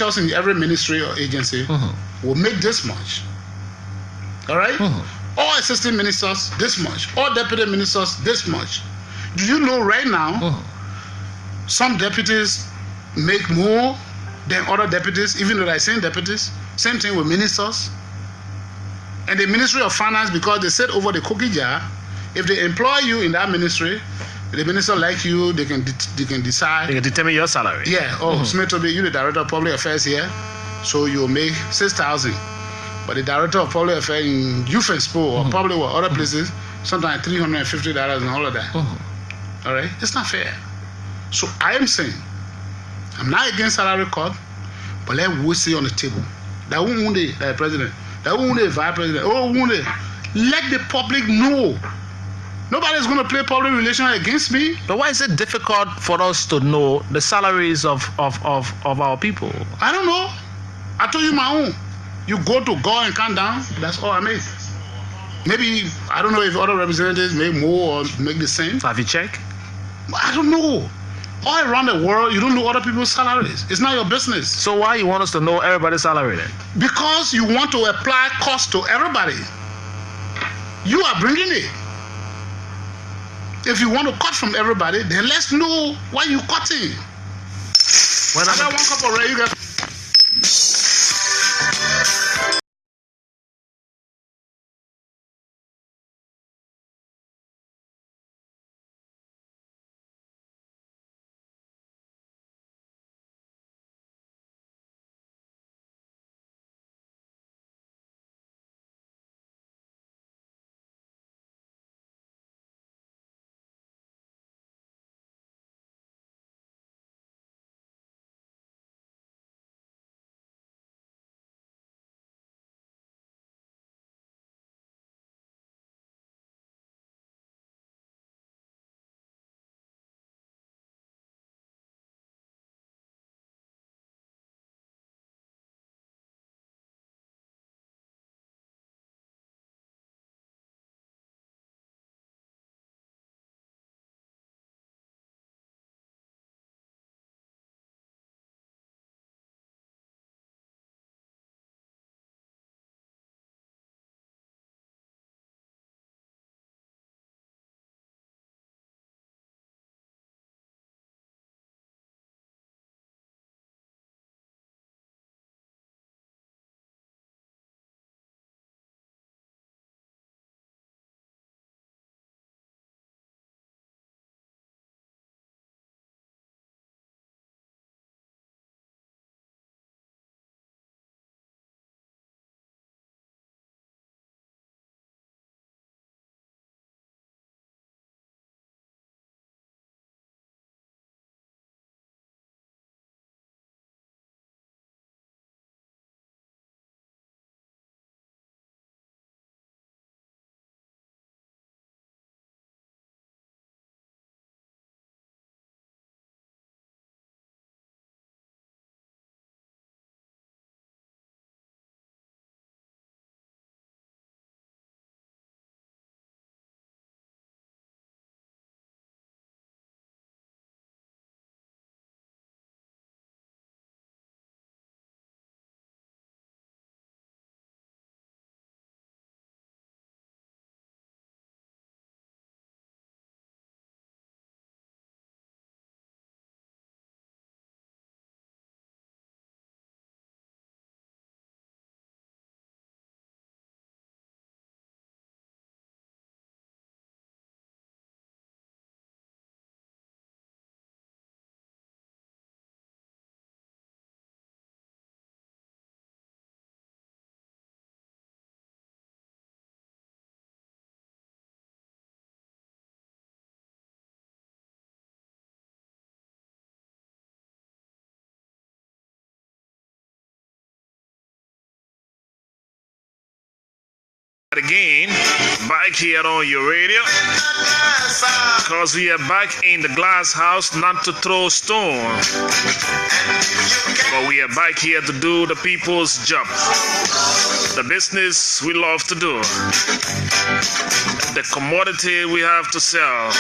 directors in every ministry or agency will make this much. All right? All assistant ministers, this much. All deputy ministers, this much. Do you know right now, some deputies make more than other deputies, even though they're same deputies? Same thing with ministers. And the Ministry of Finance, because they sit over the cookie jar, if they employ you in that ministry, the minister like you, they can decide. They can determine your salary. Yeah. Oh, Toby, you the director of public affairs here, so you'll make 6,000. But the director of public affairs in youth and sport or probably what other places, sometimes $350 and all of that. All right, it's not fair. So I am saying, I'm not against salary cut, but let we see on the table that won't wound the president, that won't wound the vice president. Oh, wound it. Let the public know. Nobody's going to play public relations against me. But why is it difficult for us to know the salaries of our people? I don't know. I told you my own. You go to God and count down. That's all I make. Maybe, I don't know if other representatives make more or make the same. Have you checked? I don't know. All around the world, you don't know other people's salaries. It's not your business. So why you want us to know everybody's salary then? Because you want to apply cost to everybody. You are bringing it. If you want to cut from everybody, then let's know why you're cutting. When I got one cup of red, you got... Again, back here on your radio, because we are back in the glass house, not to throw stone, but we are back here to do the people's job, the business we love to do, the commodity we have to sell.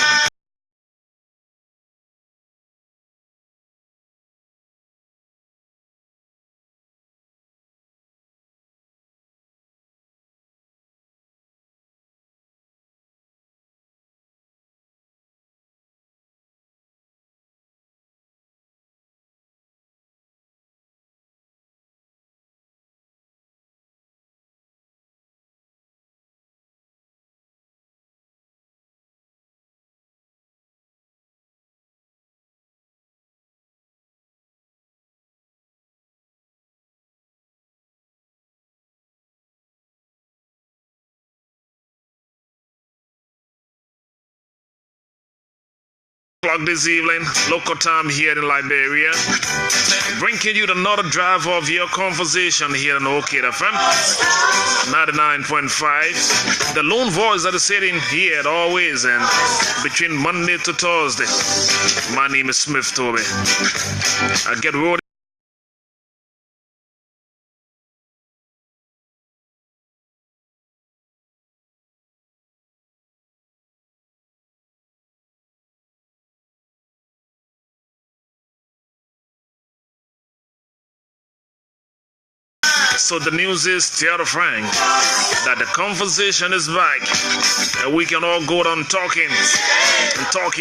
o'clock this evening, local time here in Liberia. Bringing you another drive of your conversation here in OK FM 99.5. The lone voice that is sitting here always and between Monday to Thursday. My name is Smith Toby. I get rolling. So the news is, tell the Frank, that the conversation is back. And we can all go on talking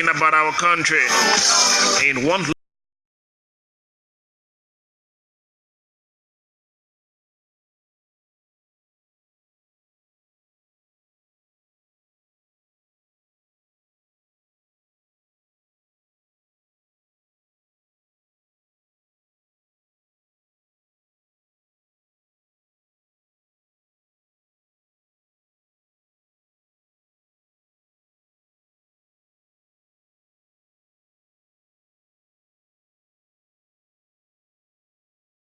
about our country in one.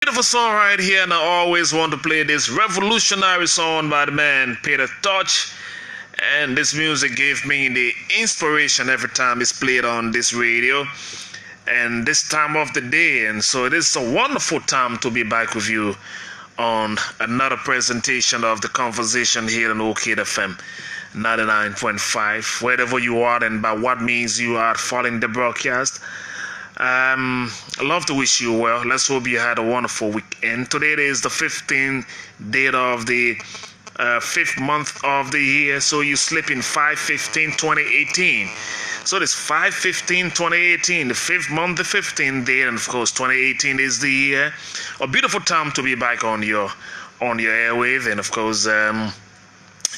Beautiful song right here, and I always want to play this revolutionary song by the man Peter Touch. And this music gave me the inspiration every time it's played on this radio and this time of the day. And so it is a wonderful time to be back with you on another presentation of the conversation here on OK FM 99.5, wherever you are and by what means you are following the broadcast. I love to wish you well. Let's hope you had a wonderful weekend. Today is the 15th day of the 5th month of the year. So you slip in 5/15/2018. So this 5/15/2018, the 5th month, the 15th day, and of course 2018 is the year. A beautiful time to be back on your airwave, and of course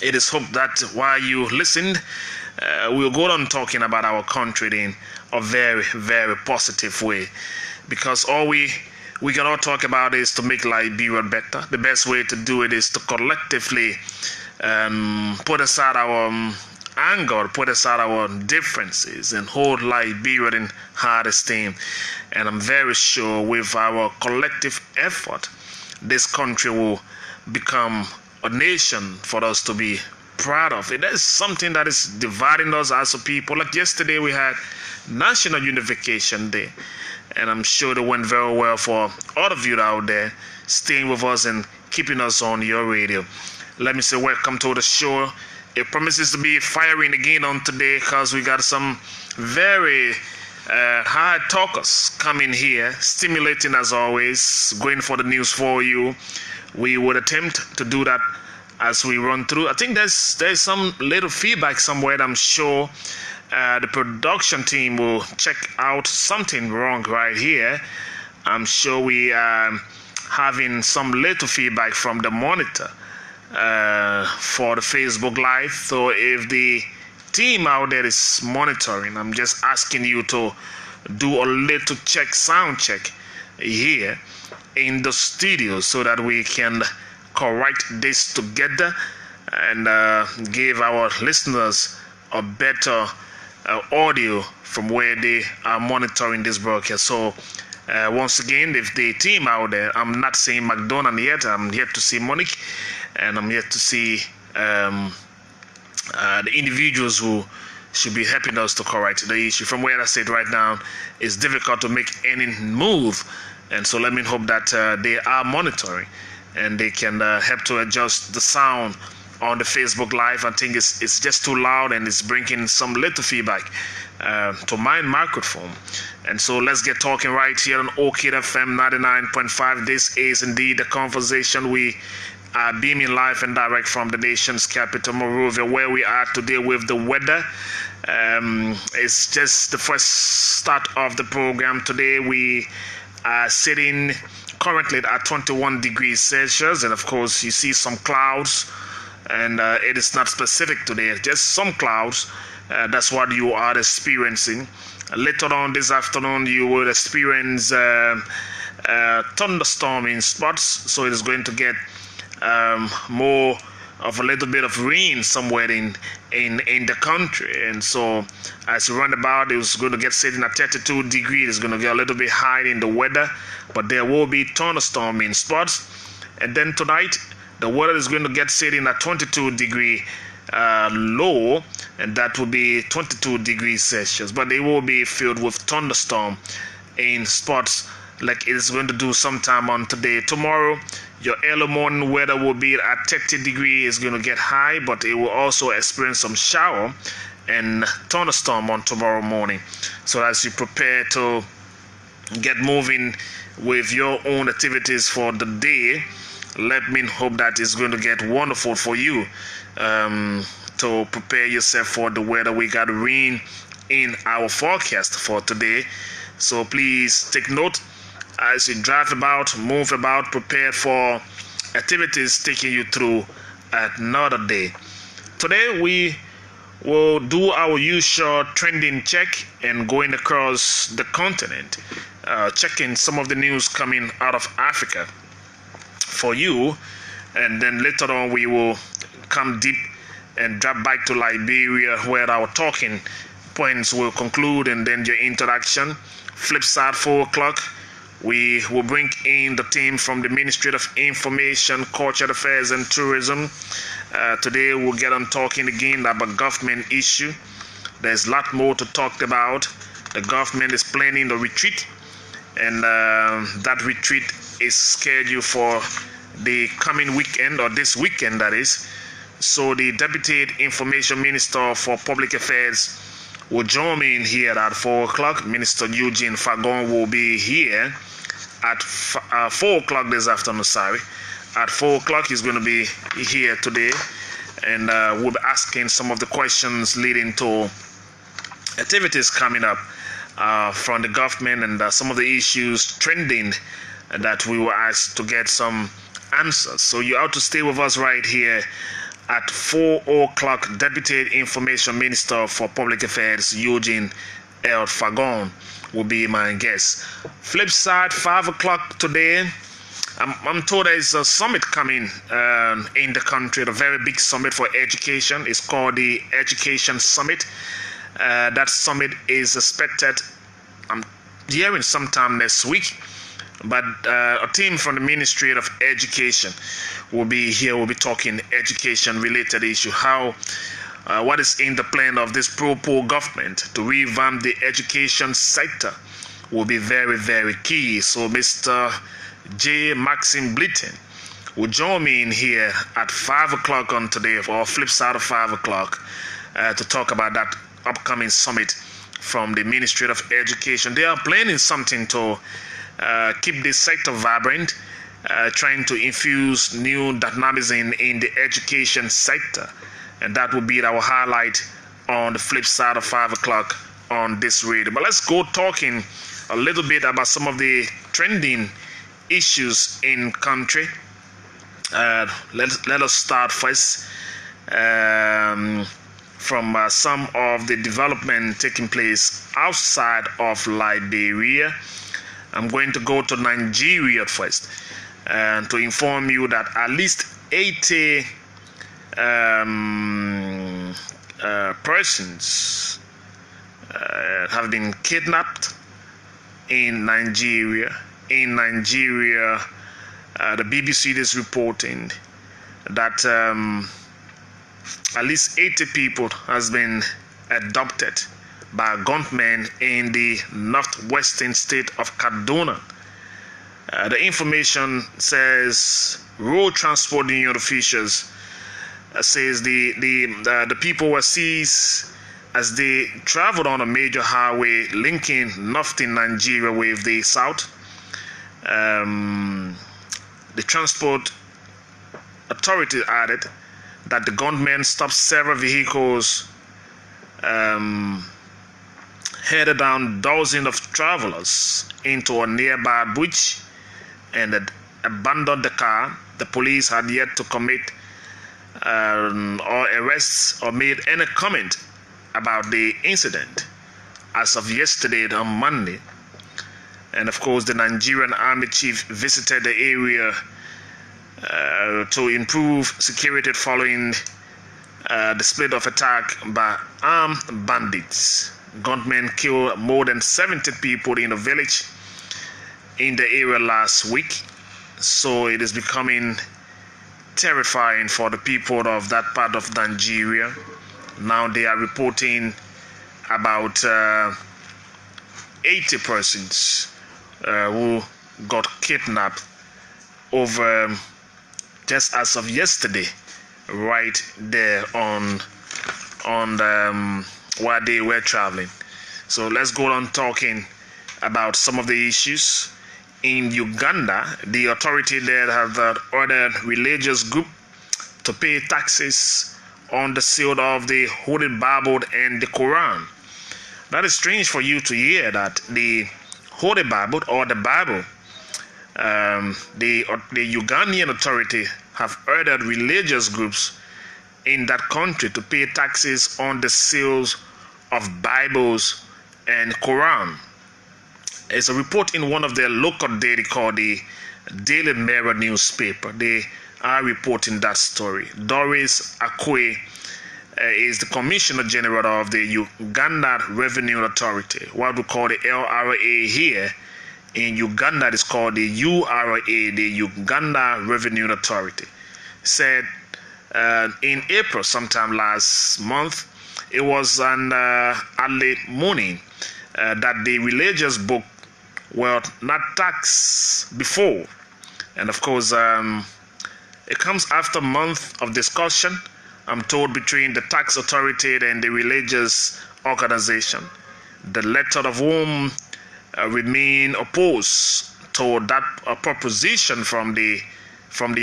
it is hoped that while you listened, we'll go on talking about our country in a very, very positive way, because all we cannot talk about is to make Liberia better. The best way to do it is to collectively put aside our anger, put aside our differences, and hold Liberia in high esteem. And I'm very sure with our collective effort, this country will become a nation for us to be proud of. It is something that is dividing us as a people. Like yesterday we had National Unification Day, and I'm sure it went very well for all of you out there staying with us and keeping us on your radio. Let me say welcome to the show. It promises to be firing again on today, because we got some very hard talkers coming here, stimulating as always, going for the news for you. We would attempt to do that as we run through. I think there's some little feedback somewhere that I'm sure the production team will check out something wrong right here. I'm sure we are having some little feedback from the monitor for the Facebook Live. So if the team out there is monitoring, I'm just asking you to do a little sound check here in the studio, so that we can correct this together and give our listeners a better audio from where they are monitoring this broadcast. So once again, if the team out there, I'm not seeing McDonald yet, I'm yet to see Monique, and I'm yet to see the individuals who should be helping us to correct the issue. From where I sit right now, it's difficult to make any move, and so let me hope that they are monitoring and they can help to adjust the sound on the Facebook Live. I think it's just too loud, and it's bringing some little feedback to my microphone. And so let's get talking right here on OK FM 99.5. This is indeed the conversation. We are beaming live and direct from the nation's capital, Monrovia, where we are today with the weather. It's just the first start of the program. Today we are sitting currently at 21 degrees Celsius, and of course you see some clouds, and it is not specific today, just some clouds. That's what you are experiencing. Later on this afternoon you will experience thunderstorm in spots, so it is going to get more of a little bit of rain somewhere in the country. And so as you run about, it was going to get sitting at 32 degrees. It's going to get a little bit high in the weather, but there will be thunderstorm in spots. And then tonight, the weather is going to get sitting at 22 degree low, and that will be 22 degrees Celsius. But it will be filled with thunderstorm in spots like it is going to do sometime on today. Tomorrow, your early morning weather will be at 30 degrees. It's going to get high, but it will also experience some shower and thunderstorm on tomorrow morning. So as you prepare to get moving with your own activities for the day, let me hope that it's going to get wonderful for you, to prepare yourself for the weather. We got rain in our forecast for today, so please take note as you drive about, move about, prepare for activities taking you through another day. Today we will do our usual trending check and going across the continent, checking some of the news coming out of Africa for you, and then later on we will come deep and drop back to Liberia, where our talking points will conclude, and then your interaction. Flip side, 4 o'clock, we will bring in the team from the Ministry of Information, Cultural Affairs and Tourism. Today we'll get on talking again about government issue. There's a lot more to talk about. The government is planning the retreat, and that retreat is scheduled for the coming weekend, or this weekend that is. So the Deputy Information Minister for Public Affairs will join me in here at 4 o'clock. Minister Eugene Fagon will be here at 4 o'clock this afternoon. At 4 o'clock he's going to be here today, and we'll be asking some of the questions leading to activities coming up from the government, and some of the issues trending that we were asked to get some answers. So you have to stay with us right here at 4 o'clock. Deputy Information Minister for Public Affairs Eugene L. Fagon will be my guest. Flip side, 5 o'clock today, I'm told there's a summit coming in the country, a very big summit for education. It's called the Education Summit. That summit is expected, I'm hearing, sometime next week. But a team from the Ministry of Education will be here. We'll be talking education-related issue. What is in the plan of this pro-poor government to revamp the education sector will be very, very key. So Mr. J. Maxim Blitten will join me in here at 5 o'clock on today, or flip side of 5 o'clock, to talk about that upcoming summit from the Ministry of Education. They are planning something to keep this sector vibrant, trying to infuse new dynamism in the education sector, and that will be our highlight on the flip side of 5 o'clock on this radio. But let's go talking a little bit about some of the trending issues in country. Let us start first from some of the development taking place outside of Liberia. I'm going to go to Nigeria first, and to inform you that at least 80 persons have been kidnapped in Nigeria. The BBC is reporting that at least 80 people has been abducted by gunmen in the northwestern state of Kaduna. The information says road transport union officials says the people were seized as they traveled on a major highway linking northern Nigeria with the south. The transport authority added that the gunmen stopped several vehicles, headed down dozens of travelers into a nearby bridge, and abandoned the car. The police had yet to commit or arrest or made any comment about the incident as of yesterday on Monday. And of course, the Nigerian Army chief visited the area to improve security following the split of attack by armed bandits. Gunmen killed more than 70 people in a village in the area last week. So it is becoming terrifying for the people of that part of Nigeria. Now they are reporting about 80 persons who got kidnapped over just as of yesterday, right there on while they were traveling. So let's go on talking about some of the issues. In Uganda, the authority there have ordered religious group to pay taxes on the sale of the Holy Bible and the Quran. That is strange for you to hear that the Holy Bible or the Bible, the Ugandan authority have ordered religious groups in that country to pay taxes on the sales of Bibles and Quran. It's a report in one of their local daily called the Daily Mirror newspaper. They are reporting that story. Doris Akwe is the Commissioner General of the Uganda Revenue Authority. What we call the LRA here in Uganda is called the URA, the Uganda Revenue Authority. Said in April, sometime last month, it was on early morning that the religious book were not taxed before. And of course, it comes after a month of discussion, I'm told, between the tax authority and the religious organization, the latter of whom remain opposed to that proposition from the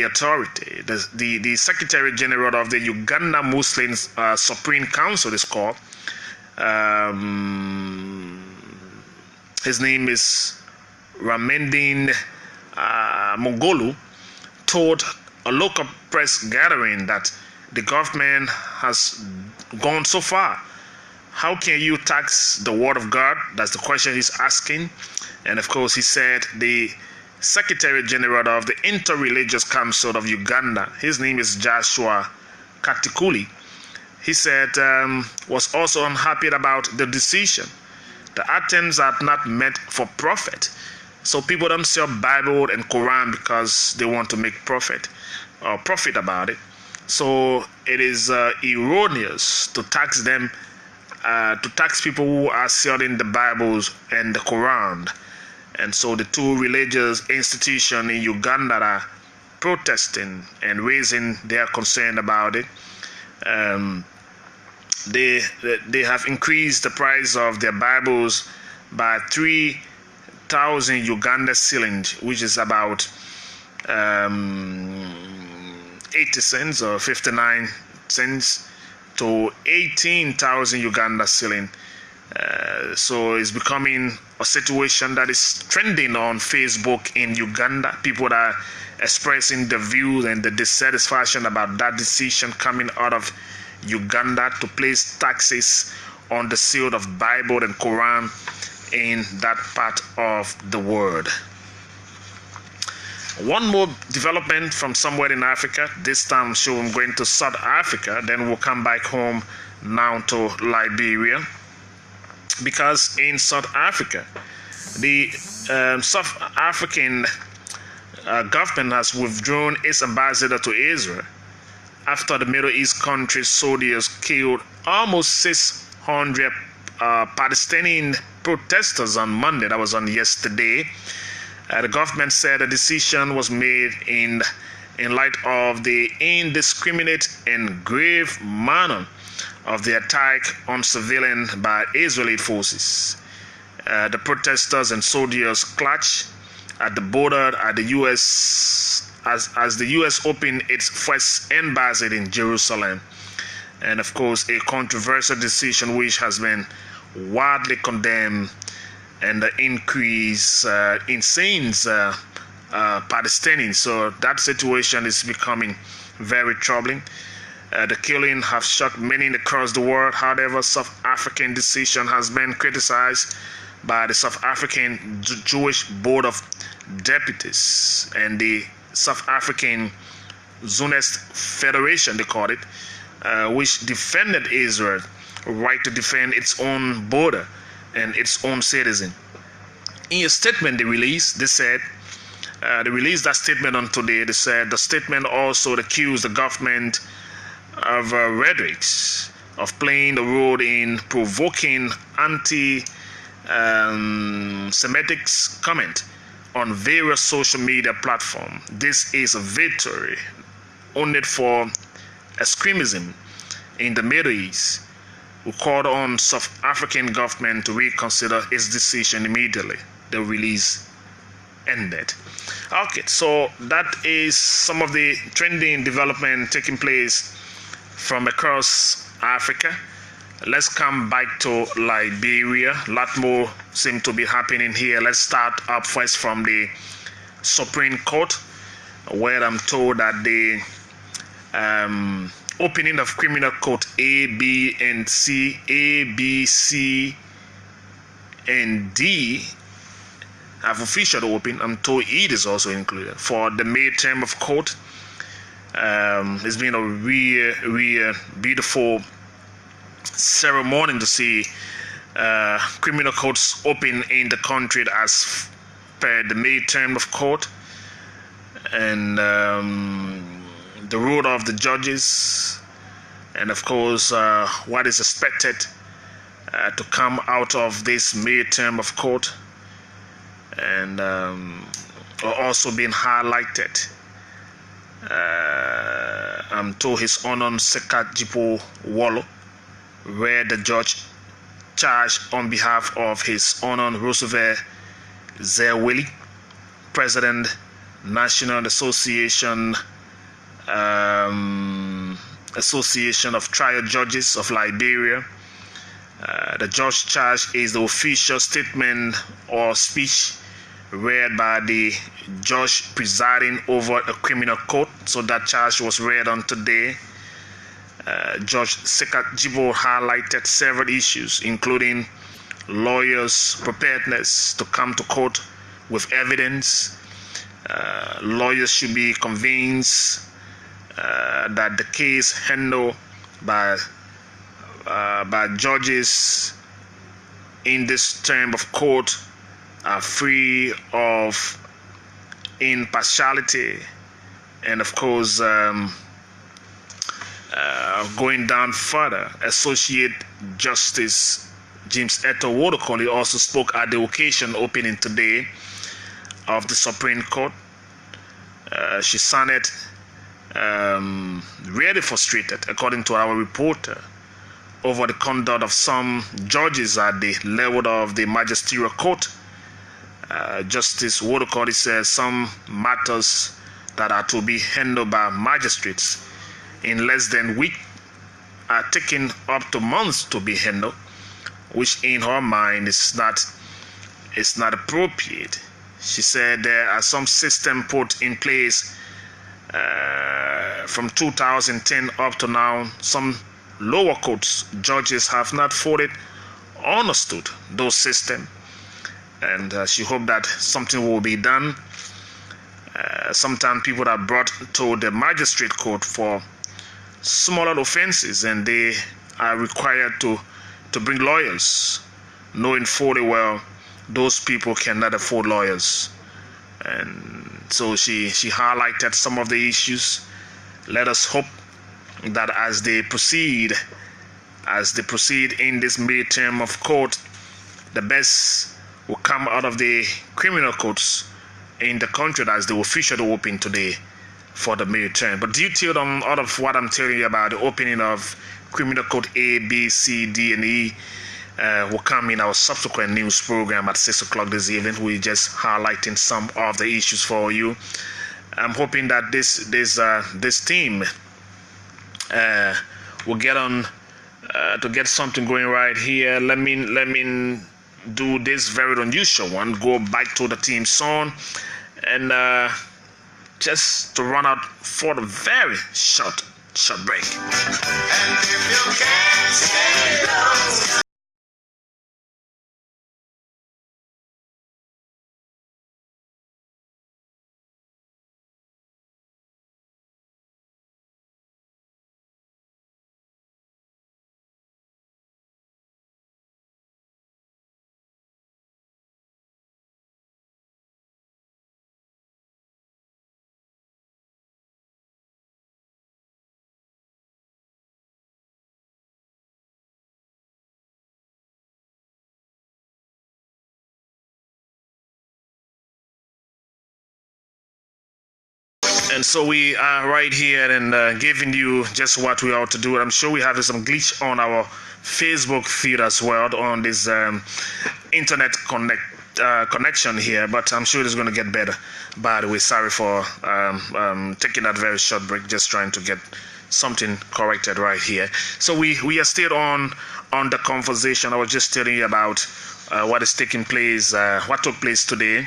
authority. The Secretary General of the Uganda Muslim Supreme Council is called. His name is Ramendin Mogolu, told a local press gathering that the government has gone so far. How can you tax the word of God? That's the question he's asking. And of course, he said the Secretary General of the Interreligious Council of Uganda, his name is Joshua Katikuli, he said was also unhappy about the decision. The items are not meant for profit. So people don't sell Bible and Quran because they want to make profit about it. So it is erroneous to tax them, to tax people who are selling the Bibles and the Quran. And so the two religious institutions in Uganda are protesting and raising their concern about it. They have increased the price of their Bibles by 3,000 Uganda shillings, which is about 80 cents or 59 cents to 18,000 Uganda shilling. So it's becoming a situation that is trending on Facebook in Uganda. People are expressing the views and the dissatisfaction about that decision coming out of Uganda to place taxes on the sale of Bible and Quran in that part of the world. One more development from somewhere in Africa. This time, sure, I'm going to South Africa. Then we'll come back home now to Liberia. Because in South Africa, the South African government has withdrawn its ambassador to Israel after the Middle East country's soldiers killed almost 600 Palestinian protesters on Monday. That was on yesterday. The government said the decision was made in light of the indiscriminate and grave manner of the attack on civilians by Israeli forces. The protesters and soldiers clashed at the border at the U.S. as the U.S. opened its first embassy in Jerusalem. And of course, a controversial decision which has been widely condemned, and the increase in scenes Palestinians. So that situation is becoming very troubling. The killing have shocked many across the world. However, South African decision has been criticized by the South African Jewish Board of Deputies and the South African Zionist Federation, they called it, which defended Israel's right to defend its own border and its own citizen. In a statement they released, they released that statement on today. They said the statement also accused the government of rhetorics of playing the role in provoking anti-Semitic comment on various social media platforms. This is a victory only for extremism in the Middle East. We called on South African government to reconsider its decision immediately. The release ended. Okay, so that is some of the trending development taking place from across Africa. Let's come back to Liberia. A lot more seem to be happening here. Let's start up first from the Supreme Court, where I'm told that the opening of criminal court A, B, and C, A, B, C, and D have officially opened. I'm told E is also included for the May term of court. It's been a real beautiful ceremony to see criminal courts open in the country as per the May term of court, and the role of the judges, and of course what is expected to come out of this May term of court, and are also being highlighted. I'm told His Honor Sekajipo Wallo, where the judge charged on behalf of His Honor Roosevelt Zerwili, President, National Association of Trial Judges of Liberia. The judge charge is the official statement or speech read by the judge presiding over a criminal court. So that charge was read on today. Judge Sekajibo highlighted several issues, including lawyers' preparedness to come to court with evidence. Lawyers should be convinced that the case handled by judges in this term of court are free of impartiality, and of course going down further, Associate Justice James Eto Wodokoli also spoke at the occasion opening today of the Supreme Court. She sounded really frustrated, according to our reporter, over the conduct of some judges at the level of the magisterial court. Justice Wodokoli says some matters that are to be handled by magistrates in less than a week are taking up to months to be handled, which in her mind is not appropriate. She said there are some systems put in place from 2010 up to now. Some lower courts judges have not fully understood those systems, and she hoped that something will be done. Sometimes people are brought to the magistrate court for smaller offenses, and they are required to bring lawyers, knowing fully well those people cannot afford lawyers. And so she highlighted some of the issues. Let us hope that as they proceed in this midterm of court, the best will come out of the criminal courts in the country as they officially open today for the midterm. But detailed on all of what I'm telling you about the opening of criminal court A, B, C, D, and E will come in our subsequent news program at 6 o'clock this evening. We're just highlighting some of the issues for you. I'm hoping that this team will get on to get something going right here. Let me do this very unusual one. Go back to the team song and just to run out for a very short break. And if you can't stay long, And so we are right here and giving you just what we ought to do. I'm sure we have some glitch on our Facebook feed as well on this internet connection here, but I'm sure it's going to get better. By the way, sorry for taking that very short break, just trying to get something corrected right here. So we are still on the conversation. I was just telling you about what is taking place, what took place today.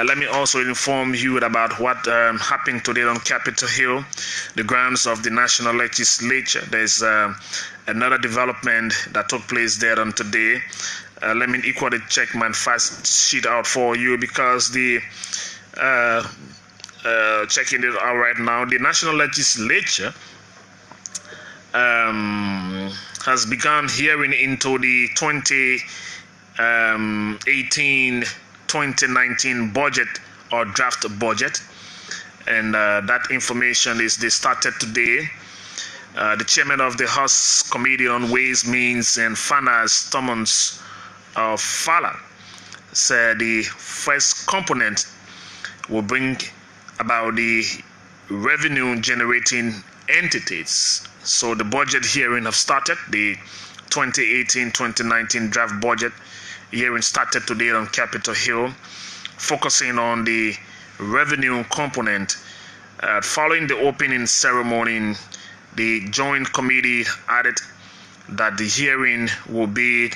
Let me also inform you about what happened today on Capitol Hill, the grounds of the National Legislature. There's another development that took place there on today. Let me equally check my fast sheet out for you, because the checking it out right now, the National Legislature has begun hearing into the 2018-2019 budget or draft budget, and that information is they started today. The chairman of the House Committee on Ways, Means and Finance, Thomas Fowler, said the first component will bring about the revenue generating entities. So the budget hearing have started. The 2018-2019 draft budget hearing started today on Capitol Hill, focusing on the revenue component. Following the opening ceremony, the Joint Committee added that the hearing will be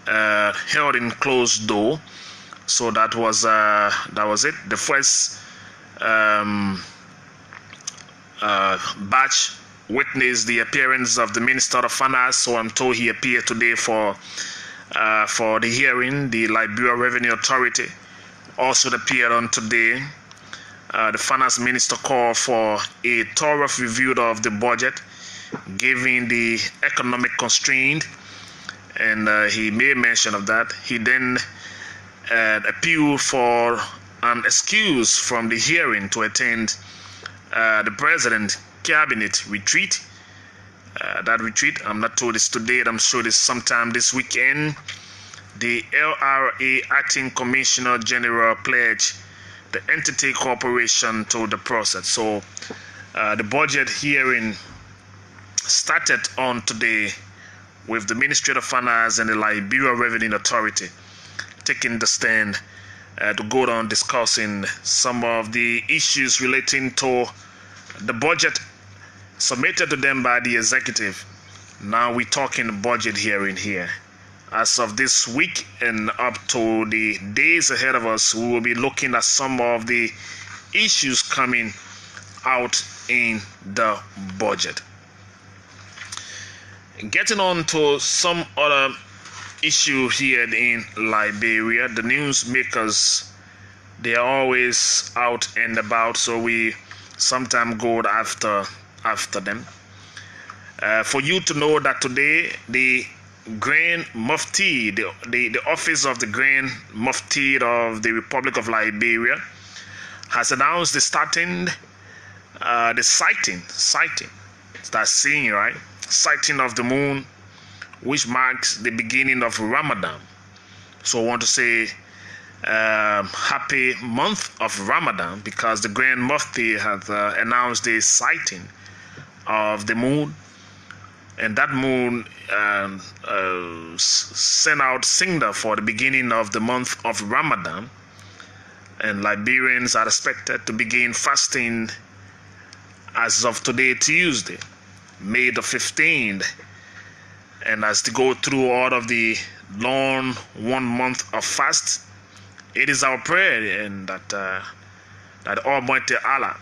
held in closed door. So that was it. The first batch witnessed the appearance of the Minister of Finance. So I'm told he appeared today for the hearing. The Liberia Revenue Authority also appeared on today. The Finance Minister called for a thorough review of the budget, given the economic constraint, and he made mention of that. He then appealed for an excuse from the hearing to attend the President's Cabinet retreat. That retreat, I'm not told it's today, I'm sure it's sometime this weekend. The LRA Acting Commissioner General pledged the entity cooperation to the process. So the budget hearing started on today with the Ministry of Finance and the Liberia Revenue Authority taking the stand to go on discussing some of the issues relating to the budget submitted to them by the executive. Now we're talking budget hearing here. As of this week and up to the days ahead of us, we will be looking at some of the issues coming out in the budget. Getting on to some other issue here in Liberia, the newsmakers, they are always out and about, so we sometimes go after them. For you to know that today, the Grand Mufti, the office of the Grand Mufti of the Republic of Liberia, has announced the sighting, that's seeing, right? Sighting of the moon, which marks the beginning of Ramadan. So I want to say happy month of Ramadan, because the Grand Mufti has announced the sighting of the moon, and that moon sent out signal for the beginning of the month of Ramadan, and Liberians are expected to begin fasting as of today, Tuesday, May the 15th, and as they go through all of the long 1 month of fast, it is our prayer and that Almighty Allah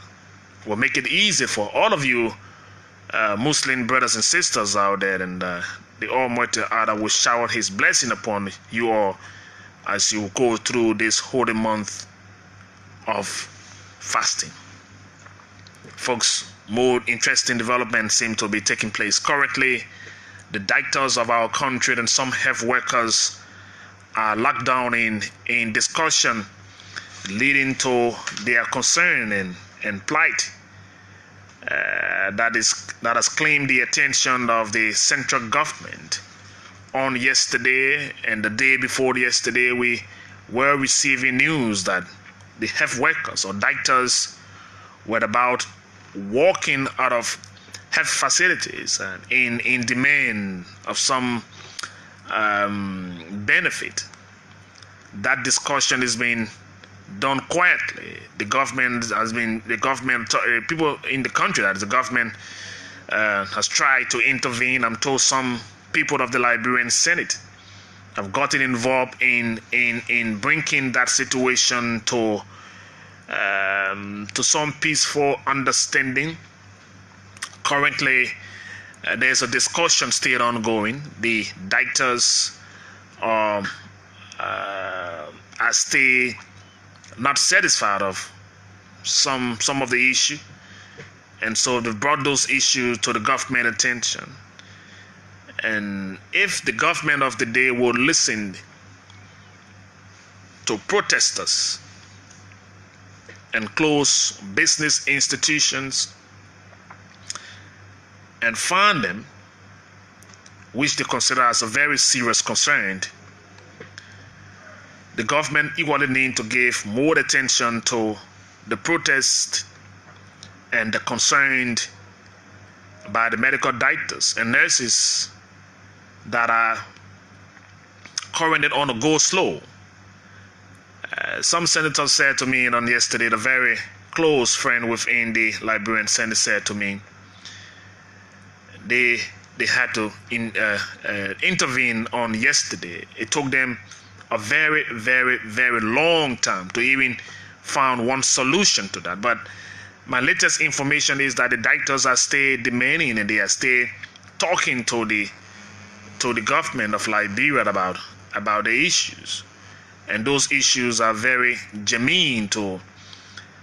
will make it easy for all of you Muslim brothers and sisters out there, and the Almighty Allah will shower His blessing upon you all as you go through this holy month of fasting. Folks, more interesting developments seem to be taking place currently. The doctors of our country and some health workers are locked down in discussion, leading to their concern and plight that has claimed the attention of the central government. On yesterday and the day before yesterday, we were receiving news that the health workers or doctors were about walking out of health facilities and in demand of some benefit. That discussion is being done quietly. The government, people in the country, that is the government, has tried to intervene. I'm told some people of the Liberian Senate have gotten involved in bringing that situation to some peaceful understanding. Currently, there's a discussion still ongoing. The doctors are still not satisfied of some of the issue, and so they've brought those issues to the government attention. And if the government of the day would listen to protesters and close business institutions and fund them, which they consider as a very serious concern, the government equally need to give more attention to the protest and the concerned by the medical doctors and nurses that are currently on a go slow. Some senators said to me on yesterday, a very close friend within the Liberian Senate said to me, they had to intervene on yesterday. It took them a very, very, very long time to even find one solution to that. But my latest information is that the doctors are still demanding and they are still talking to the government of Liberia about the issues, and those issues are very germane to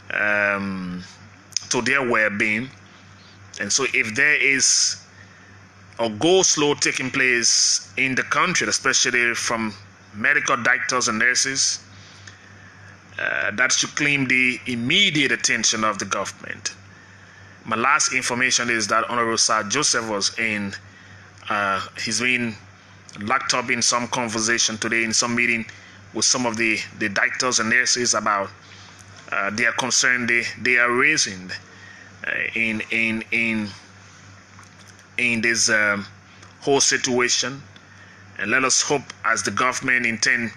their well-being. And so if there is a go slow taking place in the country, especially from medical doctors and nurses, that should claim the immediate attention of the government. My last information is that Honorable Sir Joseph was he's been locked up in some conversation today, in some meeting with some of the doctors and nurses about their concern they are raising in this whole situation. And let us hope, as the government intend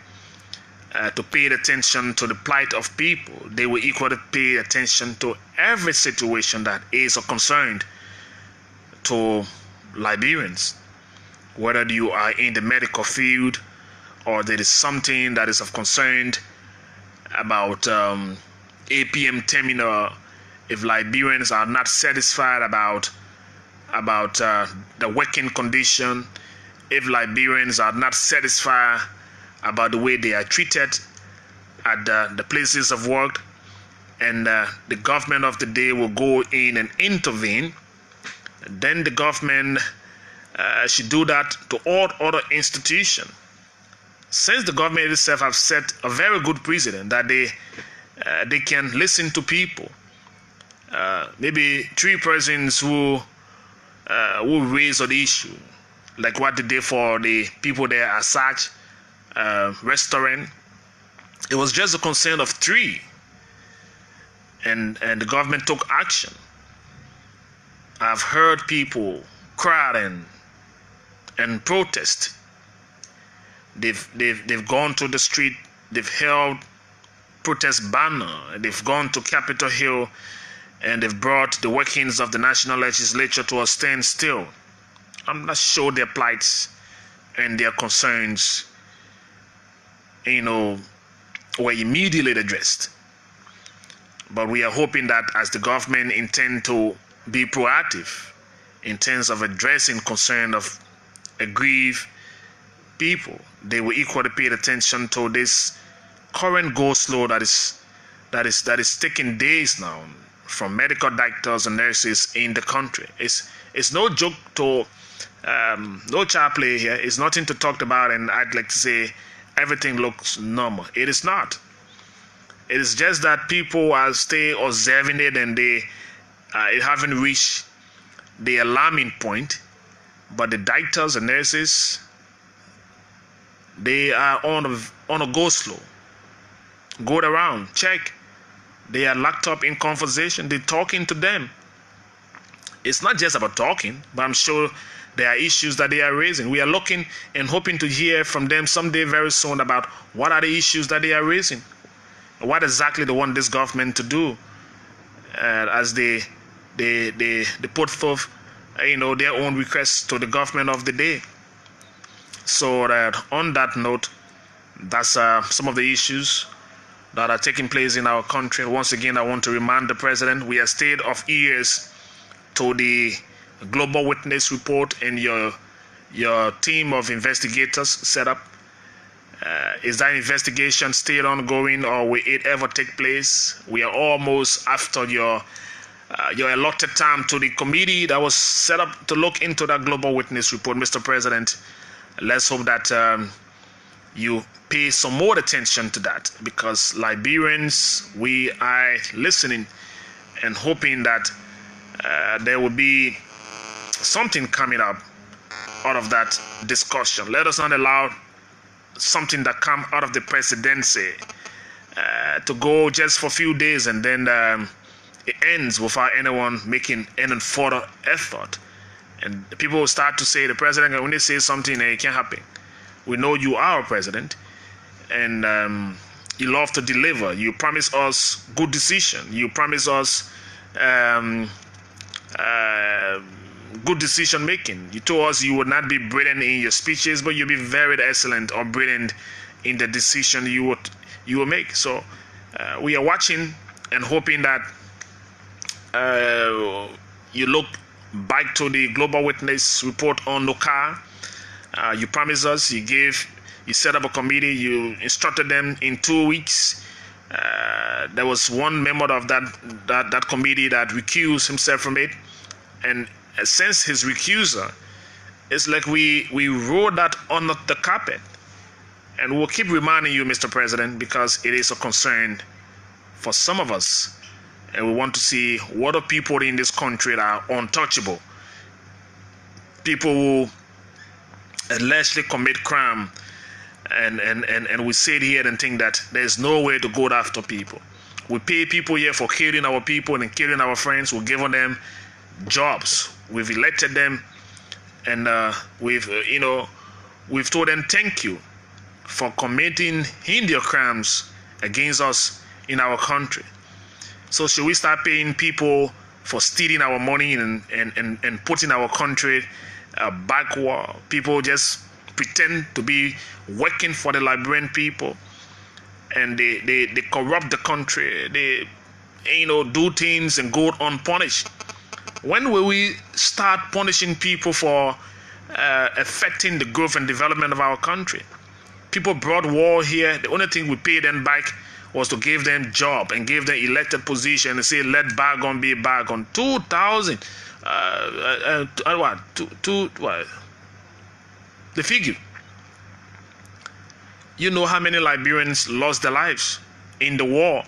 to pay attention to the plight of people, they will equally pay attention to every situation that is of concern to Liberians. Whether you are in the medical field or there is something that is of concern about APM terminal, if Liberians are not satisfied about the working condition, if Liberians are not satisfied about the way they are treated at the places of work, and the government of the day will go in and intervene, then the government should do that to all other institutions. Since the government itself have set a very good precedent that they can listen to people, maybe 3 persons who raise an issue, like what they did for the people there at such restaurant. It was just a concern of 3, and the government took action. I've heard people cry and protest. They've gone to the street. They've held protest banner. They've gone to Capitol Hill, and they've brought the workings of the National Legislature to a standstill. I'm not sure their plights and their concerns, were immediately addressed. But we are hoping that as the government intend to be proactive in terms of addressing concern of aggrieved people, they will equally pay attention to this current go slow that is taking days now from medical doctors and nurses in the country. It's no joke to no child play here. It's nothing to talk about, and I'd like to say everything looks normal. It is not. It is just that people are still observing it, and it haven't reached the alarming point. But the doctors and nurses, they are on a go slow. Go around, check They are locked up in conversation. They're talking to them. It's not just about talking, but I'm sure there are issues that they are raising. We are looking and hoping to hear from them someday very soon about what are the issues that they are raising. What exactly they want this government to do as they put forth their own requests to the government of the day. So on that note, that's some of the issues that are taking place in our country. Once again, I want to remind the president we are stayed of ears to the Global Witness report and your team of investigators set up. Is that investigation still ongoing, or will it ever take place? We are almost after your allotted time to the committee that was set up to look into that Global Witness report. Mr. President, let's hope that you pay some more attention to that, because Liberians, we are listening and hoping that there will be something coming up out of that discussion. Let us not allow something that come out of the presidency to go just for a few days and then it ends without anyone making any further effort. And people will start to say the president can only say something and it can't happen. We know you are a president, and you love to deliver. You promise us good decision. You promise us good decision making. You told us you would not be brilliant in your speeches, but you'll be very excellent or brilliant in the decision you will make. So we are watching and hoping that you look back to the Global Witness report on Local. You promised us, you set up a committee, you instructed them in 2 weeks. There was one member of that committee that recused himself from it, and since his recusal, it's like we rolled that on the carpet. And we'll keep reminding you, Mr. President, because it is a concern for some of us, and we want to see what are people in this country that are untouchable, people who allegedly commit crime, and we sit here and think that there's no way to go after people. We pay people here for killing our people and killing our friends. We've given them jobs. We've elected them, and we've told them thank you for committing heinous crimes against us in our country. So should we start paying people for stealing our money and putting our country backward? People just pretend to be working for the Liberian people, and they corrupt the country. They do things and go unpunished. When will we start punishing people for affecting the growth and development of our country? People brought war here. The only thing we paid them back was to give them job and give them elected position and say, let bygone be bygone. 2,000. What? The figure. You know how many Liberians lost their lives in the war.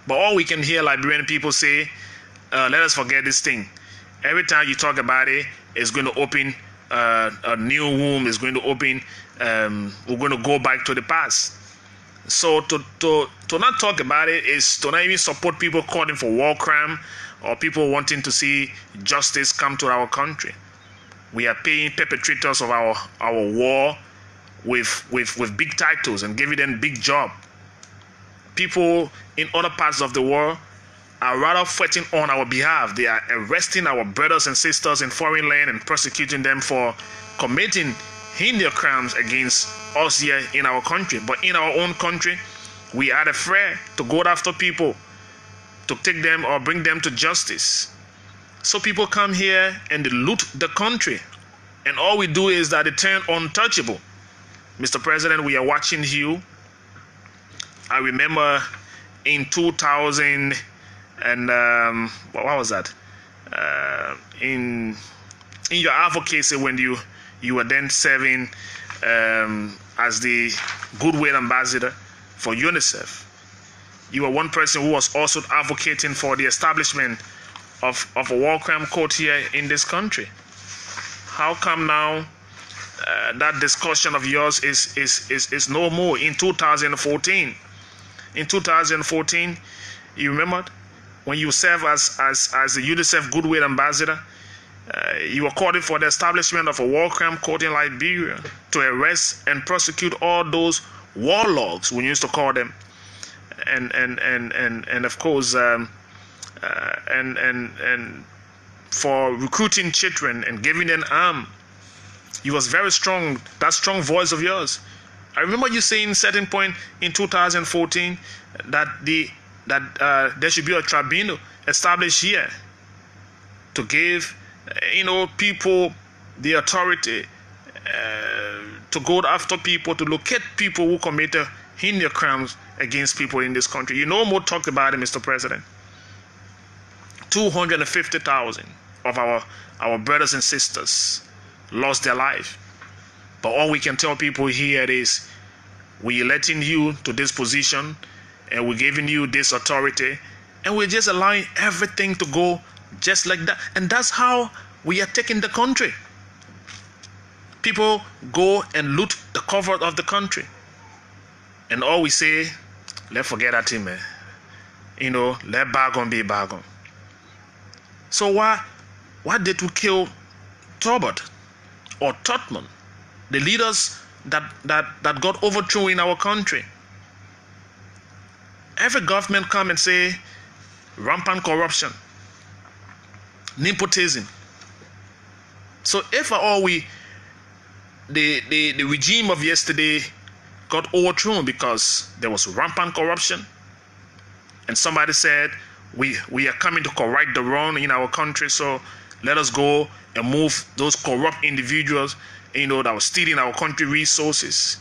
But all we can hear Liberian people say, let us forget this thing. Every time you talk about it, it's going to open a new womb. It's going to open, we're going to go back to the past. So to not talk about it is to not even support people calling for war crime or people wanting to see justice come to our country. We are paying perpetrators of our war with big titles and giving them big job. People in other parts of the world are rather fighting on our behalf. They are arresting our brothers and sisters in foreign land and prosecuting them for committing heinous crimes against us here in our country. But in our own country, we are afraid to go after people, to take them or bring them to justice. So people come here and they loot the country, and all we do is that they turn untouchable. Mr. President, we are watching you. I remember in 2000 and what was that? In your advocacy when you were then serving as the Goodwill Ambassador for UNICEF. You were one person who was also advocating for the establishment of a war crime court here in this country. How come now that discussion of yours is no more? In 2014, You remember when you serve as the UNICEF Goodwill Ambassador, you were calling for the establishment of a war crime court in Liberia to arrest and prosecute all those warlords, we used to call them, and of course, and for recruiting children and giving them arm. You was very strong. That strong voice of yours. I remember you saying certain point in 2014 that there should be a tribunal established here to give people the authority to go after people, to locate people who committed heinous crimes against people in this country. You no more talk about it, Mr. President. 250,000 of our brothers and sisters lost their life. But all we can tell people here is, we're letting you to this position, and we're giving you this authority, and we're just allowing everything to go just like that. And that's how we are taking the country. People go and loot the cover of the country, and all we say, let's forget that thing, man. Let bygone be bygone. So why did we kill Toby or Totman, the leaders that got overthrown in our country? Every government come and say rampant corruption, nepotism. So if at all the regime of yesterday got overthrown because there was rampant corruption, and somebody said we are coming to correct the wrong in our country, so let us go and move those corrupt individuals, that were stealing our country resources.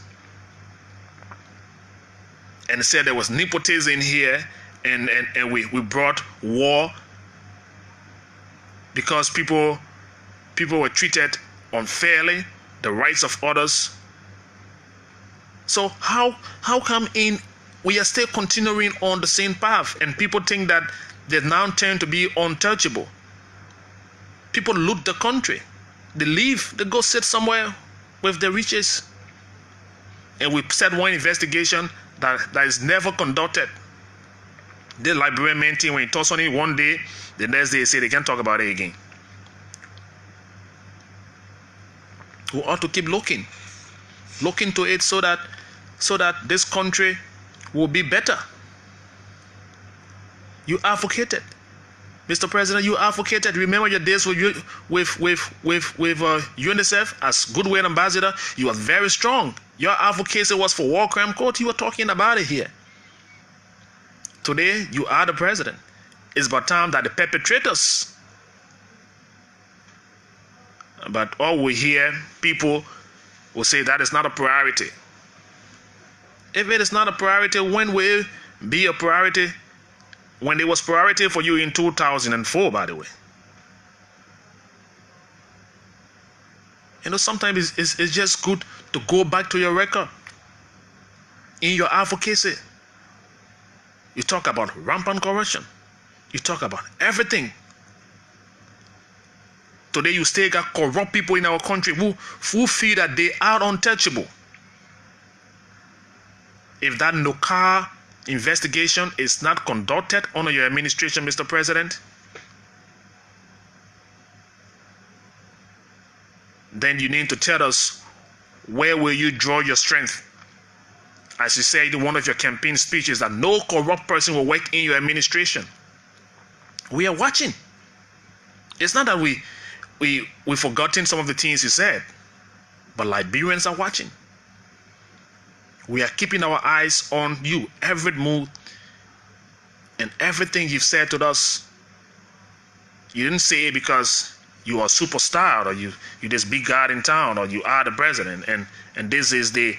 And said there was nepotism here, and we brought war because people were treated unfairly, the rights of others. So how come we are still continuing on the same path, and people think that they now turn to be untouchable? People loot the country. They leave. They go sit somewhere with their riches. And we said one investigation that is never conducted. The Liberian men team, when he talks on it one day, the next day they say they can't talk about it again. We ought to keep looking to it so that this country will be better. You advocated, Mr. President. You advocated. Remember your days with UNICEF as Goodwill Ambassador. You were very strong. Your advocacy was for war crime court. You were talking about it here. Today, you are the president. It's about time that the perpetrators. But all we hear, people will say that is not a priority. If it is not a priority, when will it be a priority? When it was priority for you in 2004, by the way. Sometimes it's just good to go back to your record in your advocacy. You talk about rampant corruption. You talk about everything. Today you still got corrupt people in our country who feel that they are untouchable. If that no-car investigation is not conducted under your administration, Mr. President, then you need to tell us, where will you draw your strength? As you said in one of your campaign speeches, that no corrupt person will work in your administration. We are watching. It's not that we've forgotten some of the things you said, but Liberians are watching. We are keeping our eyes on you, every move and everything you've said to us. You didn't say it because you are a superstar, or you this big guy in town, or you are the president, and this is the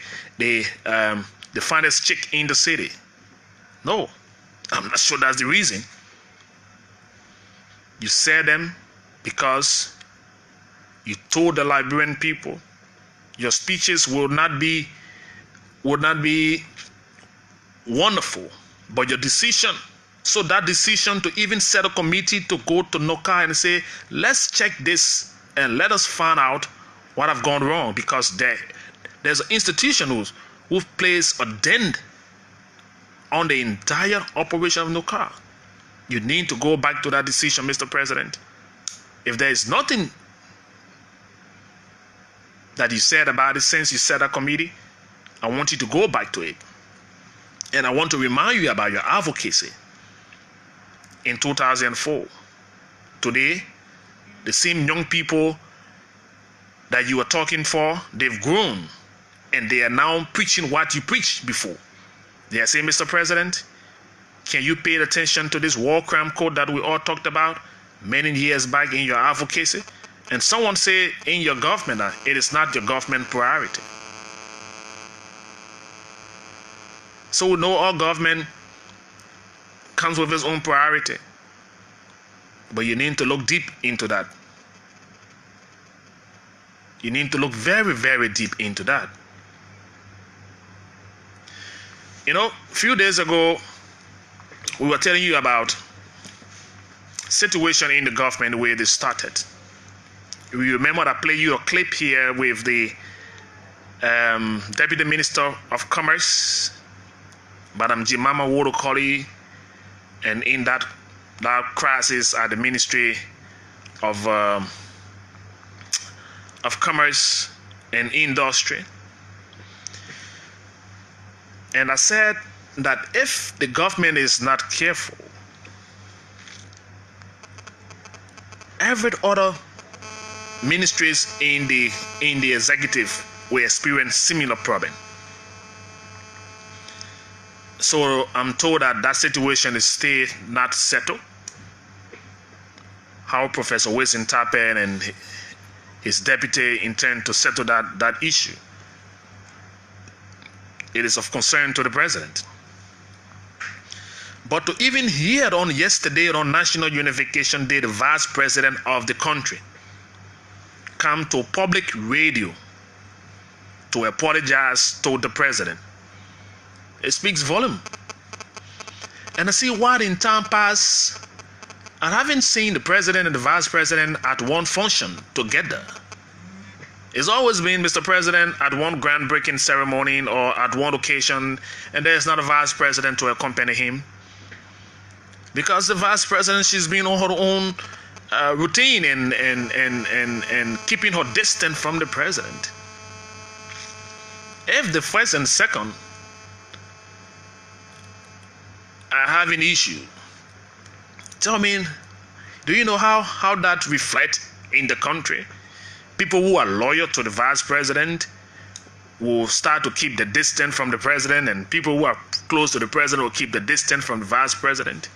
finest chick in the city. No, I'm not sure that's the reason. You said them because you told the Liberian people your speeches would not be wonderful, but your decision. So that decision to even set a committee to go to NOCA and say, let's check this and let us find out what have gone wrong, because there's an institution who plays a dent on the entire operation of NOCA. You need to go back to that decision, Mr. President. If there is nothing that you said about it since you set that committee, I want you to go back to it. And I want to remind you about your advocacy in 2004. Today, the same young people that you were talking for, they've grown. And they are now preaching what you preached before. They are saying, Mr. President, can you pay attention to this war crime code that we all talked about many years back in your advocacy? And someone say in your government, it is not your government priority. So we know our government comes with its own priority. But you need to look deep into that. You need to look very, very deep into that. You know, a few days ago, we were telling you about situation in the government where they started. You remember I played you a clip here with the Deputy Minister of Commerce, Madam Jimama Wodokoli, and in that crisis at the Ministry of Commerce and Industry. And I said that if the government is not careful, every other ministries in the executive will experience similar problem. So I'm told that situation is still not settled. How Professor Wilson Tappen and his deputy intend to settle that issue. It is of concern to the president. But to even hear on yesterday on National Unification Day, the vice president of the country come to public radio to apologize to the president, it speaks volume. And I see what in time past, I haven't seen the president and the vice president at one function together. It's always been Mr. President at one groundbreaking ceremony or at one occasion, and there's not a vice president to accompany him. Because the vice president, she's been on her own routine and keeping her distant from the president. If the first and second are having issue, tell me, do you know how that reflects in the country? People who are loyal to the vice president will start to keep the distance from the president, and people who are close to the president will keep the distance from the vice president.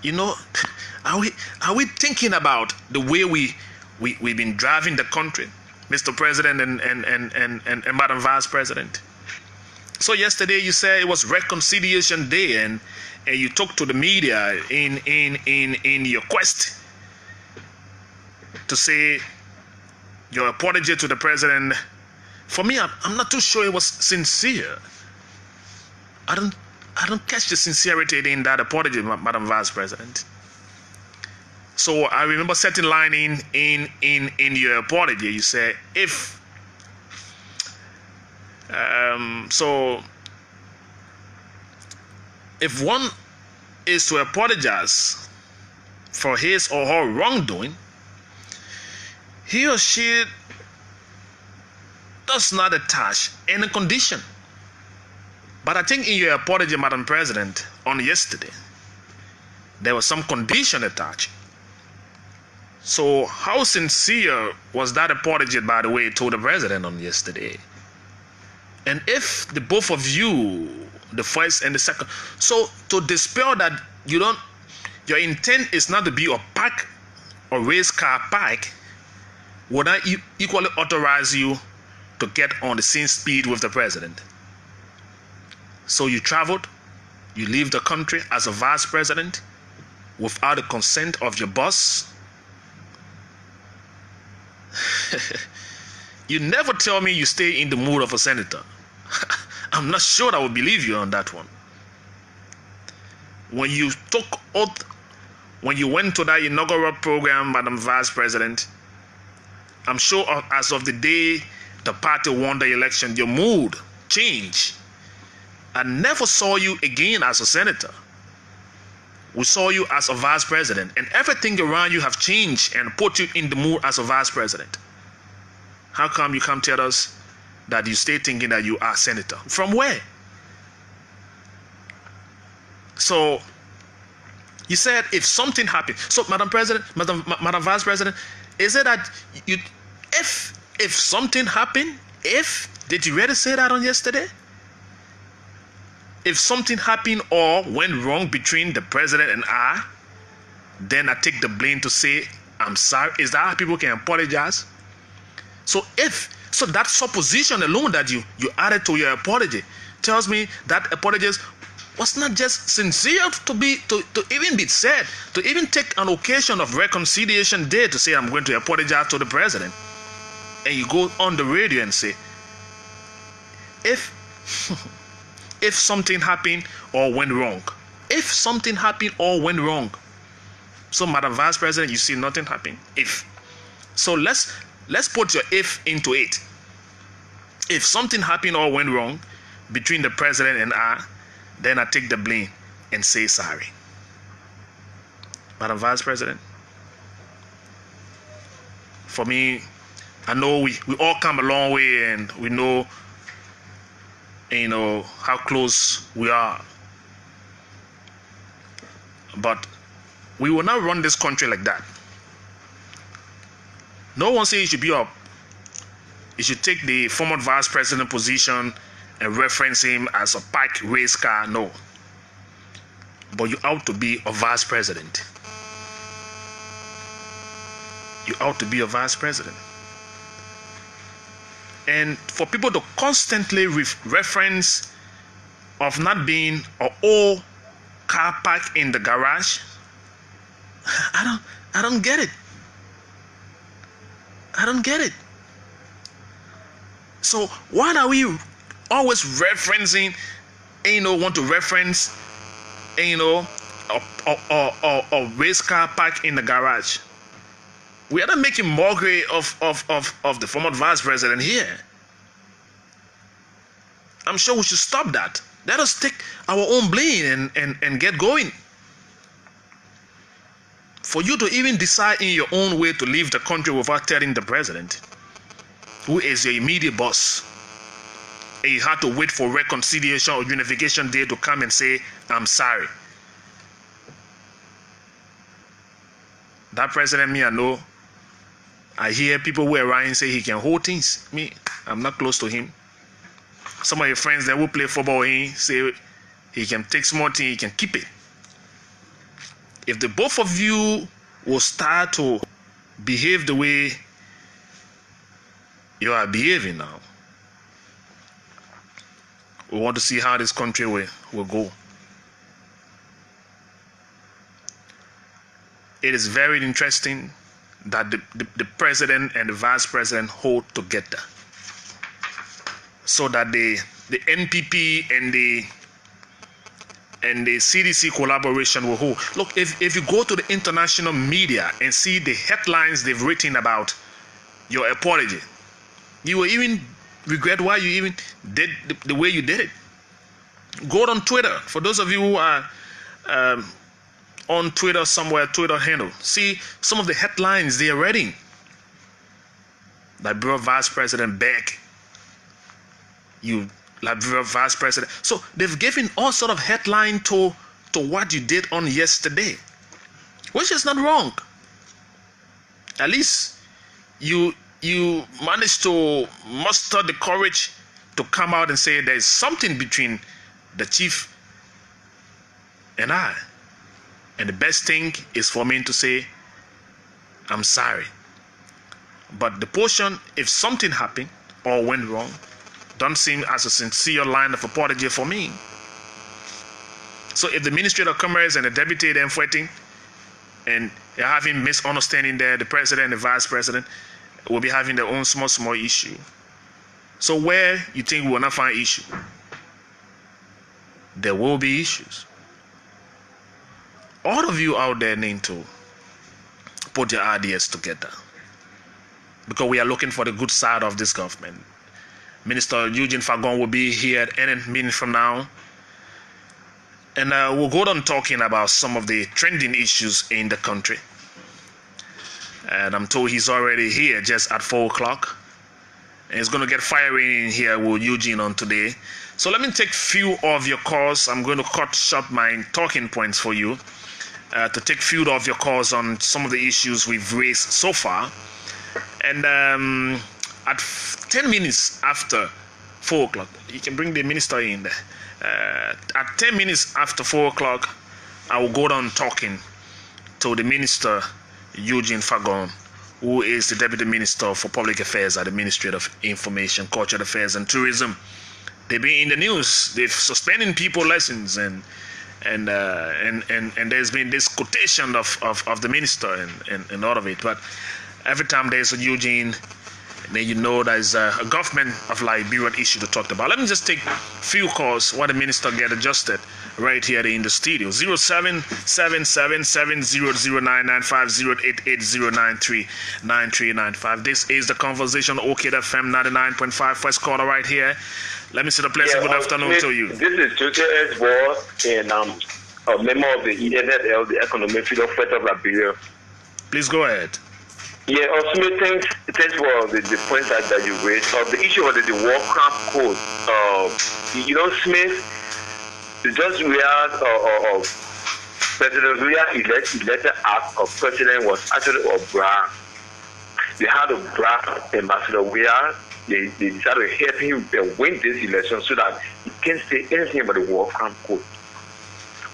You know, are we thinking about the way we've been driving the country, Mr. President and Madam Vice President? So yesterday you said it was Reconciliation Day, and you talked to the media in your quest to say your apology to the president. For me, I'm not too sure it was sincere. I don't catch the sincerity in that apology, Madam Vice President. So I remember certain line in your apology. You say if one is to apologize for his or her wrongdoing, he or she does not attach any condition. But I think in your apology, Madam President, on yesterday, there was some condition attached. So how sincere was that apology, by the way, to the president on yesterday? And if the both of you, the first and the second, so to dispel that your intent is not to be a park or race car park, would I equally authorize you to get on the same speed with the president? So you traveled, you leave the country as a vice president without the consent of your boss. You never tell me you stay in the mood of a senator. I'm not sure I would believe you on that one. When you took oath, when you went to that inaugural program, Madam Vice President, I'm sure as of the day the party won the election, your mood changed. I never saw you again as a senator We saw you as a vice president, and everything around you have changed and put you in the mood as a vice president. How come you can't tell us that you stay thinking that you are senator? From where? So you said if something happened. So Madam President, Madam Vice President, is it that you, if something happened, did you really say that on yesterday? If something happened or went wrong between the president and I, then I take the blame to say I'm sorry. Is that how people can apologize? So that supposition alone that you added to your apology tells me that apology was not just sincere to even be said, to even take an occasion of reconciliation day to say I'm going to apologize to the president. And you go on the radio and say, if something happened or went wrong. If something happened or went wrong. So Madam Vice President, you see nothing happened. If. So let's put your if into it. If something happened or went wrong between the president and I, then I take the blame and say sorry. Madam Vice President, for me, I know we all come a long way, and we know, how close we are. But we will not run this country like that. No one says you should take the former vice president position and reference him as a parked race car. No. But you ought to be a vice president. You ought to be a vice president. And for people to constantly reference of not being an old car parked in the garage, I don't get it. I don't get it. So why are we always referencing, want to reference, a race car parked in the garage? We are not making mockery of the former vice president here. I'm sure we should stop that. Let us take our own blame and get going. For you to even decide in your own way to leave the country without telling the president, who is your immediate boss, and you had to wait for reconciliation or unification day to come and say, I'm sorry. That president, me, I know. I hear people who are around say he can hold things. Me, I'm not close to him. Some of your friends that will play football, he say he can take small thing, he can keep it. If the both of you will start to behave the way you are behaving now, we want to see how this country will go. It is very interesting that the president and the vice president hold together, so that the NPP and the CDC collaboration will hold. Look, if you go to the international media and see the headlines they've written about your apology, you will even regret why you even did the way you did it. Go on Twitter. For those of you who are on Twitter somewhere, Twitter handle, see some of the headlines they are writing. Liberia Vice President back. You Liberia Vice President. So they've given all sort of headline to what you did on yesterday, which is not wrong. At least you managed to muster the courage to come out and say there's something between the chief and I. And the best thing is for me to say, I'm sorry. But the portion, if something happened or went wrong, don't seem as a sincere line of apology for me. So if the Ministry of Commerce and the Deputy are fighting and they're having misunderstanding there, the president and the vice president will be having their own small issue. So where you think we will not find issue, there will be issues. All of you out there need to put your ideas together, because we are looking for the good side of this government. Minister Eugene Fagon will be here at any minute from now, And we'll go on talking about some of the trending issues in the country. And I'm told he's already here just at 4 o'clock. And he's going to get firing in here with Eugene on today. So let me take few of your calls. I'm going to cut short my talking points for you to take few of your calls on some of the issues we've raised so far. And at 10 minutes after 4 o'clock, you can bring the minister in there. At 10 minutes after 4 o'clock, I will go down talking to the minister, Eugene Fagon, who is the Deputy Minister for Public Affairs at the Ministry of Information, Cultural Affairs and Tourism. They've been in the news. They've suspending people lessons and there's been this quotation of the minister and all of it. But every time there's a Eugene, then you know there's a government of Liberia issue to talk about. Let me just take few calls while the minister get adjusted right here in the studio. 07777009950880939395. This is the conversation. OK FM 99.5. First caller right here. Let me see the place. Good afternoon to you. This is Joseph S. Wall, and I'm a member of the ENL, the Economic Freedom Fund of Liberia. Please go ahead. Yeah, Smith, thanks for the point that you raised. The issue of the Warcraft Code. Smith, just realized President elected as a president was actually a black. They had a black ambassador where they decided to help him win this election so that he can't say anything about the Warcraft Code.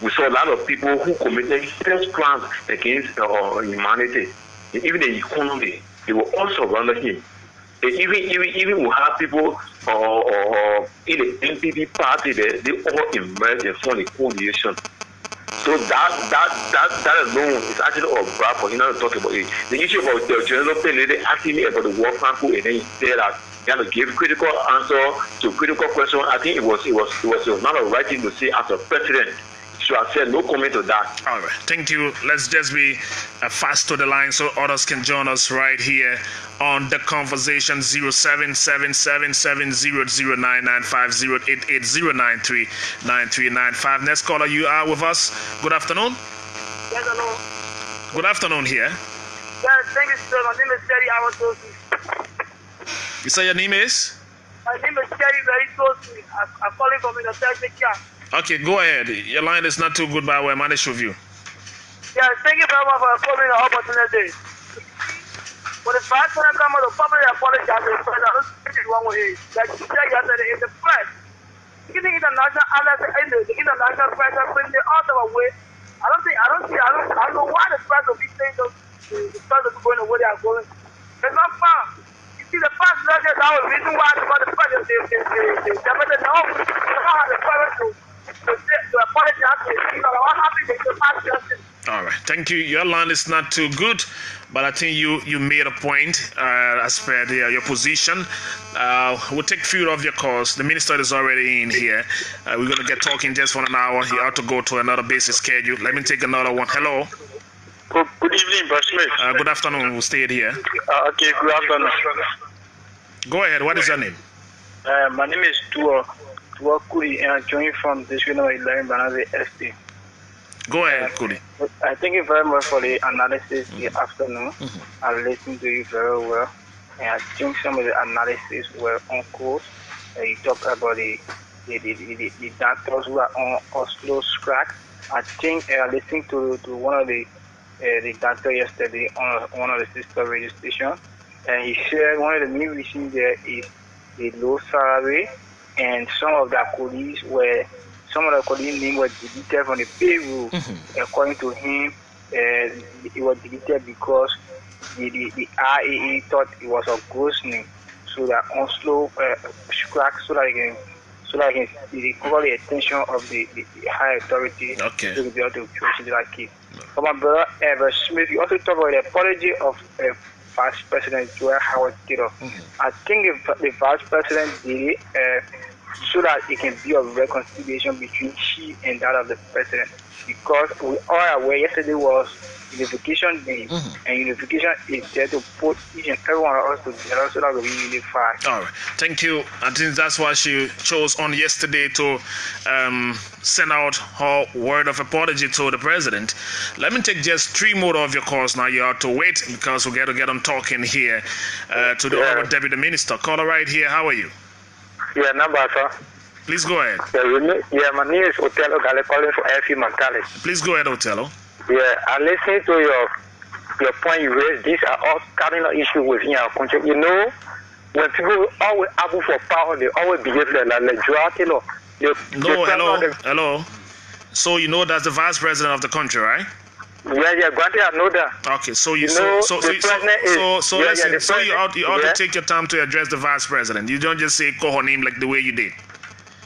We saw a lot of people who committed serious crimes against humanity. Even the economy, they were also under him. Even we have people in the NPP party, they all emerged and formed a coalition. So that alone is actually a brand for him to talk about it. The issue about the general thing, they asking me about the war code, and then he said that he had to give critical answer to critical questions. I think it was not a right thing to say as a president. So I said no comment to that. All right, thank you. Let's just be fast to the line so others can join us right here on the conversation. 07777009950880939395. Next caller, you are with us. Good afternoon. Yes, hello. Good afternoon here. Yes, thank you, sir. My name is Terry Awantosi. You say your name is? My name is Terry Very Tosi. I'm calling from the Celtic. Okay, go ahead. Your line is not too good, but we'll manage with you. Yes, thank you very much for calling the opportunity. When the first time I come out, the public apologize to the president. I don't think it's wrong with it. Like you said yesterday, in the press, giving international outlets, the international press are bringing the author away. I don't know why the press will be saying the press will be going the way they are going. It's not fun. You see, the past letters are the reason why the press is the all right, thank you. Your line is not too good, but I think you made a point as per your position. We'll take a few of your calls. The minister is already in here. We're going to get talking just for an hour. He ought to go to another basic schedule. Let me take another one. Hello. Good evening, Brother Smith. Good afternoon. We'll stay here. Okay, good afternoon. Go ahead. What is your name? My name is Tua Kuri, and I'm joining from District number 11, Banaze ST. Go ahead, Kuri. I thank you very much for the analysis this afternoon. I listened to you very well, and I think some of the analysis were on course. You talked about the doctors who are on Oslo strike. I think listening to one of the doctor yesterday on one of the sister radio stations, and he said one of the main reasons there is the low salary, and some of the colleagues name was deleted from the payroll. According to him, it was deleted because the IAA thought it was a ghost name, so that Oslo strike so that he can call the attention of the high authority to be able to question that case. But my brother Everett Smith, you also talk about the apology of Vice President Joel Howard Taylor. I think the Vice President did it so that it can be a reconciliation between she and that of the President. Because we are aware yesterday was Unification Day, and unification is there to put each and every one of us together so that we unify. All right, thank you. I think that's why she chose on yesterday to send out her word of apology to the president. Let me take just 3 more of your calls now. You have to wait because we got to get on talking here to the Honorable Deputy Minister. Caller right here. How are you? Yeah, number, sir. Please go ahead. Yeah, my name is Otello Gale calling for FE Mentally. Please go ahead, Otello. Yeah, I listen to your point you raised. These are all cardinal issues within our country. You know, when people always argue for power, they always behave like majority law. Hello. So you know that's the vice president of the country, right? Yeah, granted, I know that. Okay, so you ought to take your time to address the vice president. You don't just say call her name like the way you did.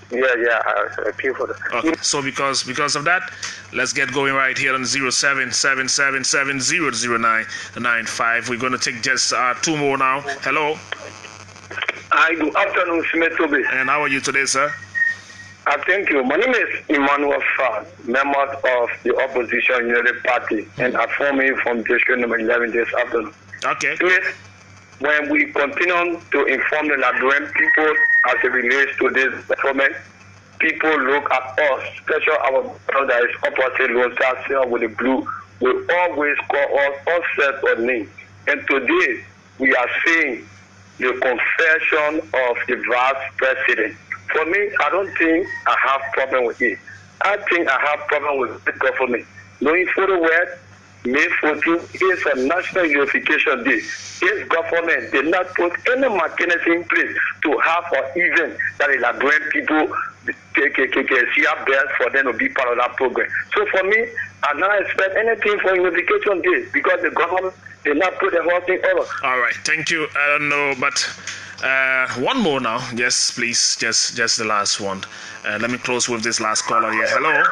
Yeah, I appeal for that. Okay, so because of that, let's get going right here on 0777700995. We're going to take just 2 more now. Hello. Hi, good afternoon, Toby. And how are you today, sir? Thank you. My name is Emmanuel Fan, member of the Opposition United Party, and I form it from district number 11 this afternoon. Okay. Please, when we continue to inform the Liberian people as it relates to this government, people look at us, especially our brother that is opposite Lone Star with the blue, will always call us offset or name. And today, we are seeing the confession of the vice president. For me, I don't think I have problem with it. I think I have problem with the government. Knowing for the word, May 14 is a national unification day. This government did not put any mechanism in place to have an event that the Liberian people see our best for them to be part of that program. So for me, I don't expect anything for unification day because the government did not put the whole thing over. All right, thank you. I don't know, but one more now. Yes, please, just the last one. Let me close with this last caller here. Hello.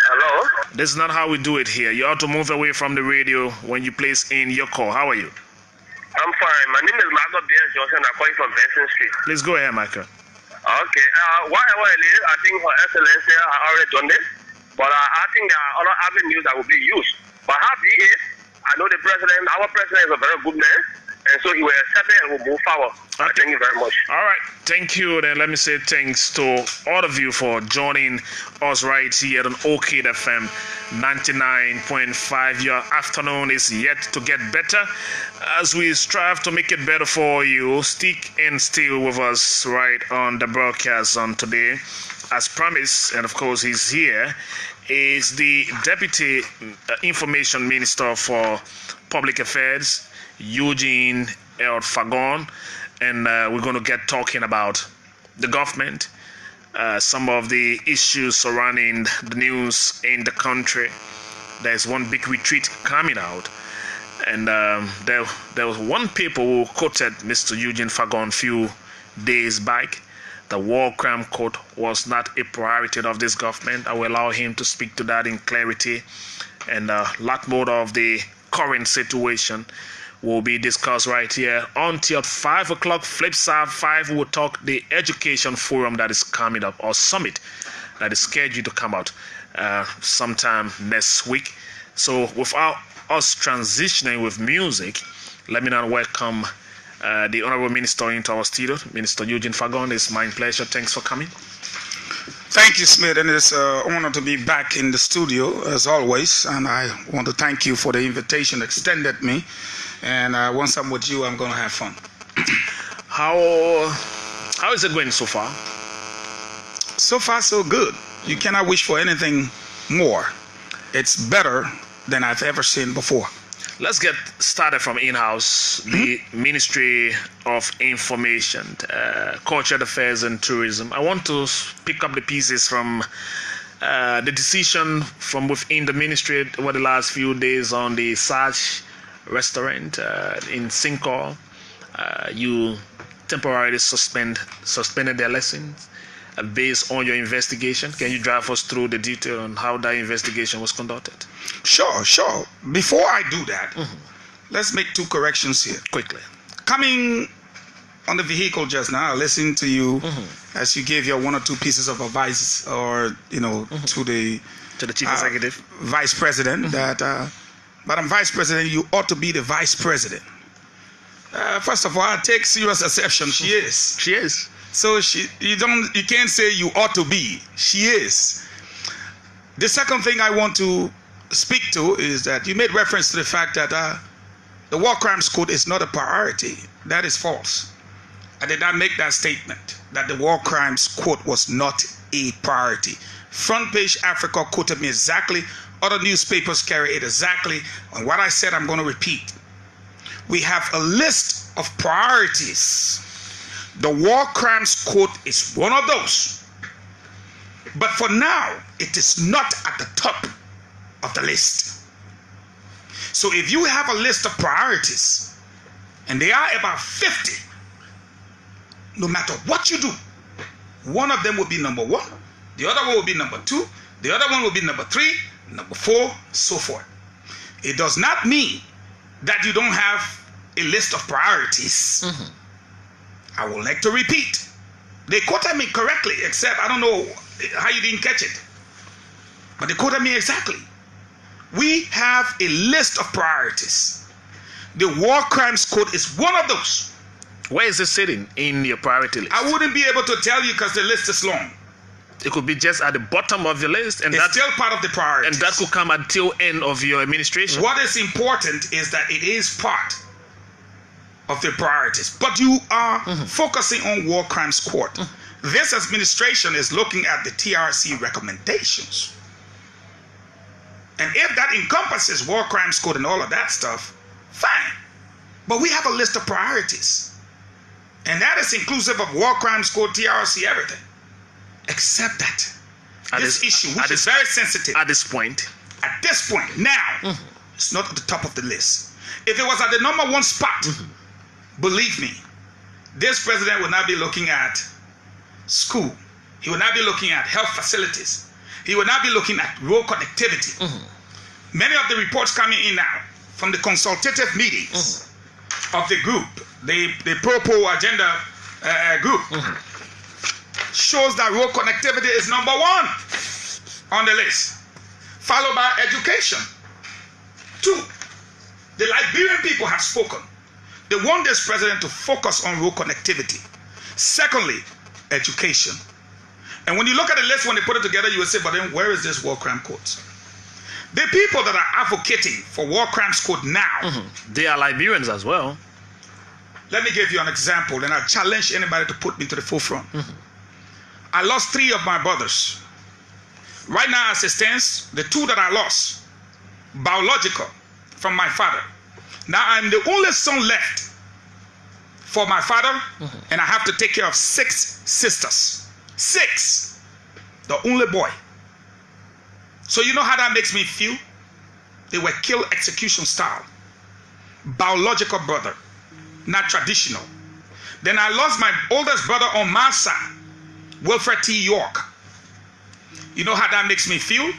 Hello. This is not how we do it here. You have to move away from the radio when you place in your call. How are you? I'm fine. My name is Michael B.S. Johnson. I'm calling from Benson Street. Please go ahead, Michael. Okay. Whatever it is, I think Her Excellency has already done this. But I think there are other avenues that will be used. But how be it, I know our president is a very good man. And so he will accept it and will move forward. Okay. Thank you very much. All right. Thank you. Then let me say thanks to all of you for joining us right here on OKID FM 99.5. Your afternoon is yet to get better as we strive to make it better for you. Stick and still with us right on the broadcast on today. As promised, and of course he's here, is the Deputy Information Minister for Public Affairs, Eugene L. Fagon, and we're going to get talking about the government, some of the issues surrounding the news in the country. There's one big retreat coming out, and there was one paper who quoted Mr. Eugene Fagon a few days back. The war crime court was not a priority of this government. I will allow him to speak to that in clarity, and a lot more of the current situation will be discussed right here until 5 o'clock. Flip side 5, we'll talk the education forum that is coming up, or summit that is scheduled to come out sometime next week. So without us transitioning with music, let me now welcome the Honorable Minister into our studio, Minister Eugene Fagon. It's my pleasure. Thanks for coming. Thank you, Smith, and it's an honor to be back in the studio as always. And I want to thank you for the invitation extended me. And once I'm with you, I'm going to have fun. How is it going so far? So far, so good. You cannot wish for anything more. It's better than I've ever seen before. Let's get started from in-house. The Ministry of Information, Cultural Affairs and Tourism. I want to pick up the pieces from the decision from within the ministry over the last few days on the Saj restaurant in Sinkor. You temporarily suspended their license based on your investigation. Can you drive us through the detail on how that investigation was conducted? Sure. Before I do that, let's make 2 corrections here. Quickly. Coming on the vehicle just now, I listened to you as you gave your 1 or 2 pieces of advice, or to the chief executive, vice president, that Madam Vice President, you ought to be the Vice President. First of all, I take serious exception. She is. She is. So you can't say you ought to be. She is. The second thing I want to speak to is that you made reference to the fact that the War Crimes Code is not a priority. That is false. I did not make that statement that the War Crimes Code was not a priority. Front Page Africa quoted me exactly. Other newspapers carry it exactly. And what I said, I'm going to repeat. We have a list of priorities. The War Crimes Code is one of those. But for now, it is not at the top of the list. So if you have a list of priorities, and they are about 50, no matter what you do, one of them will be number 1, the other one will be number 2, the other one will be number 3, number 4, so forth. It does not mean that you don't have a list of priorities. I would like to repeat. They quoted me correctly, except I don't know how you didn't catch it. But they quoted me exactly. We have a list of priorities. The War Crimes Code is one of those. Where is it sitting in your priority list? I wouldn't be able to tell you because the list is long. It could be just at the bottom of your list, and It's that's still part of the priorities. and that could come until end of your administration. What is important is that it is part of the priorities. But you are focusing on War Crimes Court. This administration is looking at the TRC recommendations. And if that encompasses War Crimes Code and all of that stuff, fine. But we have a list of priorities. And that is inclusive of War Crimes Code, TRC, everything. Except that this issue, which is very sensitive. At this point. At this point, now, it's not at the top of the list. If it was at the number 1 spot, believe me, this president would not be looking at school. He would not be looking at health facilities. He would not be looking at road connectivity. Many of the reports coming in now from the consultative meetings of the group, the Pro-Po Agenda group, shows that road connectivity is number 1 on the list, followed by education. 2, the Liberian people have spoken. They want this president to focus on road connectivity. Secondly, education. And when you look at the list, when they put it together, you will say, but then where is this War Crime Code? The people that are advocating for War Crimes Code now, they are Liberians as well. Let me give you an example, and I challenge anybody to put me to the forefront. I lost 3 of my brothers. Right now, as it stands, the 2 that I lost, biological, from my father. Now I'm the only son left for my father, and I have to take care of 6 sisters. 6. The only boy. So you know how that makes me feel? They were killed execution style. Biological brother, not traditional. Then I lost my oldest brother on my side, Wilfred T. York. You know how that makes me feel?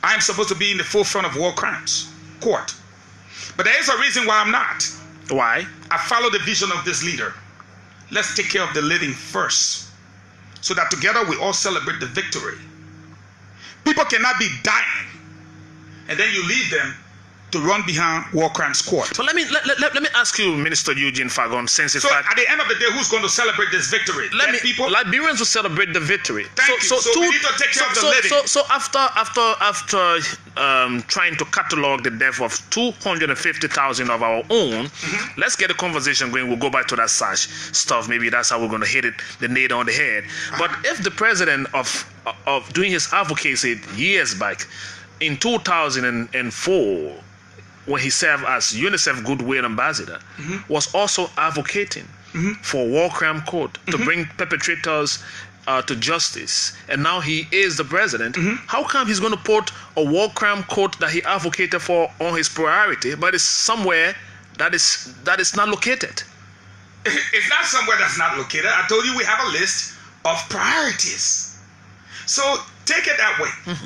I am supposed to be in the forefront of War Crimes Court. But there is a reason why I'm not. Why? I follow the vision of this leader. Let's take care of the living first, so that together we all celebrate the victory. People cannot be dying and then you leave them to run behind War Crimes Court. But let me ask you, Minister Eugene Fagon, since it's So at the end of the day, who's going to celebrate this victory? People? Liberians will celebrate the victory. Thank you. So we need to take care of the living. So after trying to catalog the death of 250,000 of our own, let's get a conversation going. We'll go back to that SASH stuff. Maybe that's how we're going to hit it, the nail on the head. But if the president of doing his advocacy years back in 2004, when he served as UNICEF Goodwill Ambassador, was also advocating for War Crime Code to bring perpetrators to justice, and now he is the president. How come he's going to put a War Crime Code that he advocated for on his priority, but it's somewhere that is not located? It's not somewhere that's not located. I told you we have a list of priorities. So take it that way.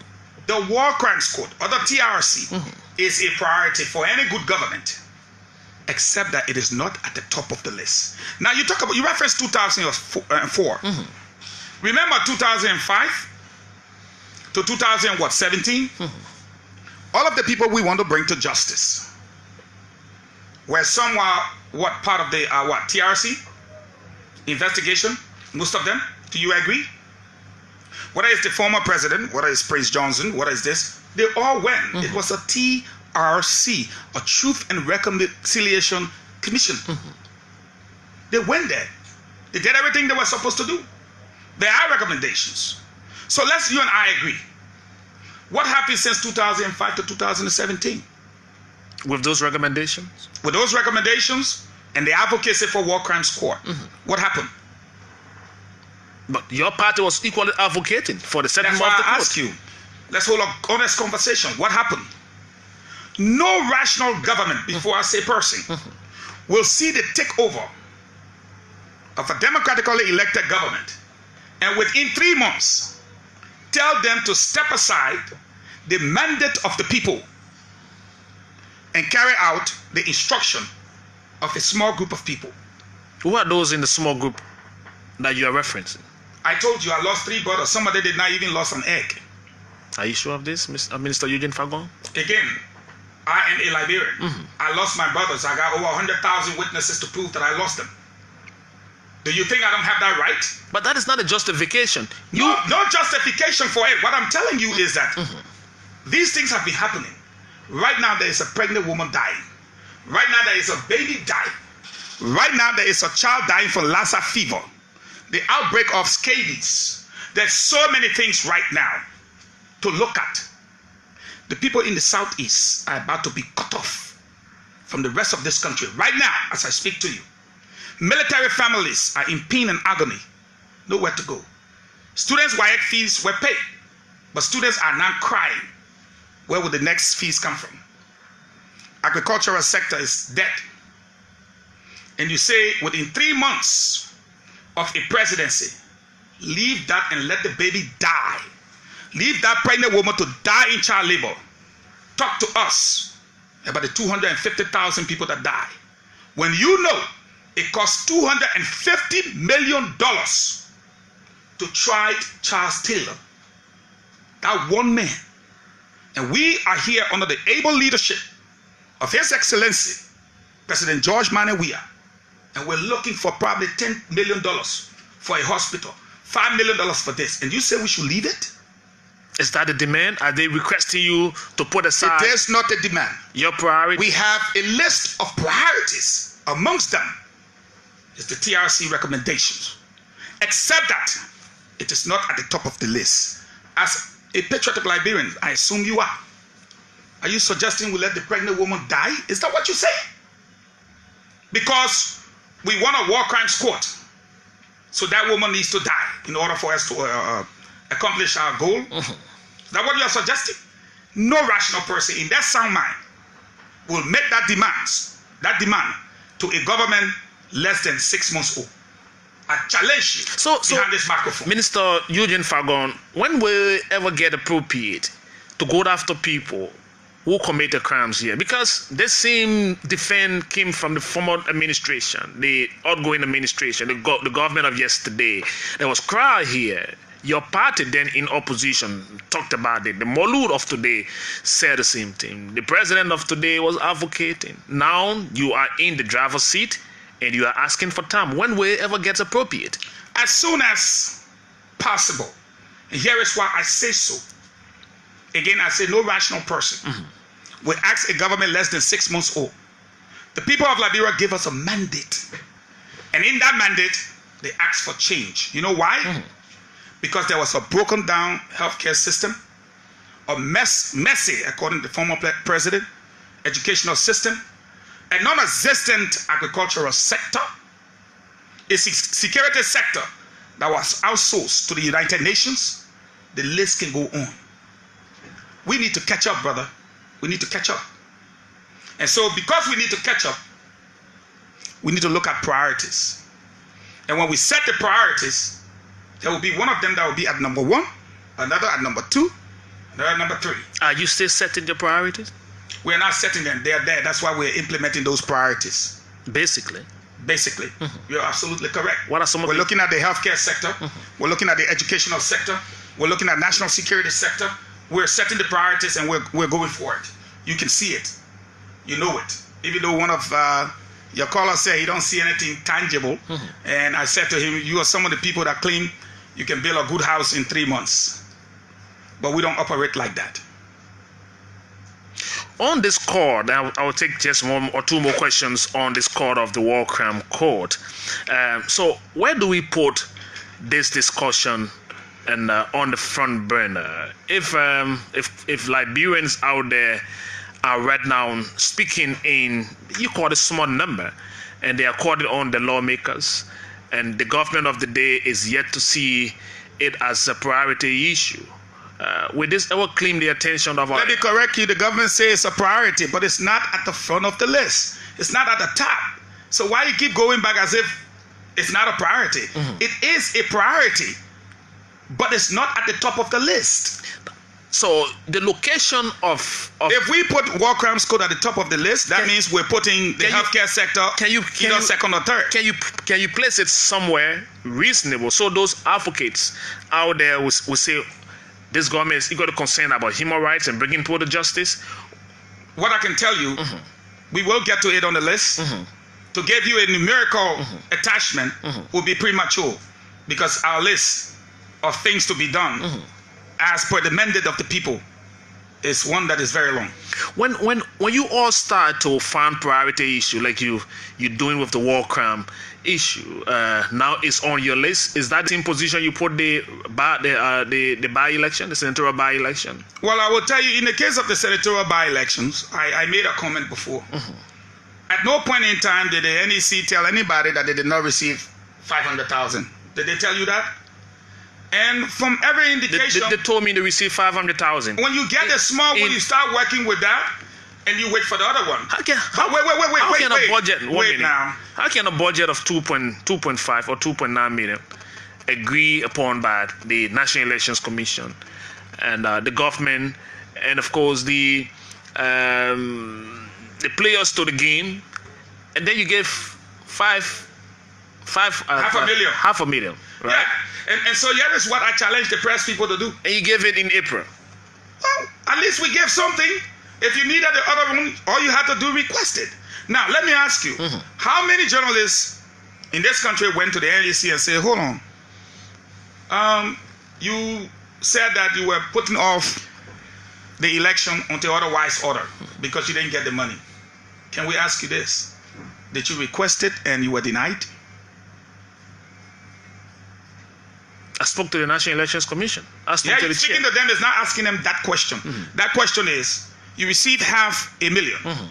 The War Crimes Code, or the TRC, is a priority for any good government, except that it is not at the top of the list. Now you referenced 2004. Remember 2005 to 2017? all of the people we want to bring to justice, where some are what part of the TRC investigation, most of them. Do you agree? Whether it's the former president, whether it's Prince Johnson, whether it's this, they all went. It was a TRC, a Truth and Reconciliation Commission. They went there. They did everything they were supposed to do. There are recommendations. So you and I agree. What happened since 2005 to 2017? With those recommendations? With those recommendations and the advocacy for war crimes court, what happened? But your party was equally advocating for the settlement That's why of the I court. ask you. Let's hold an honest conversation. What happened? No rational government, before I say person, will see the takeover of a democratically elected government and within 3 months tell them to step aside the mandate of the people and carry out the instruction of a small group of people. Who are those in the small group that you are referencing? I told you I lost 3 brothers. Somebody did not even lost an egg. Are you sure of this, Minister Eugene Fagon? Again, I am a Liberian. I lost my brothers. I got over 100,000 witnesses to prove that I lost them. Do you think I don't have that right? But that is not a justification. No justification for it. What I'm telling you is that these things have been happening. Right now, there is a pregnant woman dying. Right now, there is a baby dying. Right now, there is a child dying from Lassa fever. The outbreak of scabies. There's so many things right now to look at. The people in the southeast are about to be cut off from the rest of this country. Right now, as I speak to you. Military families are in pain and agony. Nowhere to go. Students' WAEC fees were paid. But students are now crying. Where will the next fees come from? Agricultural sector is dead. And you say within 3 months of a presidency, leave that and let the baby die. Leave that pregnant woman to die in child labor. Talk to us about the 250,000 people that die. When you know it costs $250 million to try Charles Taylor, that one man. And we are here under the able leadership of His Excellency, President George Manawia. And we're looking for probably $10 million for a hospital, $5 million for this. And you say we should leave it? Is that a demand? Are they requesting you to put aside? It is not a demand. Your priority? We have a list of priorities. Amongst them is the TRC recommendations. Except that it is not at the top of the list. As a patriotic Liberian, I assume you are. Are you suggesting we let the pregnant woman die? Is that what you say? Because we want a war crimes court. So that woman needs to die in order for us to accomplish our goal. Is that what you are suggesting? No rational person in their sound mind will make that demand to a government less than 6 months old. I challenge you so behind this microphone. Minister Eugene Fagon, when will we ever get appropriate to go after people who committed crimes here? Because this same defense came from the former administration, the outgoing administration, the government of yesterday. There was cry here. Your party then in opposition talked about it. The Molud of today said the same thing. The president of today was advocating. Now you are in the driver's seat and you are asking for time. When will it ever get appropriate? As soon as possible. And here is why I say so. Again, I say no rational person will ask a government less than 6 months old. The people of Liberia gave us a mandate. And in that mandate, they asked for change. You know why? Because there was a broken down healthcare system, a messy, according to the former president, educational system, a non-existent agricultural sector, a security sector that was outsourced to the United Nations. The list can go on. We need to catch up, brother. We need to catch up. And so because we need to catch up, we need to look at priorities. And when we set the priorities, there will be one of them that will be at number 1, another at number 2, another at number 3. Are you still setting your priorities? We're not setting them. They're there. That's why we're implementing those priorities. Basically. You're absolutely correct. What are some of We're looking at the healthcare sector. We're looking at the educational sector. We're looking at national security sector. we're setting the priorities and we're going for it. You can see it. You know it. Even though one of your callers said he don't see anything tangible. And I said to him, you are some of the people that claim you can build a good house in 3 months. But we don't operate like that. On this chord, I will take just one or two more questions on this chord of the War Crime Code. So where do we put this discussion and on the front burner? If Liberians out there are right now speaking in, you call it a small number, and they are calling on the lawmakers, and the government of the day is yet to see it as a priority issue. Will this ever claim the attention of our... Let me correct you. The government says it's a priority, but it's not at the front of the list. It's not at the top. So why you keep going back as if it's not a priority? It is a priority, but it's not at the top of the list. So the location of if we put War Crimes Code at the top of the list, that means we're putting the healthcare sector either second or third. Can you place it somewhere reasonable so those advocates out there will say this government is equally concerned about human rights and bringing people to justice? What I can tell you, we will get to it on the list. To give you a numerical attachment will be premature, because our list of things to be done as per the mandate of the people is one that is very long. When you all start to find priority issue like you're doing with the war crime issue, now it's on your list. Is that the same position you put the by-election, the senatorial by-election? Well, I will tell you, in the case of the senatorial by-elections, I made a comment before. At no point in time did the NEC tell anybody that they did not receive 500,000. Did they tell you that? And from every indication, they told me they received 500,000. When you get a small one, you start working with that, and you wait for the other one. Wait now. How can a budget of 2.5 or 2.9 million agreed upon by the National Elections Commission and the government, and of course the players to the game, and then you give half a million, right? Yeah. And so here is what I challenge the press people to do. And you gave it in April. Well, at least we gave something. If you needed the other one, all you had to do request it. Now, let me ask you, how many journalists in this country went to the NEC and said, hold on, you said that you were putting off the election until otherwise ordered because you didn't get the money. Can we ask you this? Did you request it and you were denied? I spoke to the National Elections Commission. Speaking to them is not asking them that question. That question is, you received $500,000.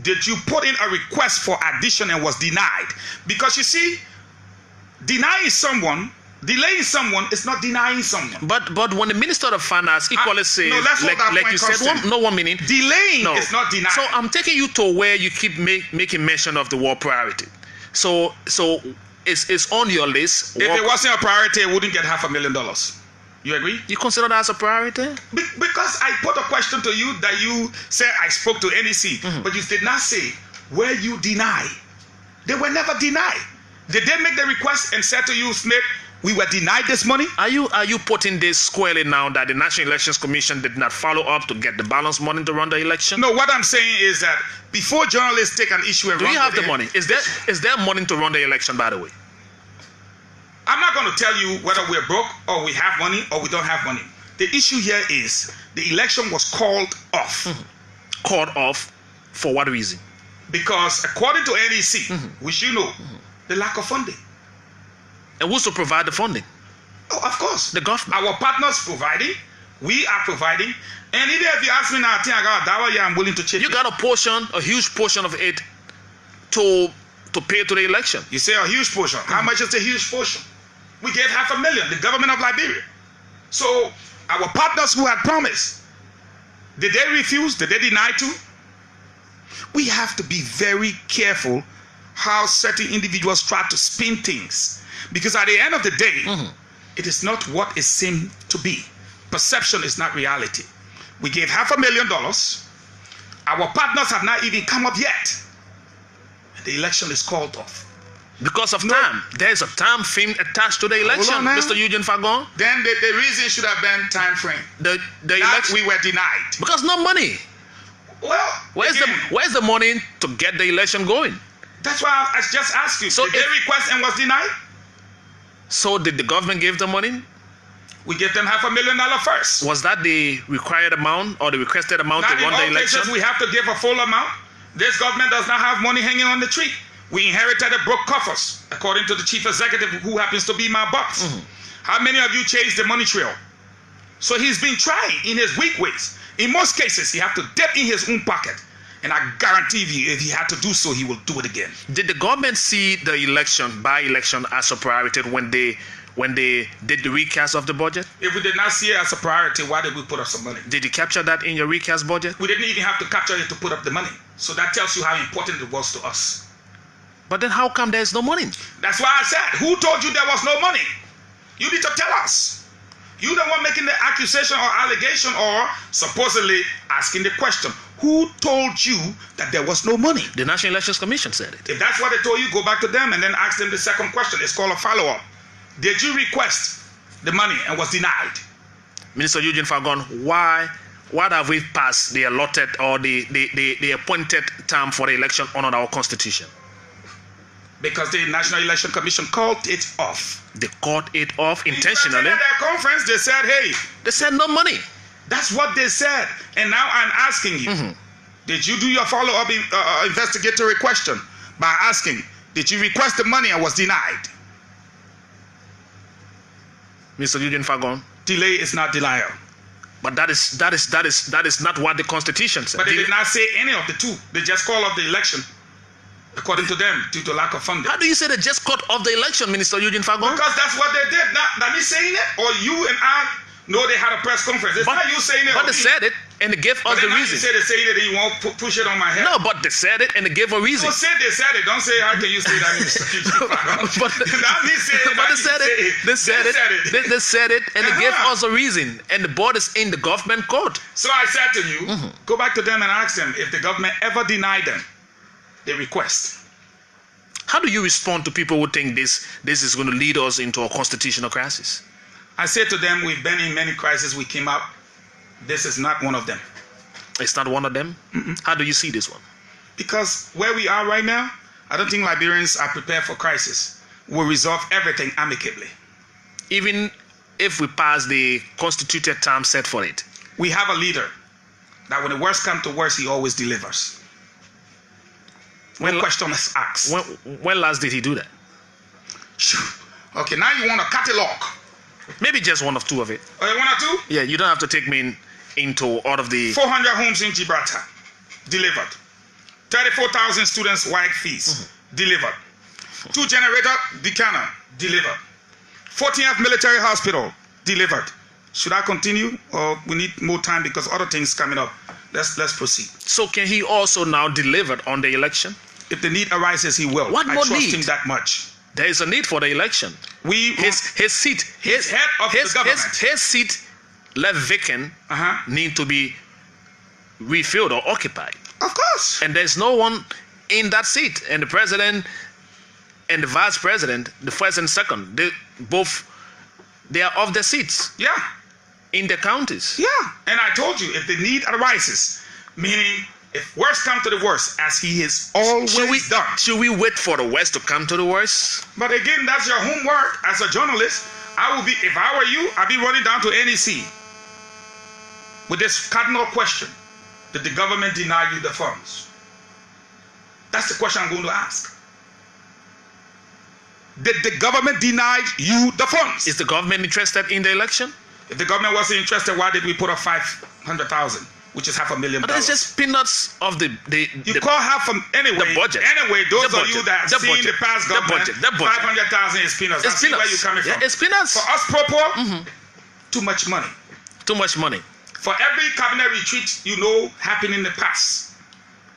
Did you put in a request for addition and was denied? Because you see, delaying someone is not denying someone. But when the Minister of Finance equally says, like you said, one minute, delaying is not denying. So I'm taking you to where you keep making mention of the war priority. So it's on your list. If it wasn't a priority, it wouldn't get $500,000. You agree? You consider that as a priority? Because I put a question to you that you said I spoke to NEC, but you did not say where you deny. They were never denied. Did they make the request and said to you, Smith, we were denied this money? Are you putting this squarely now that the National Elections Commission did not follow up to get the balance money to run the election? No, what I'm saying is that before journalists take an issue and do you have the money? Is there money to run the election, by the way? I'm not going to tell you whether we're broke or we have money or we don't have money. The issue here is the election was called off. Called off for what reason? Because according to NEC, which you know, the lack of funding. And who's to provide the funding? Oh, of course. The government. Our partners providing. We are providing. And even if you ask me now, I think I got a dollar, I'm willing to chip. You got a huge portion of it to pay to the election. You say a huge portion. How much is the huge portion? We gave $500,000, the government of Liberia. So our partners who had promised, did they refuse? Did they deny to? We have to be very careful how certain individuals try to spin things. Because at the end of the day, it is not what it seemed to be. Perception is not reality. We gave $500,000. Our partners have not even come up yet. The election is called off. Because of time. There's a time frame attached to the election, now. Mr. Eugene Fagon. Then the reason should have been time frame. The That election. we were denied. Because no money. Well, Where's the money to get the election going? That's why I just asked you. So did they request and was denied? So did the government give the money? We gave them $500,000 first. Was that the required amount or the requested amount Not to run in the all election? cases we have to give a full amount. This government does not have money hanging on the tree. We inherited a broke coffers, according to the chief executive, who happens to be my boss. How many of you chased the money trail? So he's been trying in his weak ways. In most cases, he have to dip in his own pocket. And I guarantee you, if he had to do so, he will do it again. Did the government see the election, by-election, as a priority when they did the recast of the budget? If we did not see it as a priority, why did we put up some money? Did you capture that in your recast budget? We didn't even have to capture it to put up the money. So that tells you how important it was to us. But then how come there's no money? That's why I said, who told you there was no money? You need to tell us. You the one making the accusation or allegation or supposedly asking the question. Who told you that there was no money? The National Elections Commission said it. If that's what they told you, go back to them and then ask them the second question. It's called a follow-up. Did you request the money and was denied? Minister Eugene Fagon, why have we passed the allotted or the appointed term for the election under our constitution? Because the National Election Commission called it off. They called it off intentionally. At their conference, they said, hey. They said no money. That's what they said. And now I'm asking you, did you do your follow-up investigatory question by asking, did you request the money and was denied? Mr. Eugene Fagon. Delay is not denial. But that is not what the Constitution said. But they did not say any of the two. They just called off the election, according to them, due to lack of funding. How do you say they just cut off the election, Minister Eugene Fagon? Because that's what they did. Not me saying it, or you and I know they had a press conference. It's not you saying it. But they said it, and they gave us the reason. You say they saying it and you won't push it on my head. No, but they said it, and they gave a reason. Don't say they said it. Don't say, how can you say that, Mr. Eugene Fagon? But not me saying it. But they said it. They said it, and they gave us a reason. And the board is in the government court. So I said to you, go back to them and ask them if the government ever denied them the request. How do you respond to people who think this is going to lead us into a constitutional crisis? I said to them, we've been in many crises. We came out. This is not one of them. It's not one of them? How do you see this one? Because where we are right now, I don't think Liberians are prepared for crisis. We'll resolve everything amicably. Even if we pass the constituted term set for it? We have a leader that when the worst comes to worst, he always delivers. When question is asked. When last did he do that? Okay, now you want a catalog. Maybe just one or two of it. Oh, you want two? Yeah, you don't have to take me into all of the... 400 homes in Gibraltar, delivered. 34,000 students wide fees, delivered. 2 generator, Buchanan, delivered. 14th military hospital, delivered. Should I continue or we need more time because other things coming up? Let's proceed. So can he also now deliver on the election? If the need arises, he will. What more I trust need? him that much. There is a need for the election. His seat, his head of the government. His seat left vacant need to be refilled or occupied. Of course. And there's no one in that seat. And the president and the vice president, the first and second, they are off their seats. Yeah. In the counties. Yeah. And I told you, if the need arises, meaning if worst come to the worst, as he has always done. Should we wait for the worst to come to the worst? But again, that's your homework as a journalist. If I were you, I'd be running down to NEC with this cardinal question. Did the government deny you the funds? That's the question I'm going to ask. Did the government deny you the funds? Is the government interested in the election? If the government wasn't interested, why did we put up 500,000? Which is $500,000. But that's just peanuts of the call half from anyway. The budget. Anyway, those of you that have seen the past government, the budget. 500,000 is peanuts. It's peanuts. Where you coming from? Yeah, it's peanuts. For us poor, too much money. Too much money. For every cabinet retreat happened in the past,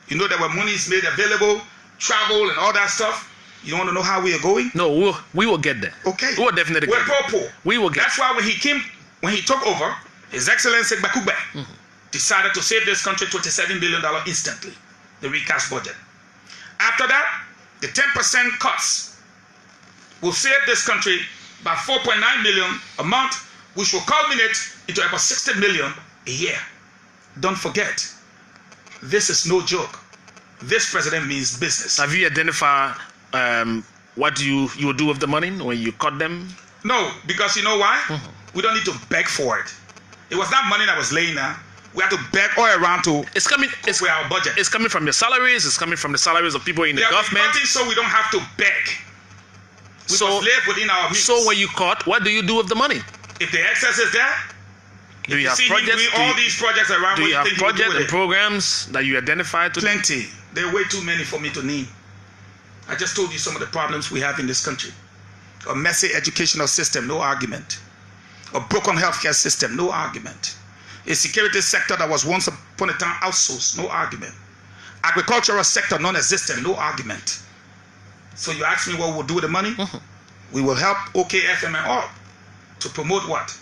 there were monies made available, travel and all that stuff. You want to know how we are going? No, we will get there. Okay. We will definitely get there. We're poor. We will get. That's why when he took over, His Excellency Bakube decided to save this country $27 billion instantly, the recast budget. After that, the 10% cuts will save this country by 4.9 million a month, which will culminate into about 60 million a year. Don't forget, this is no joke. This president means business. Have you identified what you will do with the money when you cut them? No, because you know why? We don't need to beg for it. It was not money that was laying there. We have to beg all around to It's coming. It's with our budget. It's coming from your salaries. It's coming from the salaries of people in the They are government. cutting so we don't have to beg. We So- must live within our means. So when you cut, what do you do with the money? If the excess is there, Do you have see him projects? doing Do all you, these projects around. do What you you have think he will do projects with and it? programs that you identified to? Plenty. There are way too many for me to name. I just told you some of the problems we have in this country. A messy educational system, no argument. A broken healthcare system, no argument. A security sector that was once upon a time outsourced, no argument. Agricultural sector non-existent, no argument. So you ask me what we'll do with the money? We will help OKFM and all to promote what?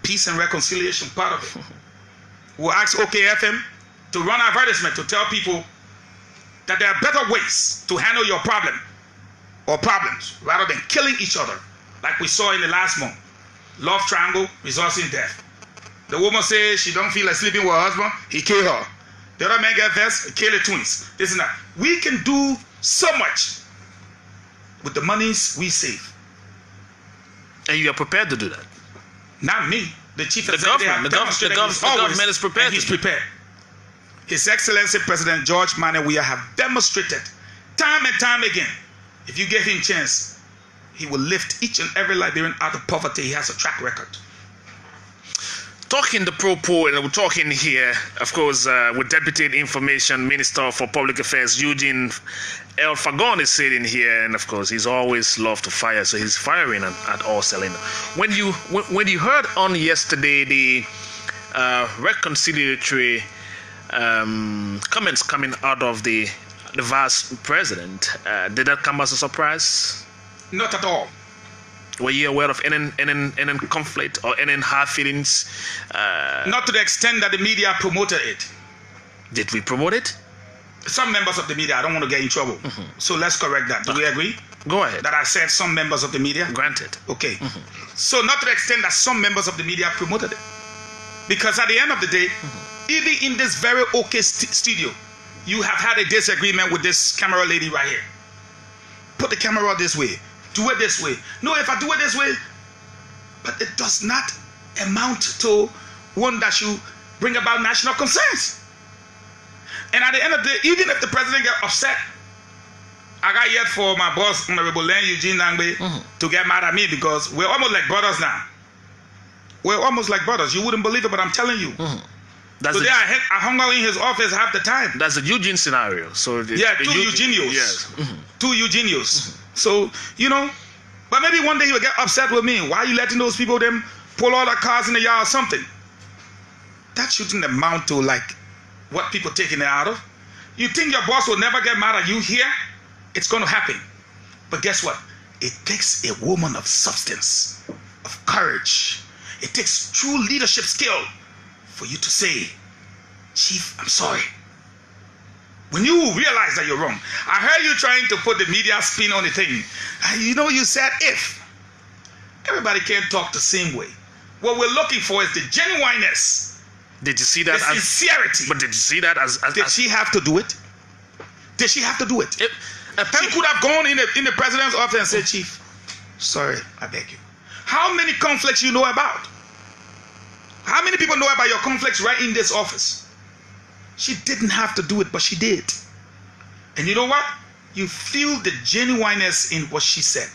Peace and reconciliation, part of it. We'll ask OKFM to run advertisement to tell people that there are better ways to handle your problem or problems rather than killing each other like we saw in the last month. Love triangle results in death. The woman says she don't feel like sleeping with her husband, he killed her. The other man get vexed, kill the twins. This and that. We can do so much with the monies we save. And you are prepared to do that. Not me. The chief The executive government. The government is prepared. And he's prepared. His Excellency President George Manawiya have demonstrated time and time again. If you give him chance, he will lift each and every Liberian out of poverty. He has a track record. Talking the propos, and we're talking here, of course, with Deputy Information Minister for Public Affairs Eugene El Fagon is sitting here, and of course, he's always loved to fire, so he's firing at all cylinder. When you heard on yesterday the reconciliatory comments coming out of the vice president, did that come as a surprise? Not at all. Were you aware of any conflict or any hard feelings? Not to the extent that the media promoted it. Did we promote it? Some members of the media, I don't want to get in trouble. So let's correct that. Do we agree? Go ahead. That I said some members of the media? Granted. Okay. So not to the extent that some members of the media promoted it. Because at the end of the day, even in this very okay studio, you have had a disagreement with this camera lady right here. Put the camera this way. Do it this way. No, if I do it this way, but it does not amount to one that should bring about national concerns. And at the end of the day, even if the president get upset, I got yet for my boss, Honorable Len Eugene Nangbe, to get mad at me because we're almost like brothers now. We're almost like brothers. You wouldn't believe it, but I'm telling you. Today I hung out in his office half the time. That's the Eugene scenario. So two Eugenios. Yes. Two Eugenios. So, you know, but maybe one day you'll get upset with me. Why are you letting those people them pull all the cars in the yard or something? That shouldn't amount to like what people taking it out of. You think your boss will never get mad at you here? It's going to happen. But guess what? It takes a woman of substance, of courage. It takes true leadership skill for you to say, Chief, I'm sorry. When you realize that you're wrong. I heard you trying to put the media spin on the thing. You know, you said if. Everybody can't talk the same way. What we're looking for is the genuineness. Did you see that? The sincerity. But did you see that as Did she have to do it? Did she have to do it? She could have gone in the president's office and said, Chief, sorry, I beg you. How many conflicts you know about? How many people know about your conflicts right in this office? She didn't have to do it, but she did. And you know what? You feel the genuineness in what she said.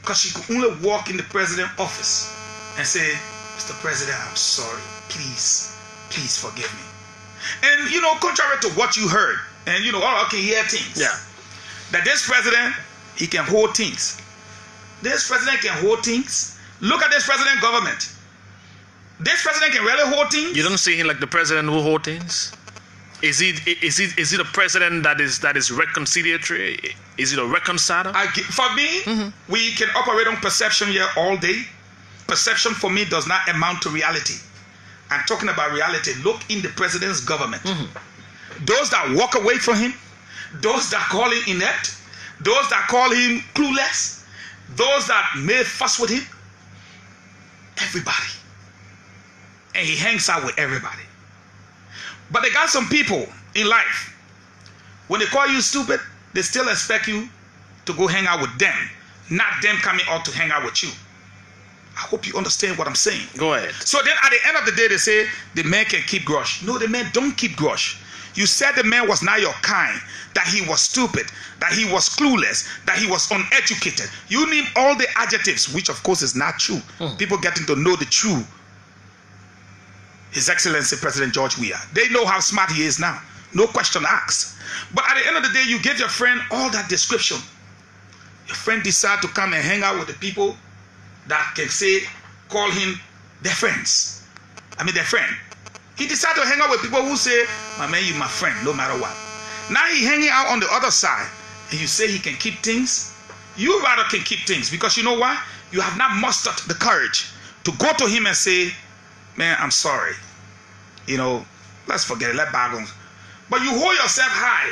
Because she could only walk in the president's office and say, Mr. President, I'm sorry. Please forgive me. And you know, contrary to what you heard, and you know, okay, hear things. Yeah. That this president, he can hold things. This president can hold things. Look at this president government. This president can really hold things. You don't see him like the president who hold things? Is it a president that is reconciliatory? Is it a reconciler? For me, we can operate on perception here all day. Perception for me does not amount to reality. I'm talking about reality. Look in the president's government. Those that walk away from him, those that call him inept, those that call him clueless, those that made fuss with him, everybody. And he hangs out with everybody. But they got some people in life, when they call you stupid, they still expect you to go hang out with them, not them coming out to hang out with you. I hope you understand what I'm saying. Go ahead. So then at the end of the day, they say the man can keep grudge. No, the man don't keep grudge. You said the man was not your kind, that he was stupid, that he was clueless, that he was uneducated. You name all the adjectives, which of course is not true. People getting to know the true. His Excellency President George Weah. They know how smart he is now. No question asked. But at the end of the day, you give your friend all that description. Your friend decide to come and hang out with the people that can say, call him their friends. I mean their friend. He decided to hang out with people who say, my man, you my friend, no matter what. Now he hanging out on the other side, and you say he can keep things. You rather can keep things, because you know why? You have not mustered the courage to go to him and say, man, I'm sorry. You know, let's forget it, let bygones. But you hold yourself high,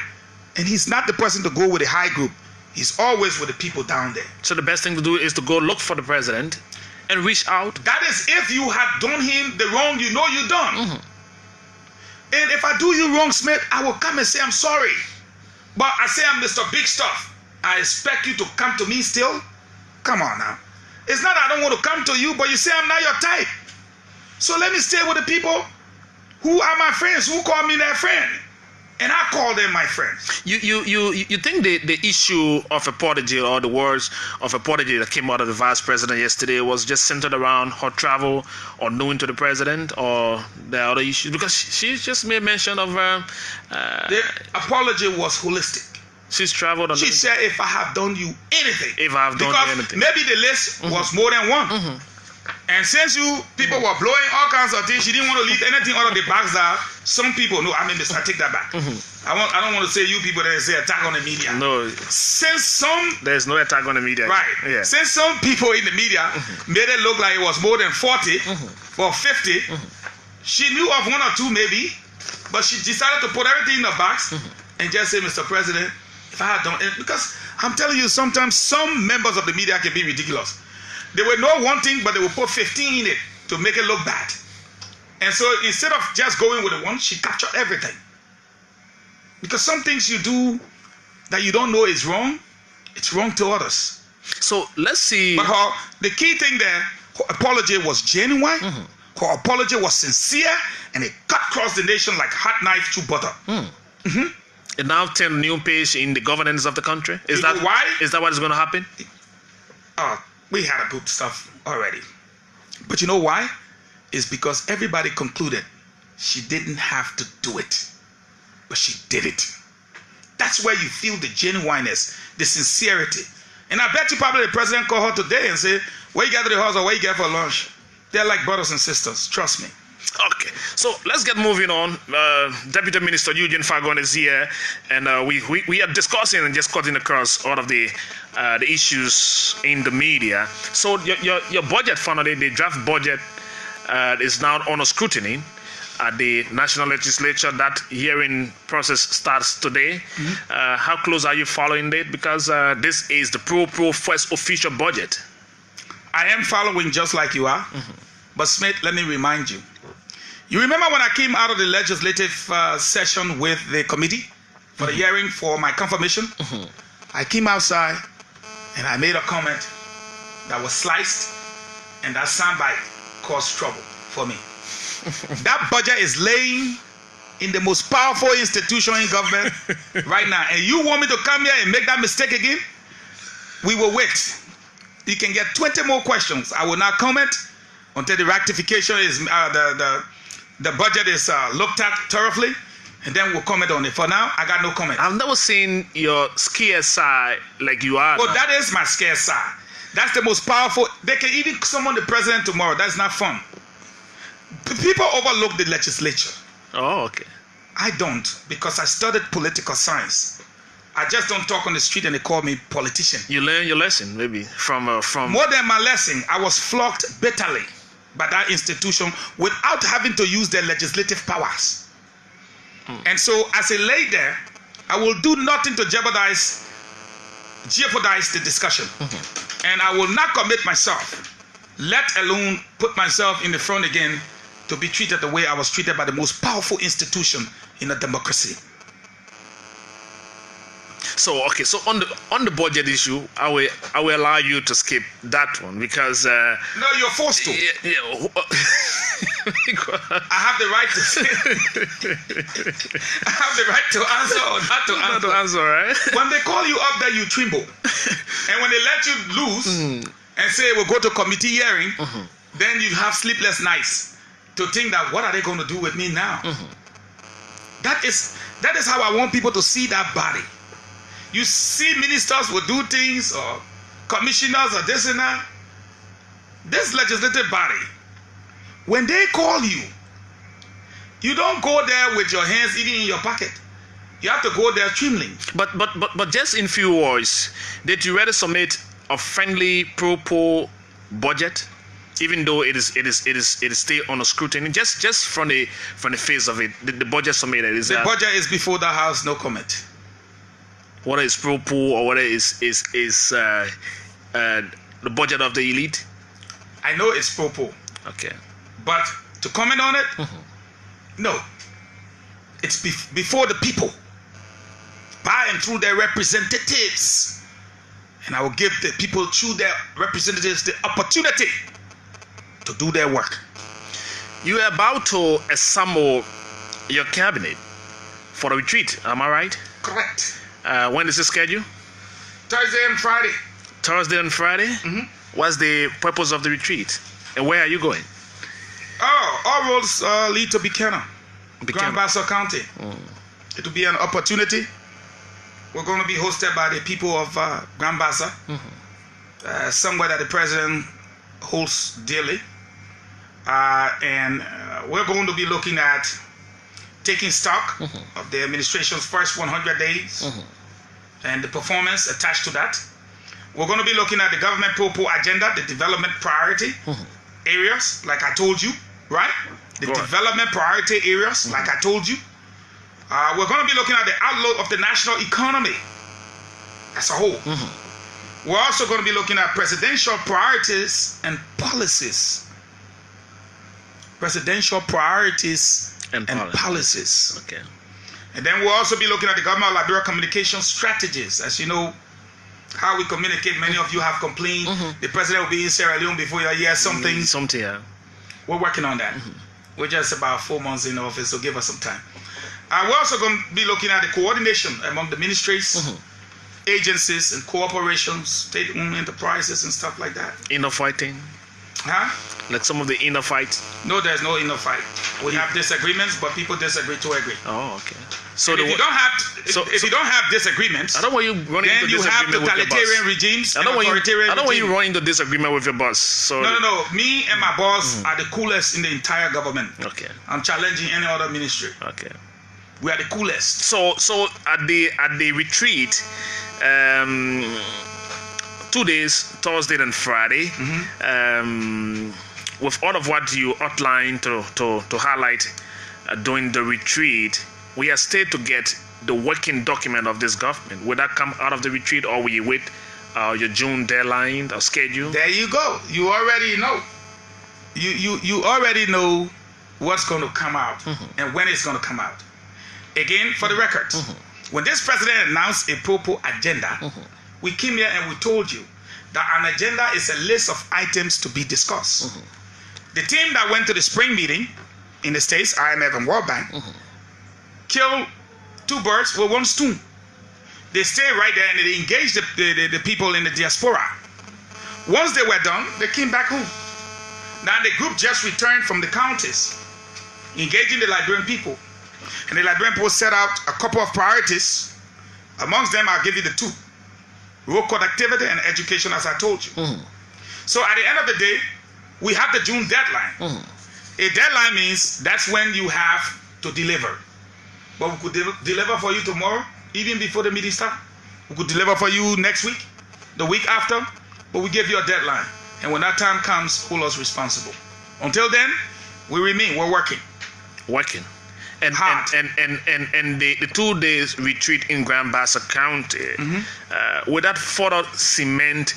and he's not the person to go with a high group. He's always with the people down there. So the best thing to do is to go look for the president and reach out. That is if you have done him the wrong you know you done. And if I do you wrong, Smith, I will come and say I'm sorry. But I say I'm Mr. Big Stuff. I expect you to come to me still? Come on now. It's not that I don't want to come to you, but you say I'm not your type. So let me stay with the people who are my friends, who call me their friend. And I call them my friends. You think the issue of apology, or the words of apology that came out of the vice president yesterday, was just centered around her travel or knowing to the president, or the other issues? Because she just made mention of the apology was holistic. She's traveled on. She said, if I have done you anything. If I have done you anything. Maybe the list was more than one. And since people were blowing all kinds of things, she didn't want to leave anything out of the box that some people, no, I mean, I take that back. I don't want to say you people that say attack on the media. No. There's no attack on the media. Right. Yeah. Since some people in the media made it look like it was more than 40 or 50, she knew of one or two maybe, but she decided to put everything in a box and just say, Mr. President, if I had done it, because I'm telling you, sometimes some members of the media can be ridiculous. They will know one thing, but they will put 15 in it to make it look bad. And so instead of just going with the one, she captured everything. Because some things you do that you don't know is wrong, it's wrong to others. So let's see. But the key thing there, her apology was genuine, her apology was sincere, and it cut across the nation like hot knife through butter. It now turned a new page in the governance of the country. Is that why? Is that what is going to happen? We had a good stuff already. But you know why? It's because everybody concluded she didn't have to do it. But she did it. That's where you feel the genuineness, the sincerity. And I bet you probably the president called her today and said, where you get to the house or where you get for lunch? They're like brothers and sisters. Trust me. Okay, so let's get moving on. Deputy Minister Eugene Fagon is here, and we are discussing and just cutting across all of the issues in the media. So your budget, finally, the draft budget is now under scrutiny at the National Legislature. That hearing process starts today. How close are you following it? Because this is the pro first official budget. I am following just like you are. But Smith, let me remind you. You remember when I came out of the legislative session with the committee for the hearing for my confirmation? I came outside and I made a comment that was sliced, and that soundbite caused trouble for me. That budget is laying in the most powerful institution in government right now, and you want me to come here and make that mistake again? We will wait. You can get 20 more questions. I will not comment until the rectification is the budget is looked at thoroughly, and then we'll comment on it. For now, I got no comment. I've never seen your scared side like you are. Well, that is my scared side. That's the most powerful. They can even summon the president tomorrow. That's not fun. People overlook the legislature. Oh, okay. I don't, because I studied political science. I just don't talk on the street and they call me politician. You learn your lesson, maybe, from... More than my lesson, I was flogged bitterly by that institution without having to use their legislative powers. And so, as a lay there, I will do nothing to jeopardize jeopardize the discussion. And I will not commit myself, let alone put myself in the front again, to be treated the way I was treated by the most powerful institution in a democracy. So okay, so on the budget issue, I will allow you to skip that one because no, you're forced to. I have the right to say. I have the right to answer or not to answer. Not to answer, right? When they call you up there, you tremble, and when they let you loose and say we'll go to committee hearing, then you have sleepless nights to think that what are they going to do with me now? That is how I want people to see that body. You see ministers will do things, or commissioners, or this and that. This legislative body, when they call you, you don't go there with your hands even in your pocket. You have to go there trembling. But just in few words, did you rather submit a friendly pro-poor budget, even though it is still under scrutiny? Just from the face of it, the budget submitted is the budget is before the House, no comment. Whether it's pro-poor or whether it's the budget of the elite? I know it's pro-poor. Okay. But to comment on it, no. It's before the people, by and through their representatives. And I will give the people through their representatives the opportunity to do their work. You are about to assemble your cabinet for the retreat, am I right? Correct. When is the schedule? Thursday and Friday. Thursday and Friday? What's the purpose of the retreat? And where are you going? Oh, all roads lead to Buchanan, Grand Bassa County. It will be an opportunity. We're going to be hosted by the people of Grand Bassa, somewhere that the president holds dearly. And we're going to be looking at taking stock of the administration's first 100 days and the performance attached to that. We're going to be looking at the government pro-poor agenda, the development priority areas, like I told you, right? The development priority areas, like I told you. We're going to be looking at the outlook of the national economy as a whole. We're also going to be looking at presidential priorities and policies. Presidential priorities and policies. Okay. And then we'll also be looking at the government of Liberia communication strategies. As you know, how we communicate, many of you have complained. The president will be in Sierra Leone before you hear something. Something, yeah. We're working on that. We're just about 4 months in office, so give us some time. We're also going to be looking at the coordination among the ministries, agencies, and corporations, state-owned enterprises, and stuff like that. Inner fighting? Huh? Like some of the inner fight? No, there's no inner fight. We have disagreements, but people disagree to agree. Oh, okay. So if you don't have disagreements, I don't want you running then into you have disagreement with your totalitarian boss. regimes. I don't want you running into disagreement with your boss. So No. Me and my boss are the coolest in the entire government. Okay. I'm challenging any other ministry. Okay. We are the coolest. So at the retreat, 2 days, Thursday and Friday, with all of what you outlined to highlight during the retreat, we are still to get the working document of this government. Will that come out of the retreat, or will you wait your June deadline or schedule? There you go. You already know. You already know what's going to come out and when it's going to come out. Again, for the record, when this president announced a pro-poor agenda, we came here and we told you that an agenda is a list of items to be discussed. The team that went to the spring meeting in the States, IMF and World Bank, killed 2 birds with 1 stone. They stayed right there and they engaged the people in the diaspora. Once they were done, they came back home. Now the group just returned from the counties, engaging the Liberian people. And the Liberian people set out a couple of priorities. Amongst them, I'll give you the 2. Road connectivity and education, as I told you. So at the end of the day, we have the June deadline. A deadline means that's when you have to deliver. But we could deliver for you tomorrow, even before the meeting starts. We could deliver for you next week, the week after, but we give you a deadline. And when that time comes, hold us responsible. Until then, we remain. We're working. Working. hard. And the 2 days retreat in Grand Bassa County, would that further cement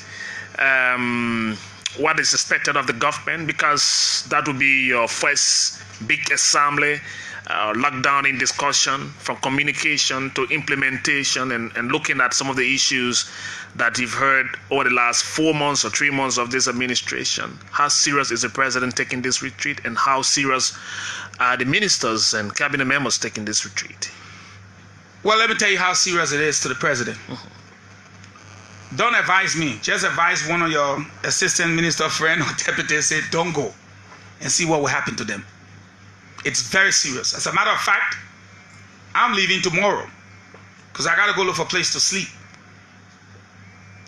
what is expected of the government? Because that would be your first big assembly, lockdown in discussion, from communication to implementation, and looking at some of the issues that you've heard over the last 4 months or 3 months of this administration. How serious is the president taking this retreat, and how serious are the ministers and cabinet members taking this retreat? Well, let me tell you how serious it is to the president. Don't advise me. Just advise one of your assistant minister friend or deputy. Say, don't go and see what will happen to them. It's very serious. As a matter of fact, I'm leaving tomorrow because I got to go look for a place to sleep.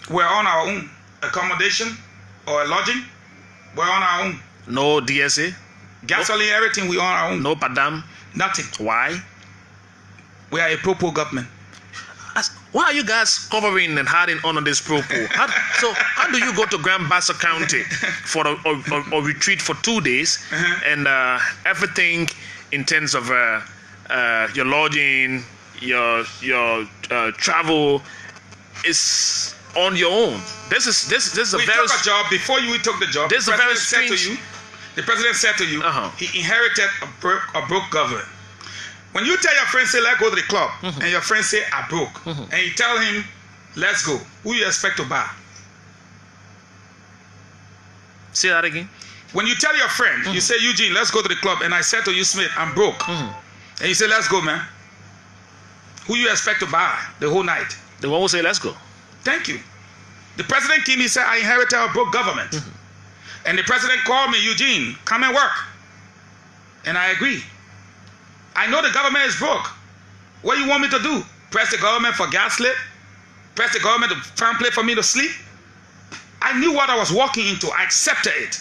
We're on our own accommodation or lodging. We're on our own. No DSA? Gasoline, everything, we on our own. No padam? Nothing. Why? We are a pro-poor government. Why are you guys covering and hiding under this pro-poor? How do you go to Grand Bassa County for a retreat for 2 days, and everything in terms of your lodging, your travel is on your own? This is a we very took a job before you took the job. This is a very strange. The president said to you, he inherited a broke government. When you tell your friend, say, let's go to the club, and your friend say, I broke, and you tell him, let's go, who you expect to buy? Say that again. When you tell your friend, you say, Eugene, let's go to the club, and I said to you, Smith, I'm broke, and you say, let's go, man, who you expect to buy the whole night? The one who say, let's go. Thank you. The president came, he said, I inherited a broke government. And the president called me, Eugene, come and work. And I agree. I know the government is broke. What do you want me to do? Press the government for gas lit? Press the government to find place for me to sleep? I knew what I was walking into. I accepted it.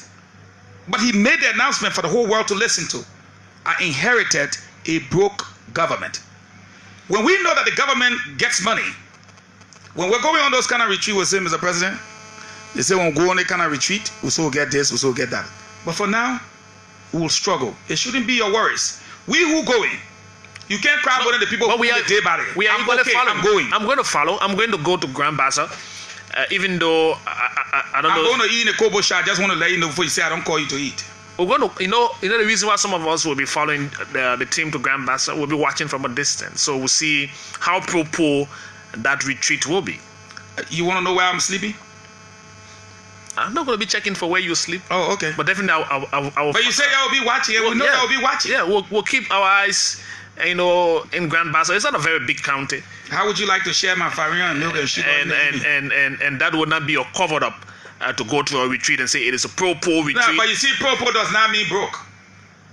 But he made the announcement for the whole world to listen to. I inherited a broke government. When we know that the government gets money, when we're going on those kind of retreat with him, Mr. President, they say when we go on that kind of retreat, we'll so get this, we'll so get that. But for now, we will struggle. It shouldn't be your worries. We who going, you can't cry about the people who we are day by day. We are going to follow. I'm going. I'm going to follow. I'm going to go to Grand Bassa, even though I don't know. I'm going to eat in a Kobo shop. I just want to let you know before you say I don't call you to eat. We're going to, you know the reason why some of us will be following the team to Grand Bassa, we'll be watching from a distance. So we'll see how pro-poor that retreat will be. You want to know where I'm sleeping? I'm not going to be checking for where you sleep. Oh, okay. But definitely I'll But you say y'all will be watching. We know y'all will be watching. Yeah, we'll keep our eyes, in Grand Bassa. It's not a very big county. How would you like to share my farina and milk and sugar? And that would not be a covered up to go to a retreat and say it is a pro-poor retreat. No, but you see, pro-poor does not mean broke.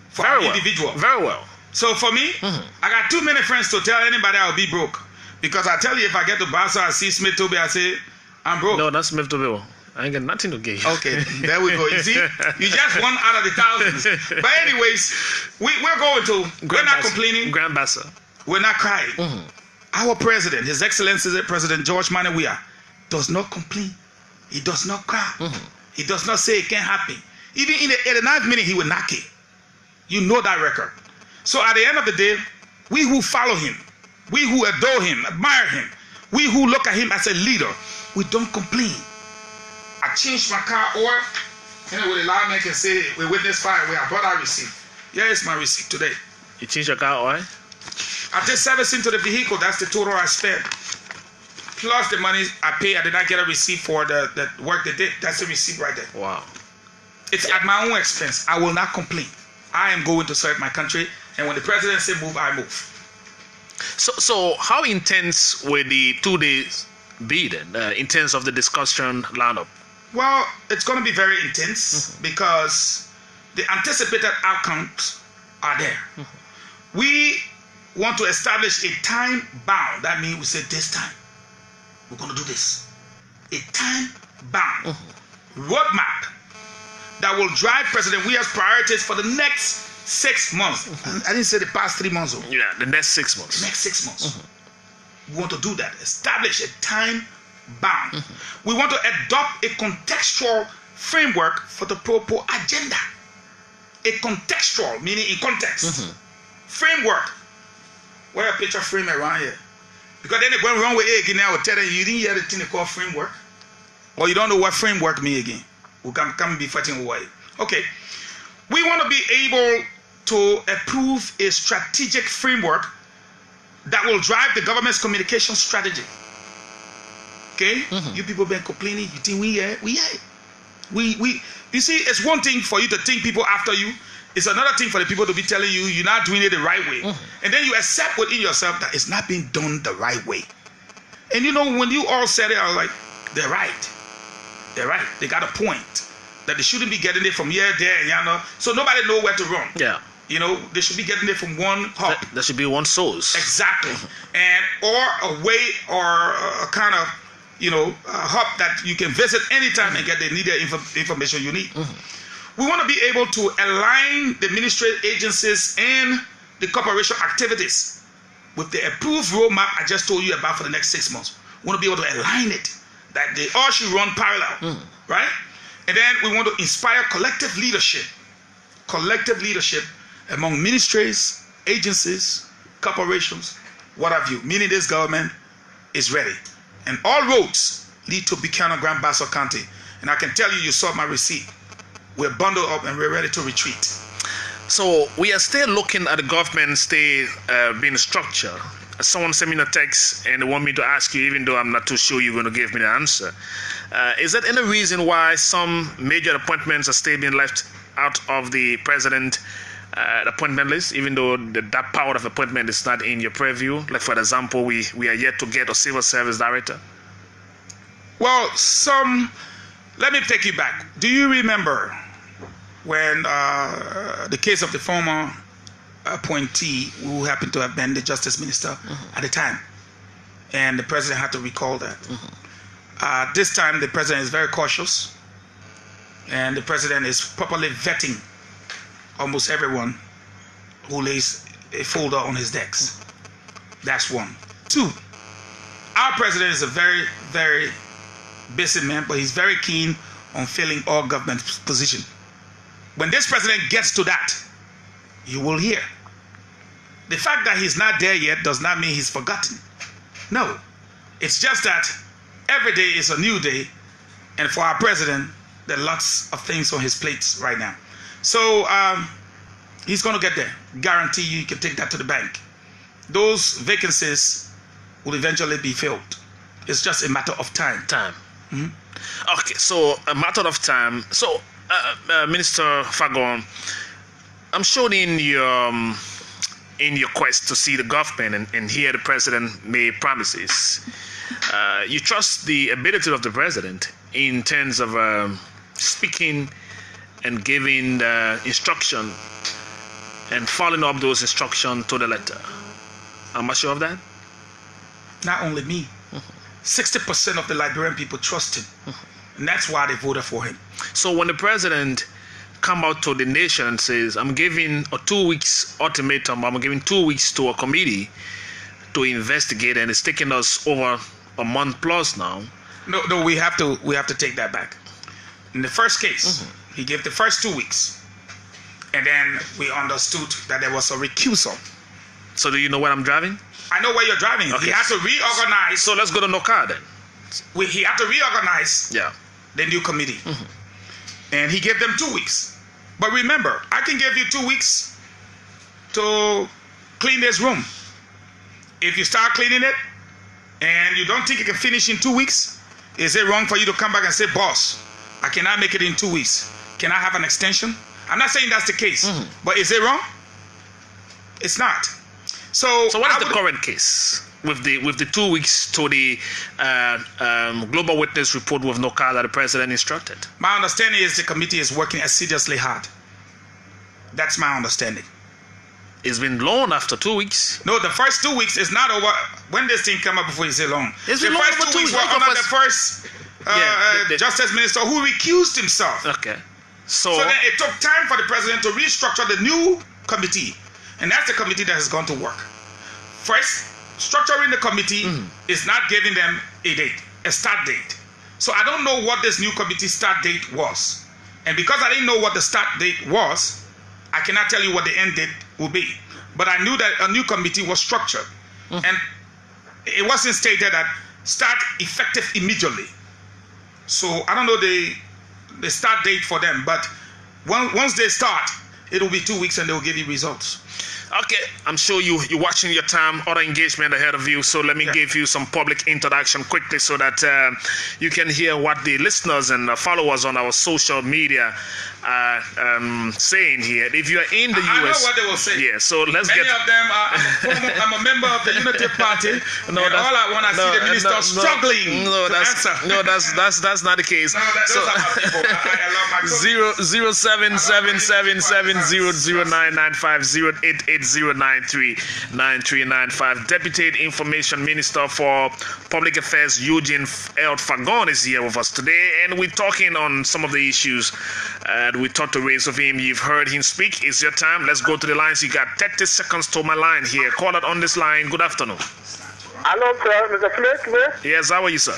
For very an individual. Very well. So for me, I got too many friends to tell anybody I'll be broke. Because I tell you, if I get to Bassa, I see Smith Toby, I say, I'm broke. No, that's Smith Toby. I ain't got nothing to give you. Okay, there we go. You see, you just one out of the thousands. But anyways, we're going to. We're not complaining. Grand Bassa. We're not crying. Our president, His Excellency President George Manawia, does not complain. He does not cry. He does not say it can't happen. Even in the 89th minute, he will knock it. You know that record. So at the end of the day, we who follow him, we who adore him, admire him, we who look at him as a leader, we don't complain. I changed my car oil, and with a lineman can say, we witness fire, where I brought our receipt. Here is my receipt today. You changed your car oil? I did servicing to the vehicle, that's the total I spent. Plus the money I paid, I did not get a receipt for the work they did. That's the receipt right there. Wow. It's at my own expense. I will not complain. I am going to serve my country, and when the president says move, I move. So how intense will the 2 days be then, in terms of the discussion lineup? Well, it's going to be very intense because the anticipated outcomes are there. We want to establish a time bound. That means we say this time, we're going to do this. A time bound roadmap that will drive President Weah's priorities for the next 6 months. I didn't say the past 3 months. Yeah, the next 6 months. The next 6 months. We want to do that. Establish a time bound. We want to adopt a contextual framework for the pro-poor agenda. A contextual, meaning in context. Framework. Wear a picture frame around here. Because then it went wrong with it again. I will tell you didn't hear the thing they call framework. Or you don't know what framework means again. We can be fighting away. Okay. We want to be able to approve a strategic framework that will drive the government's communication strategy. Okay? You people been complaining. You think we you see, it's one thing for you to think people after you. It's another thing for the people to be telling you you're not doing it the right way. And then you accept within yourself that it's not being done the right way. And you know, when you all said it, I was like, they're right. They're right. They got a point. That they shouldn't be getting it from here, there, and yonder. So nobody know where to run. Yeah. You know, they should be getting it from one hub. There should be one source. Exactly. And or a way or a kind of, you know, a hub that you can visit anytime and get the needed information you need. We want to be able to align the ministry agencies and the corporation activities with the approved roadmap I just told you about for the next 6 months. We want to be able to align it, that they all should run parallel, right? And then we want to inspire collective leadership among ministries, agencies, corporations, what have you, meaning this government is ready. And all roads lead to Buchanan, Grand Bassa County. And I can tell you, you saw my receipt. We're bundled up and we're ready to retreat. So we are still looking at the government still being structured. Someone sent me a text and they want me to ask you, even though I'm not too sure you're going to give me the answer. Is there any reason why some major appointments are still being left out of the president appointment list, even though that power of appointment is not in your purview? Like, for example, we are yet to get a civil service director. Well, let me take you back. Do you remember when the case of the former appointee who happened to have been the justice minister at the time, and the president had to recall that? This time the president is very cautious, and the president is properly vetting almost everyone who lays a folder on his desk. That's one. Two, our president is a very, very busy man, but he's very keen on filling all government positions. When this president gets to that, you will hear. The fact that he's not there yet does not mean he's forgotten. No, it's just that every day is a new day, and for our president, there are lots of things on his plates right now. So he's going to get there. Guarantee you can take that to the bank. Those vacancies will eventually be filled. It's just a matter of time. Okay, so a matter of time. So, Minister Fagon, I'm sure in your quest to see the government and hear the president make promises, you trust the ability of the president in terms of speaking and giving the instruction and following up those instructions to the letter. Am I sure of that? Not only me. 60% of the Liberian people trust him. And that's why they voted for him. So when the president come out to the nation and says, I'm giving a 2 weeks ultimatum, I'm giving 2 weeks to a committee to investigate, and it's taking us over a month plus now. No, we have to take that back. In the first case, he gave the first 2 weeks. And then we understood that there was a recusal. So do you know where I'm driving? I know where you're driving. Okay. He had to reorganize. So let's go to Noka then. He had to reorganize the new committee. And he gave them 2 weeks. But remember, I can give you 2 weeks to clean this room. If you start cleaning it and you don't think you can finish in 2 weeks, is it wrong for you to come back and say, boss, I cannot make it in 2 weeks. Can I have an extension? I'm not saying that's the case, but is it wrong? It's not. So what is the current case with the 2 weeks to the global witness report with Noka that the president instructed? My understanding is the committee is working assiduously hard. That's my understanding. It's been long after 2 weeks. No, the first 2 weeks is not over. When this thing come up before you say long. It's the been first long 2 weeks were under the first justice minister who recused himself. Okay. So then it took time for the president to restructure the new committee. And that's the committee that has gone to work. First, structuring the committee is not giving them a start date. So I don't know what this new committee start date was. And because I didn't know what the start date was, I cannot tell you what the end date will be. but I knew that a new committee was structured, and it wasn't stated that start effective immediately. So I don't know the start date for them, but once they start, it will be 2 weeks and they will give you results. Okay, I'm sure you're watching your time, other engagement ahead of you. So let me give you some public introduction quickly so that you can hear what the listeners and followers on our social media are saying here. If you are in the US, I know what they will say. Yeah, so let's Many get. of them I'm a member of the Unity Party. No, and all I want to see the minister struggling No, to answer. No, that's not the case. No, those are my people. I love my people. 077700995 Deputy Information Minister for Public Affairs Eugene L. Fagon is here with us today, and we're talking on some of the issues we thought to raise with him. You've heard him speak. It's your time. Let's go to the lines. You got 30 seconds to my line here. Caller on this line. Good afternoon. Hello, sir. Mr. Flake, Yes, how are you, sir?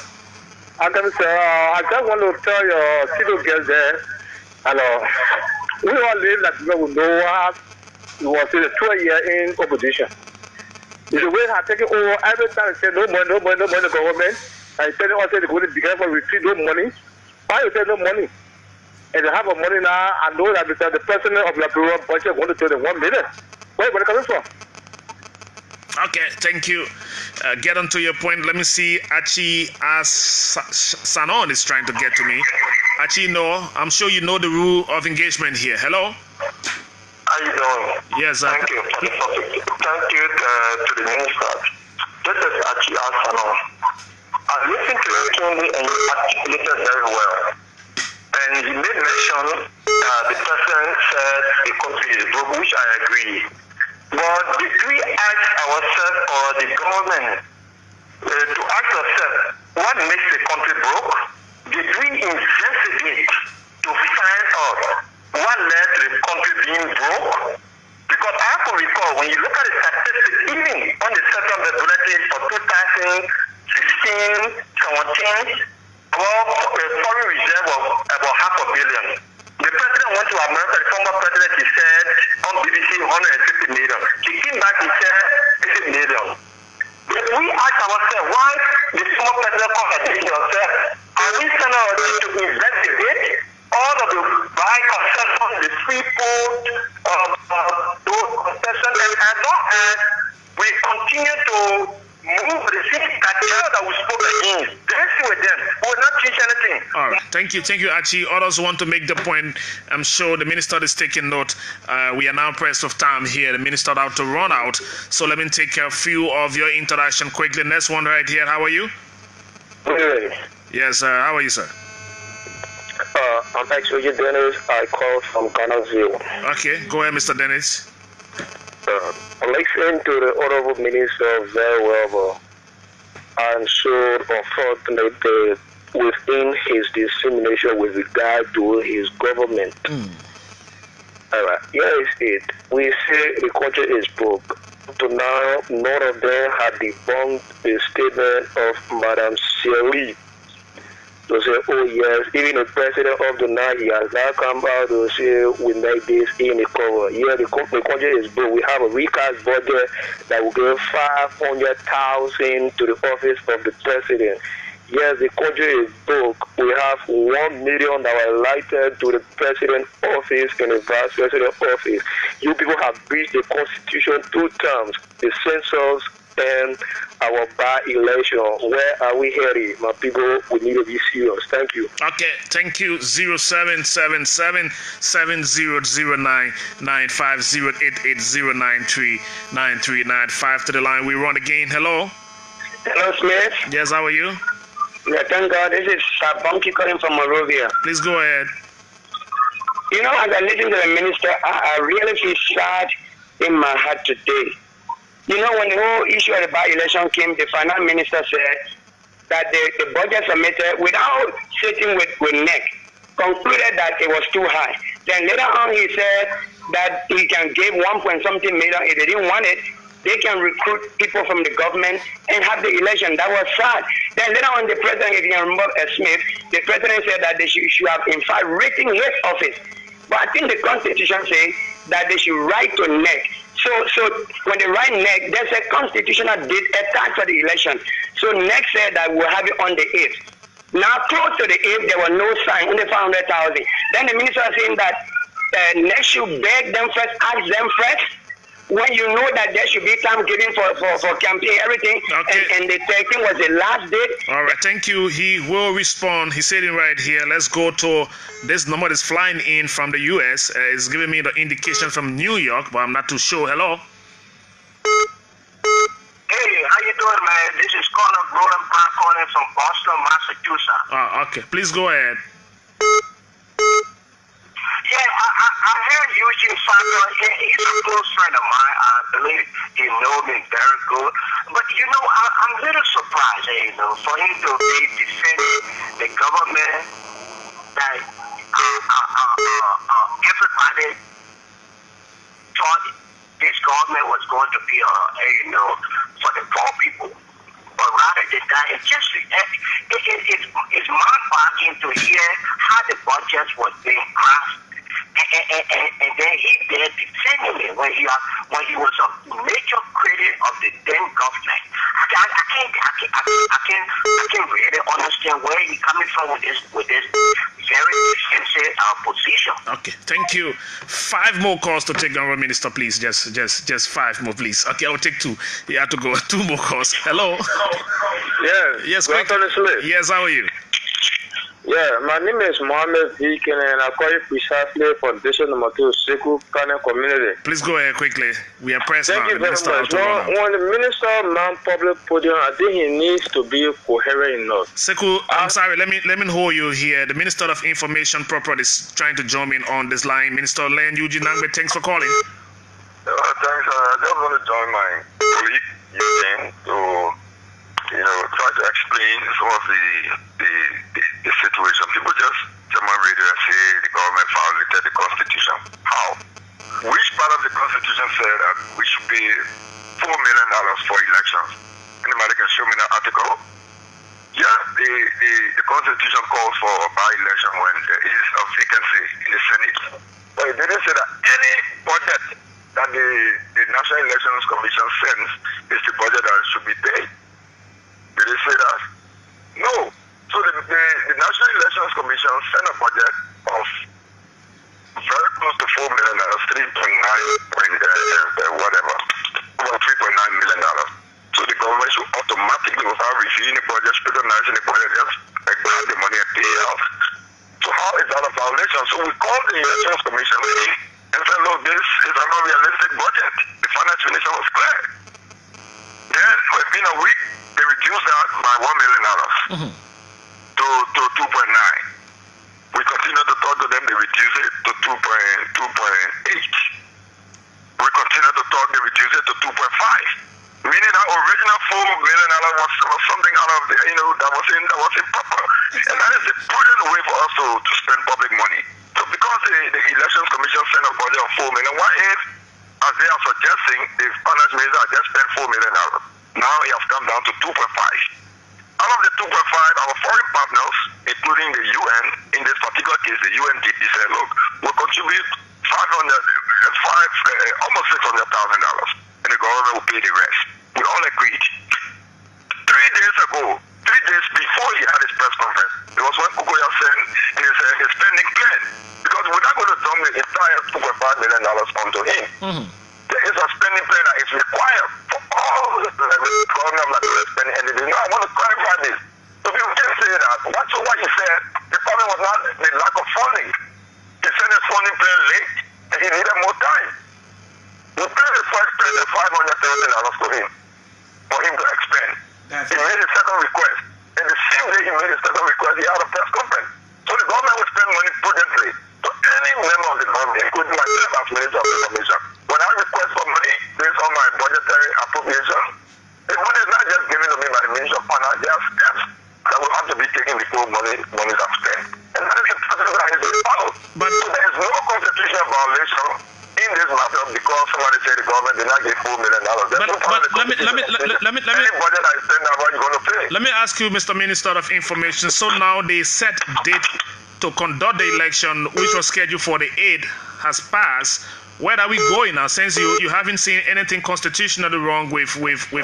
sir. I just want to tell your civil girls there, hello, we all live like people who know what was in the 2 year in opposition. The way I take it over every time, say no money, government. I tell you, I say they're going to be careful, retreat, no money. Why you say no money? And they have a money now. I know that because the president of Liberia budget want to tell them 1 million. Where it coming from? Okay, thank you. Get on to your point. Let me see. Achi Sanon is trying to get to me. Achi, no, I'm sure you know the rule of engagement here. Hello? How you doing? Yes, Thank you for the topic. Thank you to the minister. This is Achi Asano. I listened to you keenly and you articulated very well. And you made mention the president said the country is broke, which I agree. But did we ask ourselves or the government to ask ourselves what makes the country broke? Did we investigate to find out what led to the country being broke? Because I have to recall, when you look at the statistics, even on the settlement budget for 2016, 17, foreign reserve of about $500 million. The president went to America, the former president, he said on BBC 150 million. He came back, he said 80 million. If we ask ourselves why the former president contradicted himself, are we sending our team to investigate all of the buy concessions, the free food, those concessions, and as long as we continue to move the same cartel that we spoke against, dancing with them, we will not change anything. All right. Thank you, Achi. Others want to make the point. I'm sure the minister is taking note. We are now pressed of time here. The minister about to run out. So let me take a few of your interaction quickly. Next one right here. How are you? Hey. Yes, how are you, sir? I'm actually Dennis. I call from Ghana. Okay, go ahead, Mr. Dennis. I'm listening to the Honorable Minister very well, and so unfortunately within his dissemination with regard to his government. All right, here is it. We say the country is broke. To now, none of them had debunked the statement of Madam Sierra to say, oh yes, even the president of the night, he has now come out to say we make this in the cover. Yeah, the country is broke. We have a recast budget that will give 500,000 to the office of the president. Yes, the country is broke. We have 1 million that were elected to the president office and the vice president office. You people have breached the constitution 2 times, the census and our by-election. Where are we heading? My people, we need to be serious. Thank you. Okay, thank you. 0777-7009-95088093-9395 to the line. We run again. Hello? Hello, Smith. Yes, how are you? Yeah, thank God. This is Sabonki calling from Monrovia. Please go ahead. You know, as I listen to the minister, I really feel sad in my heart today. You know, when the whole issue of the by-election came, the finance minister said that the budget submitted without sitting with NEC concluded that it was too high. Then later on he said that he can give 1.something million. If they didn't want it, they can recruit people from the government and have the election. That was sad. Then later on the president, if you remember Smith, the president said that they should have in fact written his office. But I think the constitution says that they should write to NEC So when they write next, there's a constitutional date attached for the election. So next said that we'll have it on the 8th. Now close to the 8th, there were no sign, only 500,000. Then the minister was saying that next you beg them first, ask them first. When you know that there should be time given for campaign, everything, okay. and the 13th was the last date. All right, thank you. He will respond. He's sitting right here. Let's go to this number that's flying in from the U.S. It's giving me the indication from New York, but I'm not too sure. Hello? Hey, how you doing, man? This is Connor Brodenbach calling from Boston, Massachusetts. Okay. Please go ahead. Yeah, I heard Eugene Sandra. He's a close friend of mine. I believe he knows me very good. But, I'm a little surprised, for him to be defending the government that everybody thought this government was going to be, for the poor people. But rather than that, it's mind-boggling to hear how the budget was being crafted. And then he did defending it when he was a major critic of the then government. I can't really understand where he's coming from with this very defensive position. Okay, thank you. 5 more calls to take, Honorable Minister, please. Just 5 more, please. Okay, I'll take 2. You have to go. 2 more calls. Hello. Yeah. Yes, Good afternoon, Smith. Yes, how are you? Yeah, my name is Mohammed Viken and I call you precisely for District Number 2, Seku Kane Community. Please go ahead quickly. We are pressed now. Thank you very much. When the minister man public podium, I think he needs to be coherent enough. Seku, I'm sorry. Let me hold you here. The Minister of Information Proper is trying to join in on this line. Minister Len Eugene Nangbe, thanks for calling. Thanks. I just want to join my colleague Eugene to try to explain some of the situation. People just come on radio and say the government violated the Constitution. How? Which part of the Constitution said that we should pay $4 million for elections? Anybody can show me that article? Yeah, the Constitution calls for a by-election when there is a vacancy in the Senate. But it didn't say that any budget that the National Elections Commission sends is the budget that should be paid. Did they say that? No. So the National Elections Commission sent a budget of very close to $4 million, 3.9 whatever, about $3.9 million. So the government should automatically, without reviewing the budget, scrutinizing the budget, just grab the money and pay it out. So how is that a violation? So we called the Elections Commission and said, look, this is an unrealistic budget. The finance minister was clear. Then within a week, they reduced that by $1 million to 2.9. We continue to talk to them, they reduce it to 2.8. We continue to talk, they reduce it to 2.5. Meaning that original $4 million was something out of that was improper. And that is the prudent way for us to spend public money. So because the Elections Commission sent a budget of $4 million, what if, as they are suggesting, the finance minister just spent $4 million? Now it has come down to 2.5. Out of the 2.5, our foreign partners, including the UN, in this particular case, the UNDP said, look, we'll contribute almost $600,000, and the government will pay the rest. We all agreed. 3 days ago, 3 days before he had his press conference, it was when Kukoya sent his spending plan, because we're not going to dump the entire $2.5 million onto him. There is a spending plan that is required for all the government that is spending, and they did not want to clarify this. So people can say that. That's what he said. The problem was not the lack of funding. He sent his funding plan late, and he needed more time. We paid the first plan $500,000 to him, for him to expend. He made a second request, and the same day he made a second request, he had a press conference. So the government will spend money prudently. So any member of the government, including myself as Minister of Information, when I request for money based on my budgetary appropriation, the money is not just given to me by the Minister of Finance. There are steps that will have to be taken before money is spent. And that is the process that is followed. But so there is no constitutional violation in this matter because somebody said the government did not give $4 million. Any budget that is spent now, what are you going to pay? Let me ask you, Mr. Minister of Information. So now they set date to conduct the election, which was scheduled for the 8th, has passed. where are we going now? Since you haven't seen anything constitutionally wrong with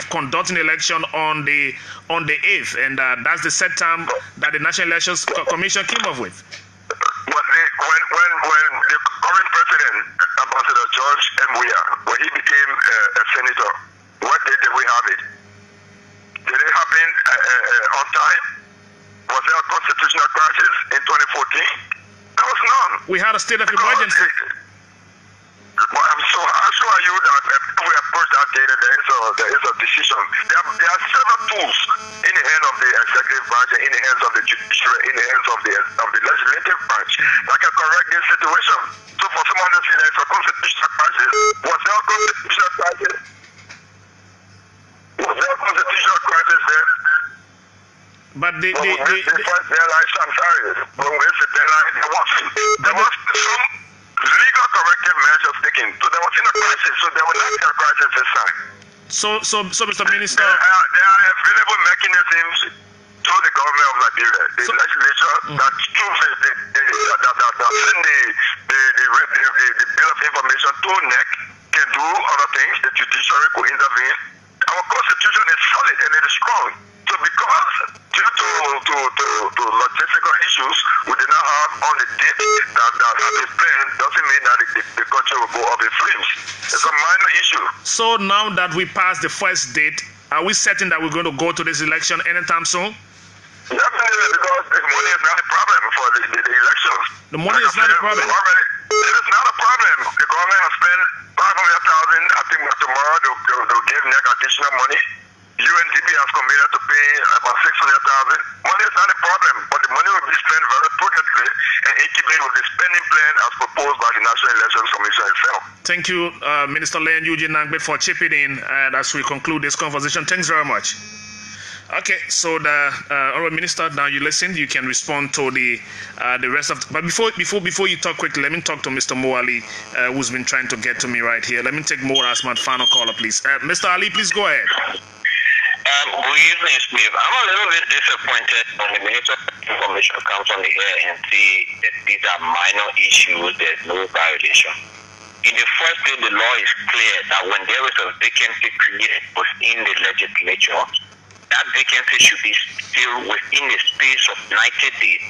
conducting election on the 8th, and that's the set time that the National Elections Commission came up with. When the current president, Ambassador George M. Weah, when he became a senator, what day did we have it? Did it happen on time? Was there a constitutional crisis in 2014? There was none. We had a state of emergency. So I assure you that if we approach that data, there is a decision. There are several tools in the hands of the executive branch and in the hands of the judiciary, in the hands of the legislative branch that can correct this situation. So for someone to say there's a constitutional crisis, was there a constitutional crisis? Was there a constitutional crisis there? But the first deadline, I'm sorry, when we the deadline, there was some legal corrective measures taken. So there wasn't a crisis. So there will not be a crisis this time. So Mr. Minister, there are available mechanisms to the government of Liberia, the legislature that choose that send the bill of information to NEC can do other things. The judiciary could intervene. Our constitution is solid and it is strong. So because due to logistical issues we did not have on the date that has been planned, doesn't mean that the country will go up in flames. It's a minor issue. So now that we passed the first date, are we certain that we're going to go to this election anytime soon? Definitely, because the money is not a problem for the elections. The money is not a problem. It is not a problem. The government has spent 500,000. I think tomorrow they'll give NEC additional money. UNDP has committed to pay about 600,000. Money is not a problem, but the money will be spent very prudently and in keeping with the spending plan as proposed by the National Elections Commission itself. Thank you, Minister Len Eugene Nangbe, for chipping in as we conclude this conversation. Thanks very much. Okay, so the Honourable Minister, now you listen. You can respond to the rest of. But before you talk quickly, let me talk to Mr. Mo Ali, who's been trying to get to me right here. Let me take Mo as my final caller, please. Mr. Ali, please go ahead. Good evening, Steve. I'm a little bit disappointed when the Minister of Information comes on the air and see that these are minor issues, there's no violation. In the first place, the law is clear that when there is a vacancy created within the legislature, that vacancy should be filled within the space of 90 days.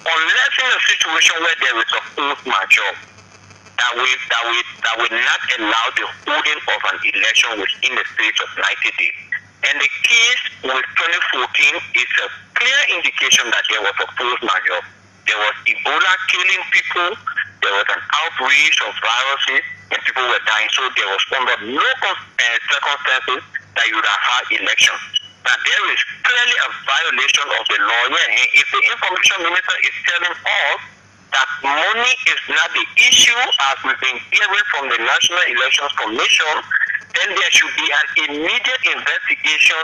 Unless in a situation where there is a force majeure that will not allow the holding of an election within the space of 90 days. And the case with 2014 is a clear indication that there was a force majeure. There was Ebola killing people, there was an outbreak of viruses, and people were dying. So there was under no circumstances that you would have had elections. Now there is clearly a violation of the law here. And if the information minister is telling us that money is not the issue, as we've been hearing from the National Elections Commission, then there should be an immediate investigation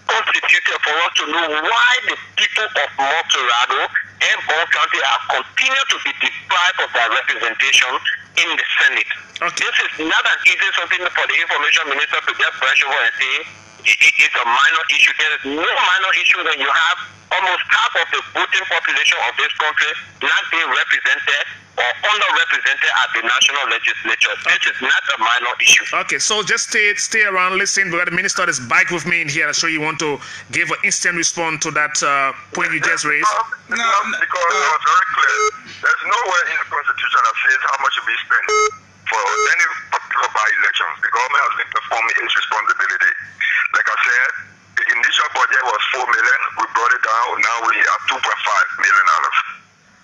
constituted for us to know why the people of Montserrado and Bond County are continuing to be deprived of their representation in the Senate. Okay. This is not an easy something for the information minister to just brush over and say it's a minor issue. There is no minor issue when you have almost half of the voting population of this country not being represented or underrepresented at the national legislature. This is not a minor issue. Okay, so just stay around, listen, because the minister is back with me in here. I'm sure you want to give an instant response to that point you just raised. Because it was very clear. There's nowhere in the Constitution that says how much will be spent for any particular by-elections. The government has been performing its responsibility. Like I said, the initial budget was $4 million. We brought it down. Now we are $2.5 million.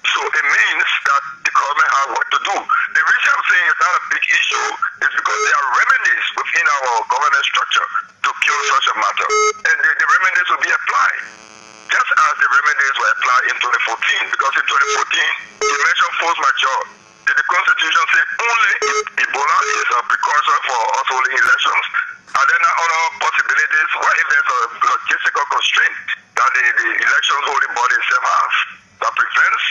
So it means that the government has what to do. The reason I'm saying it's not a big issue is because there are remedies within our governance structure to cure such a matter. And the remedies will be applied. Just as the remedies were applied in 2014. Because in 2014, you mentioned force majeure. Did the Constitution say only Ebola is a precursor for us holding elections? Are there not other possibilities? What if there's a logistical constraint that the elections holding body itself has that prevents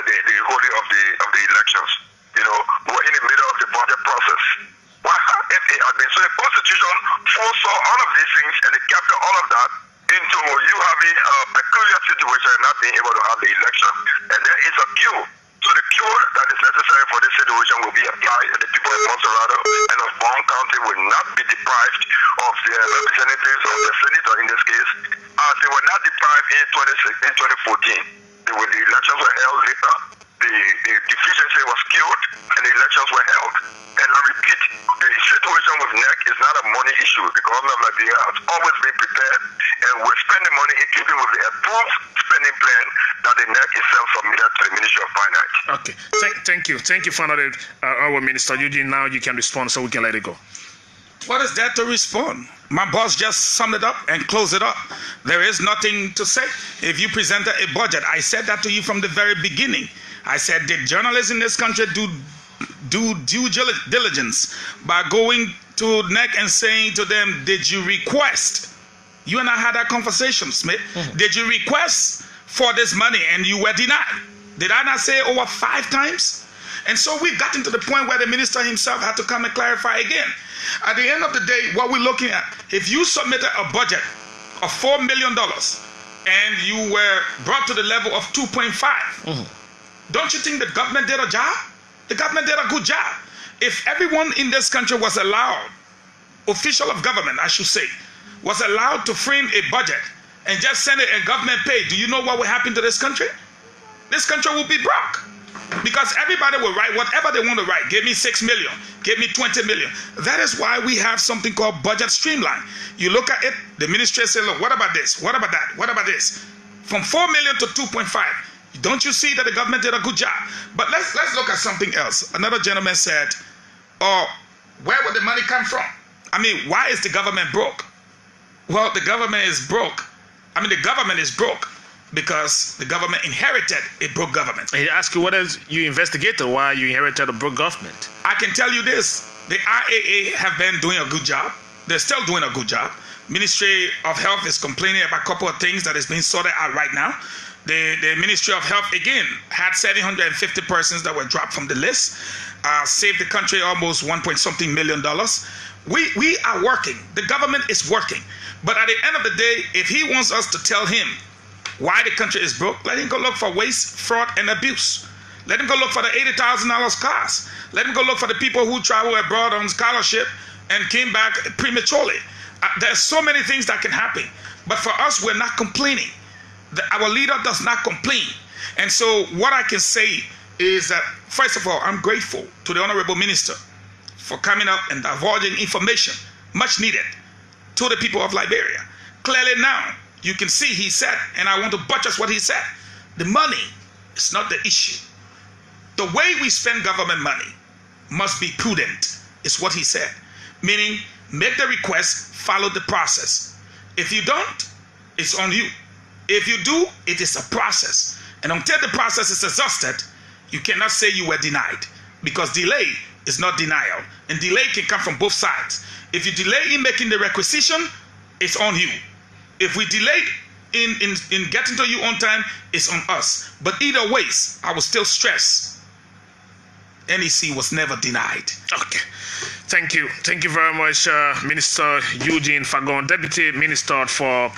the holding of the elections? You know, we're in the middle of the budget process. What if it had been so? The Constitution foresaw all of these things and it captured all of that into you having a peculiar situation and not being able to have the election. And there is a cure. So the cure that is necessary necessary for this situation will be applied, and the people of Monserrato and of Bond County will not be deprived of their representatives or their senator in this case, as they were not deprived in 2014. The elections were held later. The deficiency was cured, and the elections were held. And I repeat, the situation with NEC is not a money issue. The government of Liberia has always been prepared and will spend the money in keeping with the approved spending plan that the NEC itself submitted to the Ministry of Finance. Okay, thank you, finally, our Minister Eugene. Now you can respond, so we can let it go. What is there to respond? My boss just summed it up and closed it up. There is nothing to say. If you presented a budget, I said that to you from the very beginning. I said, did journalists in this country do due diligence by going to NEC and saying to them, did you request? You and I had that conversation, Smith. Did you request for this money and you were denied? Did I not say over 5 times? And so we've gotten to the point where the minister himself had to come and clarify again. At the end of the day, what we're looking at, if you submitted a budget of $4 million and you were brought to the level of 2.5, don't you think the government did a job? The government did a good job. If everyone in this country was allowed, official of government, I should say, was allowed to frame a budget and just send it and government pay, do you know what would happen to this country? This country will be broke. Because everybody will write whatever they want to write. Give me 6 million. Give me 20 million. That is why we have something called budget streamline. You look at it, the ministry say, look, what about this? What about that? What about this? From 4 million to 2.5. Don't you see that the government did a good job? But let's look at something else. Another gentleman said, oh, where would the money come from? I mean, why is the government broke? Well, the government is broke. The government is broke because the government inherited a broke government. He asked you what else you investigated why you inherited a broke government. I can tell you this, the IAA have been doing a good job. They're still doing a good job. Ministry of Health is complaining about a couple of things that is being sorted out right now. The Ministry of Health, again, had 750 persons that were dropped from the list, saved the country almost $1.something million. We are working. The government is working. But at the end of the day, if he wants us to tell him why the country is broke, let him go look for waste, fraud, and abuse. Let him go look for the $80,000 cars. Let him go look for the people who travel abroad on scholarship and came back prematurely. There's so many things that can happen. But for us, we're not complaining. Our leader does not complain. And so what I can say is that, first of all, I'm grateful to the Honorable Minister for coming up and divulging information, much needed, to the people of Liberia. Clearly now, you can see he said, and I want to buttress what he said, the money is not the issue. The way we spend government money must be prudent, is what he said. Meaning, make the request, follow the process. If you don't, it's on you. If you do, it is a process. And until the process is exhausted, you cannot say you were denied. Because delay is not denial. And delay can come from both sides. If you delay in making the requisition, it's on you. If we delayed in getting to you on time, it's on us. But either ways, I will still stress, NEC was never denied. Okay. Thank you. Thank you very much, Minister Eugene Fagon, Deputy Minister for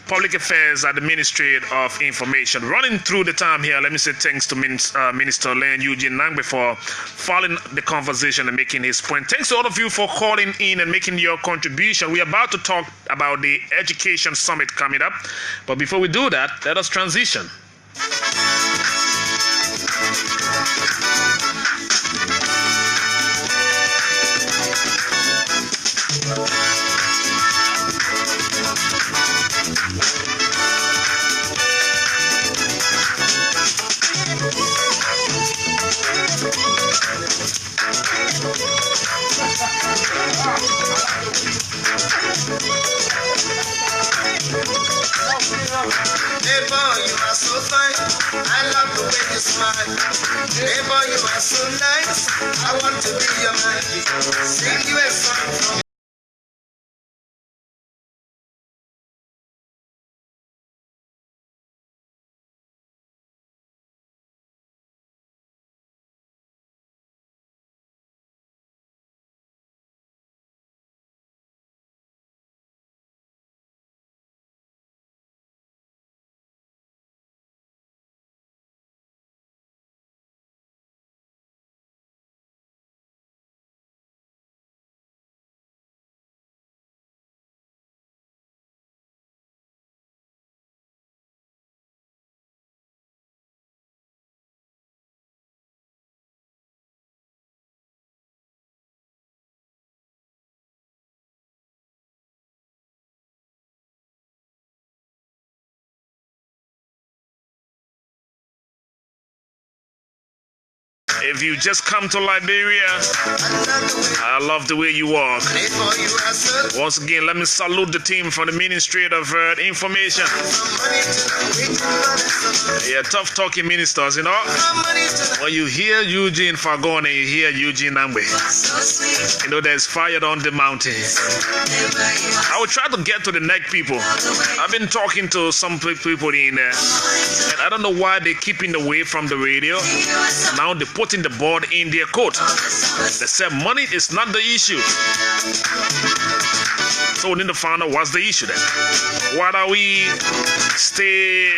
Public Affairs at the Ministry of Information. Running through the time here, let me say thanks to Minister Len Eugene Nangbe for following the conversation and making his point. Thanks to all of you for calling in and making your contribution. We're about to talk about the Education Summit coming up. But before we do that, let us transition. Hey boy, you are so fine. I love the way you smile. Hey boy, you are so nice. I want to be your man. Sing you a song from If you just come to Liberia, I love the way you walk. Once again, let me salute the team from the Ministry of Information. Yeah, tough talking ministers, you know. When you hear Eugene Fagon and you hear Eugene Nambe, you know there's fire on the mountain. I will try to get to the neck people. I've been talking to some people in there, and I don't know why they're keeping away from the radio. Now they're putting the board in their coat. They said money is not the issue. So we need to find out what's the issue then. Why don't we stay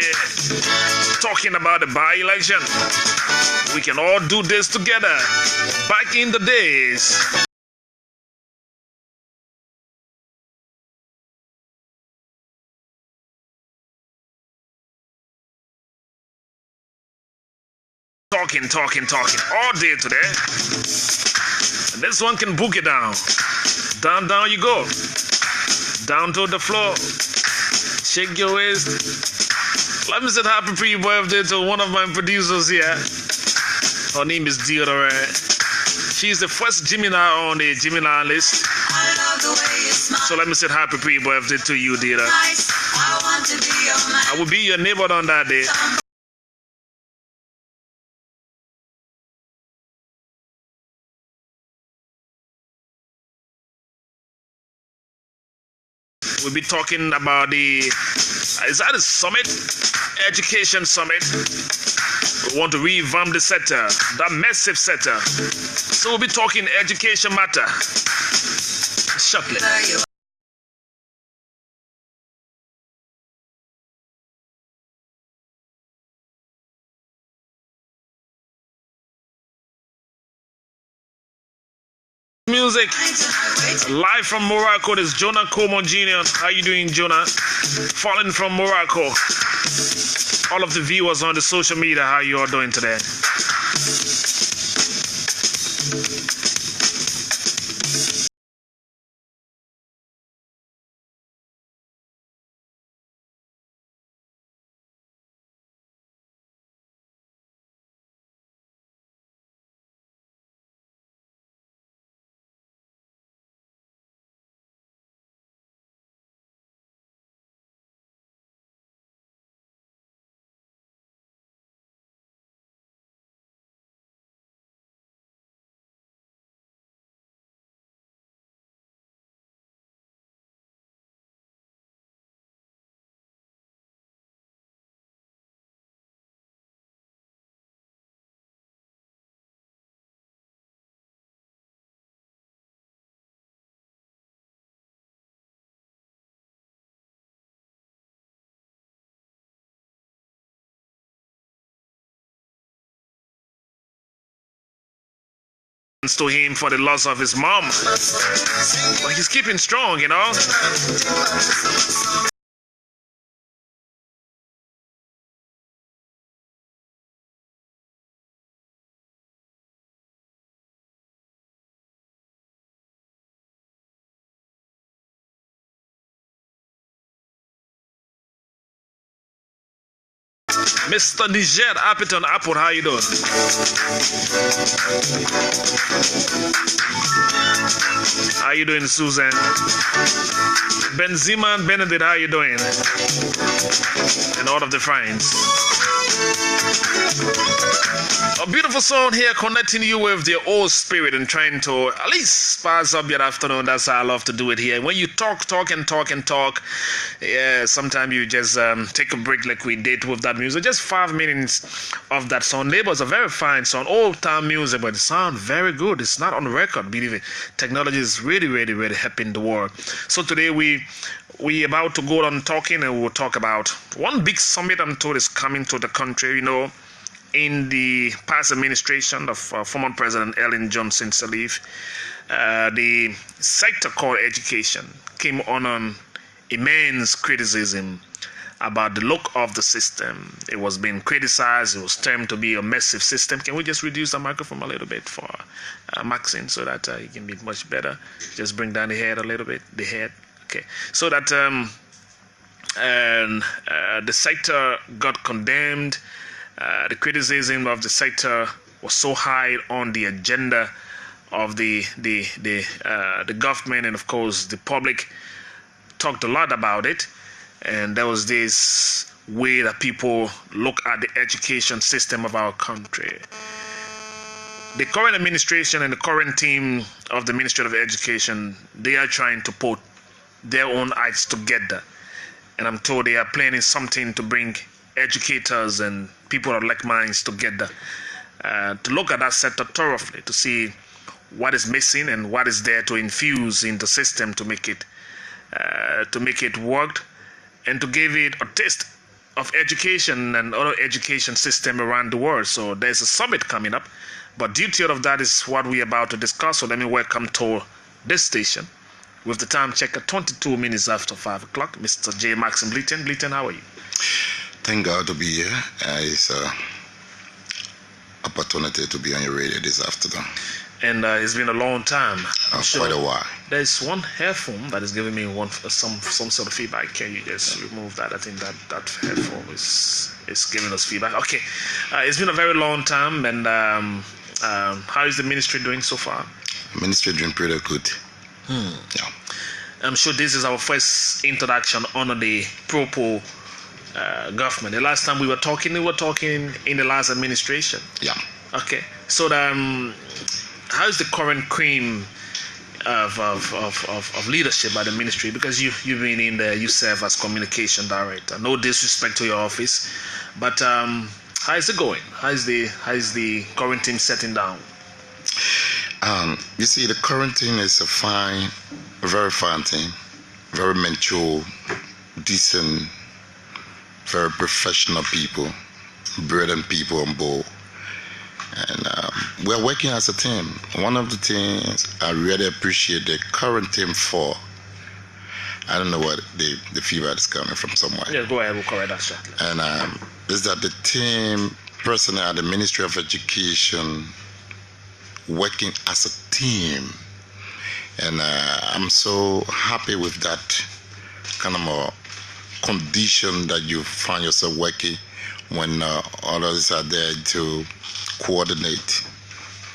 talking about the by-election? We can all do this together. Back in the days. Talking all day today. And this one can book it down. Down you go. Down to the floor. Shake your waist. Let me say happy pre-birthday to one of my producers here. Her name is Deodora. She's the first Gemini on the Gemini list. So let me say happy pre-birthday to you, Deodora. I will be your neighbor on that day. We'll be talking about is that a summit? Education summit. We want to revamp the sector, that massive sector. So we'll be talking education matter shortly. Music live from Morocco. This is Jonah Como Jr. How you doing, Jonah? Falling from Morocco. All of the viewers on the social media, how you all doing today? To him for the loss of his mom, but he's keeping strong, you know. Mr. Niger Appleton Apple, how you doing? How you doing, Susan? Benzema and Benedict, how you doing? And all of the friends. A beautiful song here connecting you with the old spirit and trying to at least spice up your afternoon. That's how I love to do it here. When you talk, yeah, sometimes you just take a break like we did with that music. Just 5 minutes of that song. Neighbors, a very fine song, old time music, but it sounds very good. It's not on the record, believe it. Technology is really helping the world. So today we about to go on talking, and we'll talk about one big summit I'm told is coming to the country, you know. In the past administration of former President Ellen Johnson Sirleaf, the sector called education came on immense criticism about the look of the system. It was being criticized. It was termed to be a massive system. Can we just reduce the microphone a little bit for Maxine so that it can be much better? Just bring down the head a little bit. The head. Okay. So that the sector got condemned. The criticism of the sector was so high on the agenda of the government, and of course the public talked a lot about it. And there was this way that people look at the education system of our country. The current administration and the current team of the Ministry of Education, they are trying to put their own eyes together. And I'm told they are planning something to bring educators and people of like minds together to look at that sector thoroughly, to see what is missing and what is there to infuse in the system to make it work, and to give it a taste of education and other education system around the world. So there's a summit coming up, but detail of that is what we're about to discuss. So let me welcome to this station, with the time check at 22 minutes after 5 o'clock, Mr. J. Maxim Bleaton. Bleaton, how are you? Thank God to be here. It's an opportunity to be on your radio this afternoon. And it's been a long time. Quite a while. There's one headphone that is giving me some sort of feedback. Can you just remove that? I think that headphone is giving us feedback. Okay. It's been a very long time. And how is the ministry doing so far? Ministry doing pretty good. Yeah. I'm sure this is our first introduction under the proper government. The last time we were talking in the last administration. Yeah. Okay. So how is the current cream of leadership by the ministry? Because you've been in there, you serve as communication director. No disrespect to your office, but how is it going? How is the current team setting down? You see, the current team is a very fine team, very mature, decent, very professional people, brilliant people on board. And we're working as a team. One of the things I really appreciate the current team for, I don't know what the feedback is coming from somewhere. Yeah, go ahead, we'll correct that shortly. And is that the team, personally at the Ministry of Education, working as a team. And I'm so happy with that kind of a condition that you find yourself working when others are there to coordinate,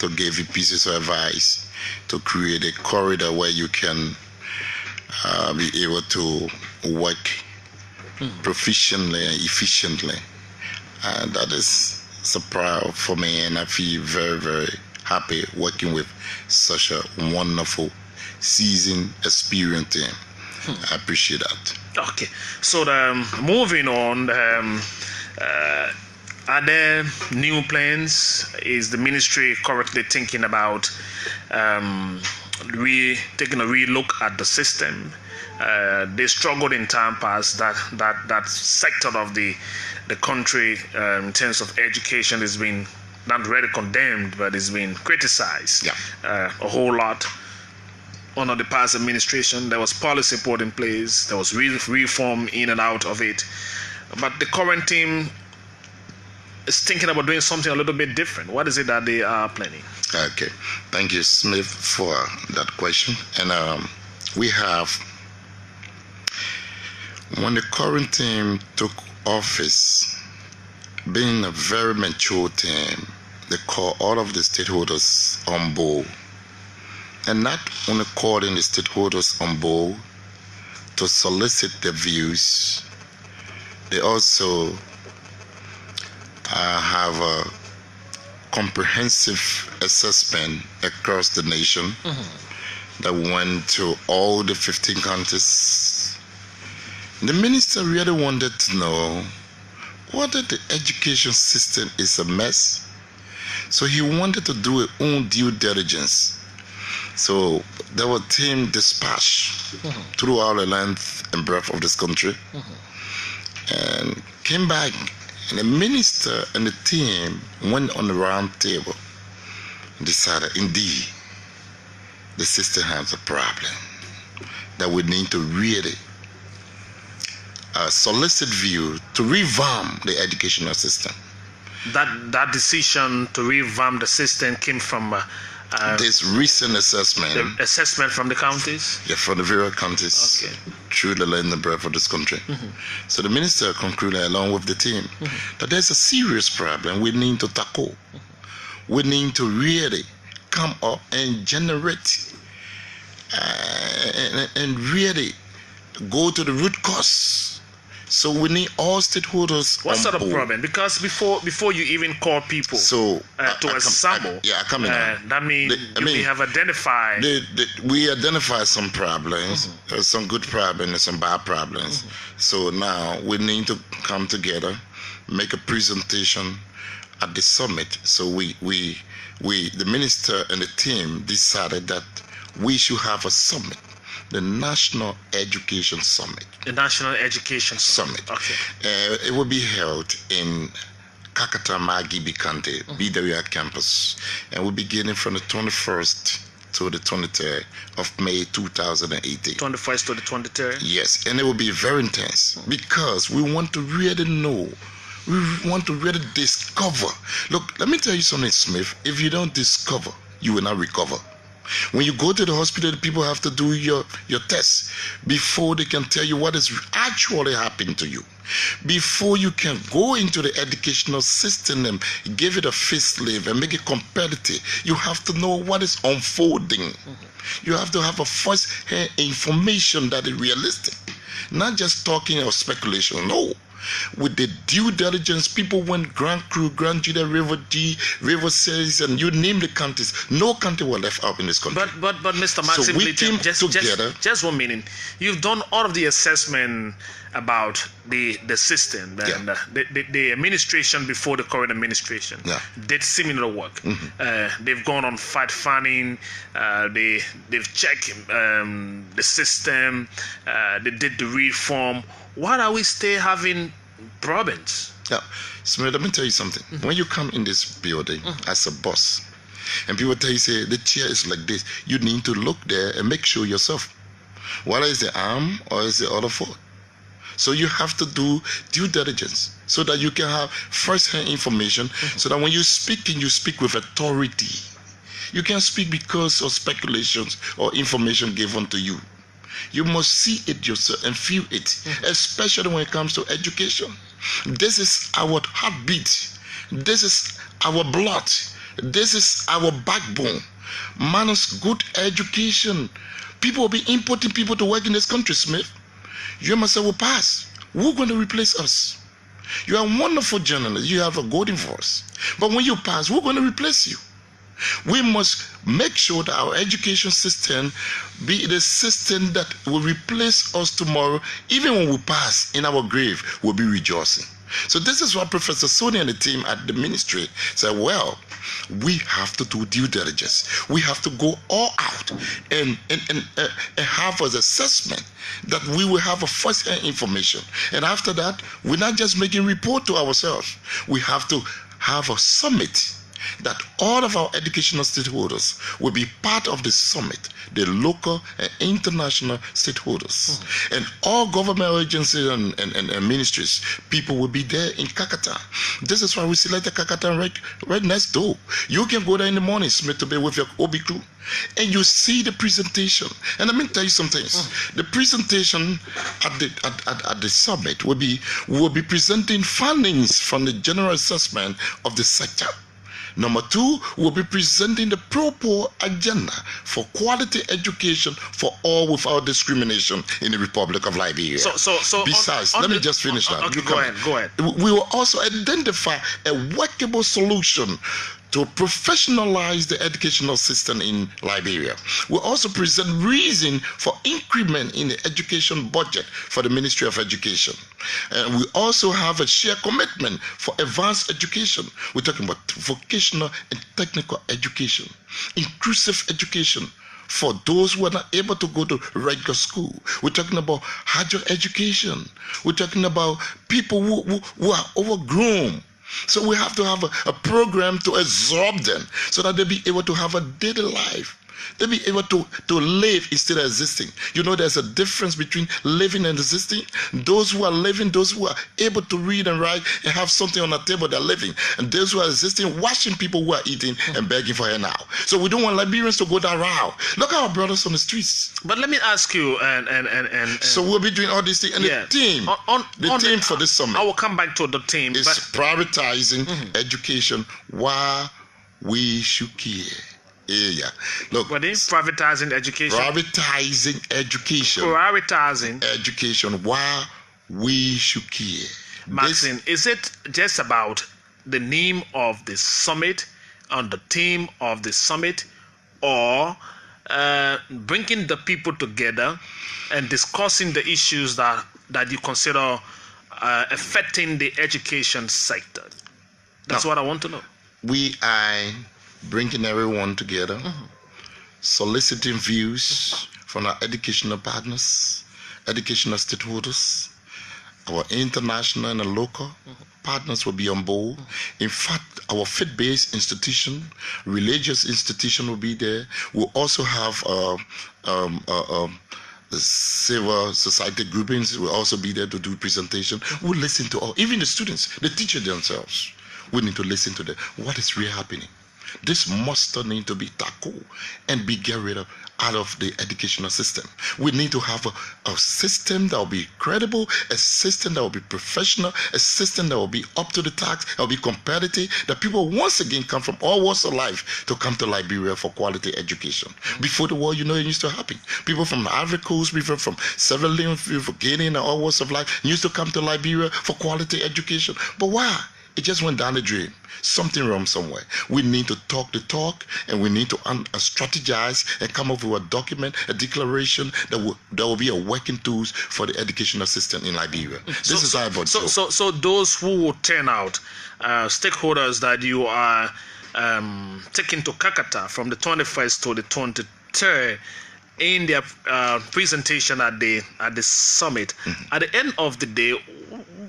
to give you pieces of advice, to create a corridor where you can be able to work proficiently and efficiently. And that is a proud for me, and I feel very, very happy working with such a wonderful, seasoned, experienced team. I appreciate that. Okay, so moving on, are there new plans? Is the ministry currently thinking about taking a relook at the system? They struggled in time past. That sector of the country in terms of education has been not really condemned, but it's been criticized a whole lot. Under the past administration, there was policy put in place. There was reform in and out of it. But the current team is thinking about doing something a little bit different. What is it that they are planning? Okay. Thank you, Smith, for that question. And we have, when the current team took office, being a very mature team, they call all of the stakeholders on board. And not only calling the stakeholders on board to solicit their views, they also have a comprehensive assessment across the nation that went to all the 15 countries. The minister really wanted to know whether the education system is a mess. So he wanted to do his own due diligence. So there was team dispatched throughout the length and breadth of this country, and came back, and the minister and the team went on the round table and decided, indeed, the system has a problem that we need to really solicit view to revamp the educational system. That decision to revamp the system came from this recent assessment. The assessment from the counties? Yeah, from the various counties, through the length and breadth of this country. So the minister concluded, along with the team, that there's a serious problem we need to tackle. we need to really come up and generate and really go to the root cause. So we need all stakeholders. What on sort of board. problem? Because before you even call people to assemble, that means we have identified. We identify some problems, some good problems and some bad problems. So now we need to come together, make a presentation at the summit. So we the minister and the team decided that we should have a summit, the National Education Summit. The National Education Summit. Okay. It will be held in Kakata Magi Bikante, Liberia campus, and we'll be beginning from the 21st to the 23rd of May 2018. 21st to the 23rd? Yes, and it will be very intense because we want to really know, we want to really discover. Look, let me tell you something, Smith. If you don't discover, you will not recover. When you go to the hospital, the people have to do your tests before they can tell you what is actually happening to you. Before you can go into the educational system and give it a facelift and make it competitive, you have to know what is unfolding. You have to have a first-hand information that is realistic, not just talking or speculation. No. With the due diligence, people went Grand Cru, Grand Judah, River D, River Seas, and you name the countries. No country was left out in this country. But Mr. Maxim, so we came together. Just 1 minute. You've done all of the assessment about the system and the administration before the current administration did similar work. They've gone on fact finding. They've checked the system. They did the reform. Why are we still having problems? Yeah, Smith, let me tell you something. When you come in this building as a boss, and people tell you, say, the chair is like this, you need to look there and make sure yourself, whether it's the arm or is the other foot. So you have to do due diligence so that you can have first-hand information, so that when you speak with authority. You can't speak because of speculations or information given to you. You must see it yourself and feel it, especially when it comes to education. This is our heartbeat. This is our blood. This is our backbone. Minus good education, people will be importing people to work in this country, Smith. You must say, will pass. Who's going to replace us? You are a wonderful journalist. You have a golden voice. But when you pass, who's going to replace you? We must make sure that our education system be the system that will replace us tomorrow. Even when we pass in our grave, we'll be rejoicing. So this is what Professor Sony and the team at the ministry said, well, we have to do due diligence. We have to go all out and have an assessment that we will have a first-hand information. And after that, we're not just making report to ourselves. We have to have a summit that all of our educational stakeholders will be part of the summit, the local and international stakeholders. And all government agencies and ministries, people will be there in Kakata. This is why we selected Kakata right next door. You can go there in the morning, Smith, to be with your OB crew, and you see the presentation. And let me tell you some things. The presentation at the summit will be presenting findings from the general assessment of the sector. Number 2, we'll be presenting the proper agenda for quality education for all without discrimination in the Republic of Liberia. So besides, let me just finish that. Okay, go ahead. We will also identify a workable solution to professionalize the educational system in Liberia. We'll also present reason for increment in the education budget for the Ministry of Education. And we also have a shared commitment for advanced education. We're talking about vocational and technical education, inclusive education for those who are not able to go to regular school. We're talking about higher education. We're talking about people who are overgrown. So we have to have a program to absorb them so that they'll be able to have a daily life. They'll be able to live instead of existing. You know, there's a difference between living and existing. Those who are living, those who are able to read and write and have something on the table, they're living. And those who are existing, watching people who are eating and begging for it now. So we don't want Liberians to go that route. Look at our brothers on the streets. But let me ask you, and so we'll be doing all these things. And the team, team for this summit, I will come back to the team. Is prioritizing education while we should care. Yeah. Look, What is privatizing education? Privatizing education. Prioritizing Education. Why we should care. Maxine, is it just about the name of the summit and the theme of the summit, or bringing the people together and discussing the issues that you consider affecting the education sector? That's what I want to know. We are bringing everyone together, soliciting views from our educational partners, educational stakeholders, our international and local partners will be on board. In fact, our faith-based institution, religious institution will be there. We'll also have the civil society groupings will also be there to do presentation. We'll listen to all, even the students, the teachers themselves. We need to listen to them. What is really happening? This must need to be tackled and be get rid of out of the educational system. We need to have a system that will be credible, a system that will be professional, a system that will be up to the task, that will be competitive, that people once again come from all walks of life to come to Liberia for quality education. Before the war, it used to happen. People from the Ivory Coast, people from Sierra Leone, people from Guinea and all walks of life used to come to Liberia for quality education. But why? It just went down the drain. Something wrong somewhere. We need to talk the talk, and we need to strategize and come up with a document, a declaration that will be a working tools for the educational system in Liberia. This is how about so those who will turn out, stakeholders that you are taking to Kakata from the 21st to the 23rd in their presentation at the summit. At the end of the day,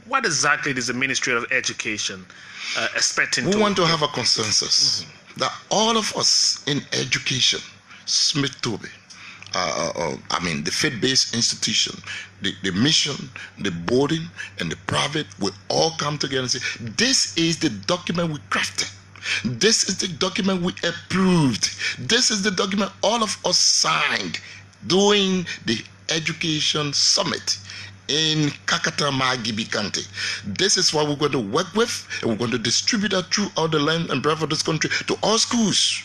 what exactly is the Ministry of Education expecting? We want to have a consensus that all of us in education, Smith Toby, the faith-based institution, the mission, the boarding, and the private will all come together and say, this is the document we crafted. This is the document we approved. This is the document all of us signed during the education summit in Kakata Magibi County. This is what we're going to work with, and we're going to distribute that through all the land and breadth of this country to all schools.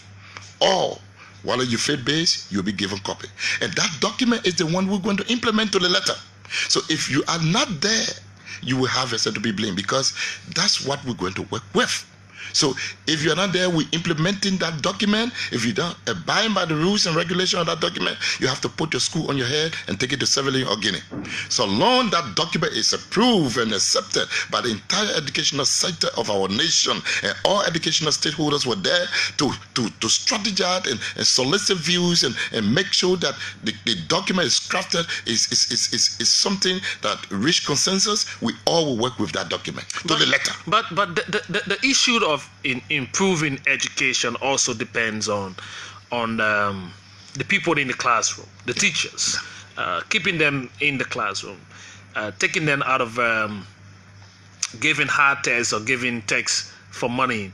All, while you're faith-based, you'll be given copy. And that document is the one we're going to implement to the letter. So if you are not there, you will have yourself to be blamed, because that's what we're going to work with. So if you're not there, we're implementing that document. If you don't abide by the rules and regulations of that document, you have to put your school on your head and take it to Sierra Leone or Guinea. So long that document is approved and accepted by the entire educational sector of our nation, and all educational stakeholders were there to strategize and solicit views and make sure that the document is crafted, is something that reach consensus, we all will work with that document to the letter. But the issue of improving education also depends on the people in the classroom, the teachers, keeping them in the classroom, taking them out of giving hard tests or giving texts for money,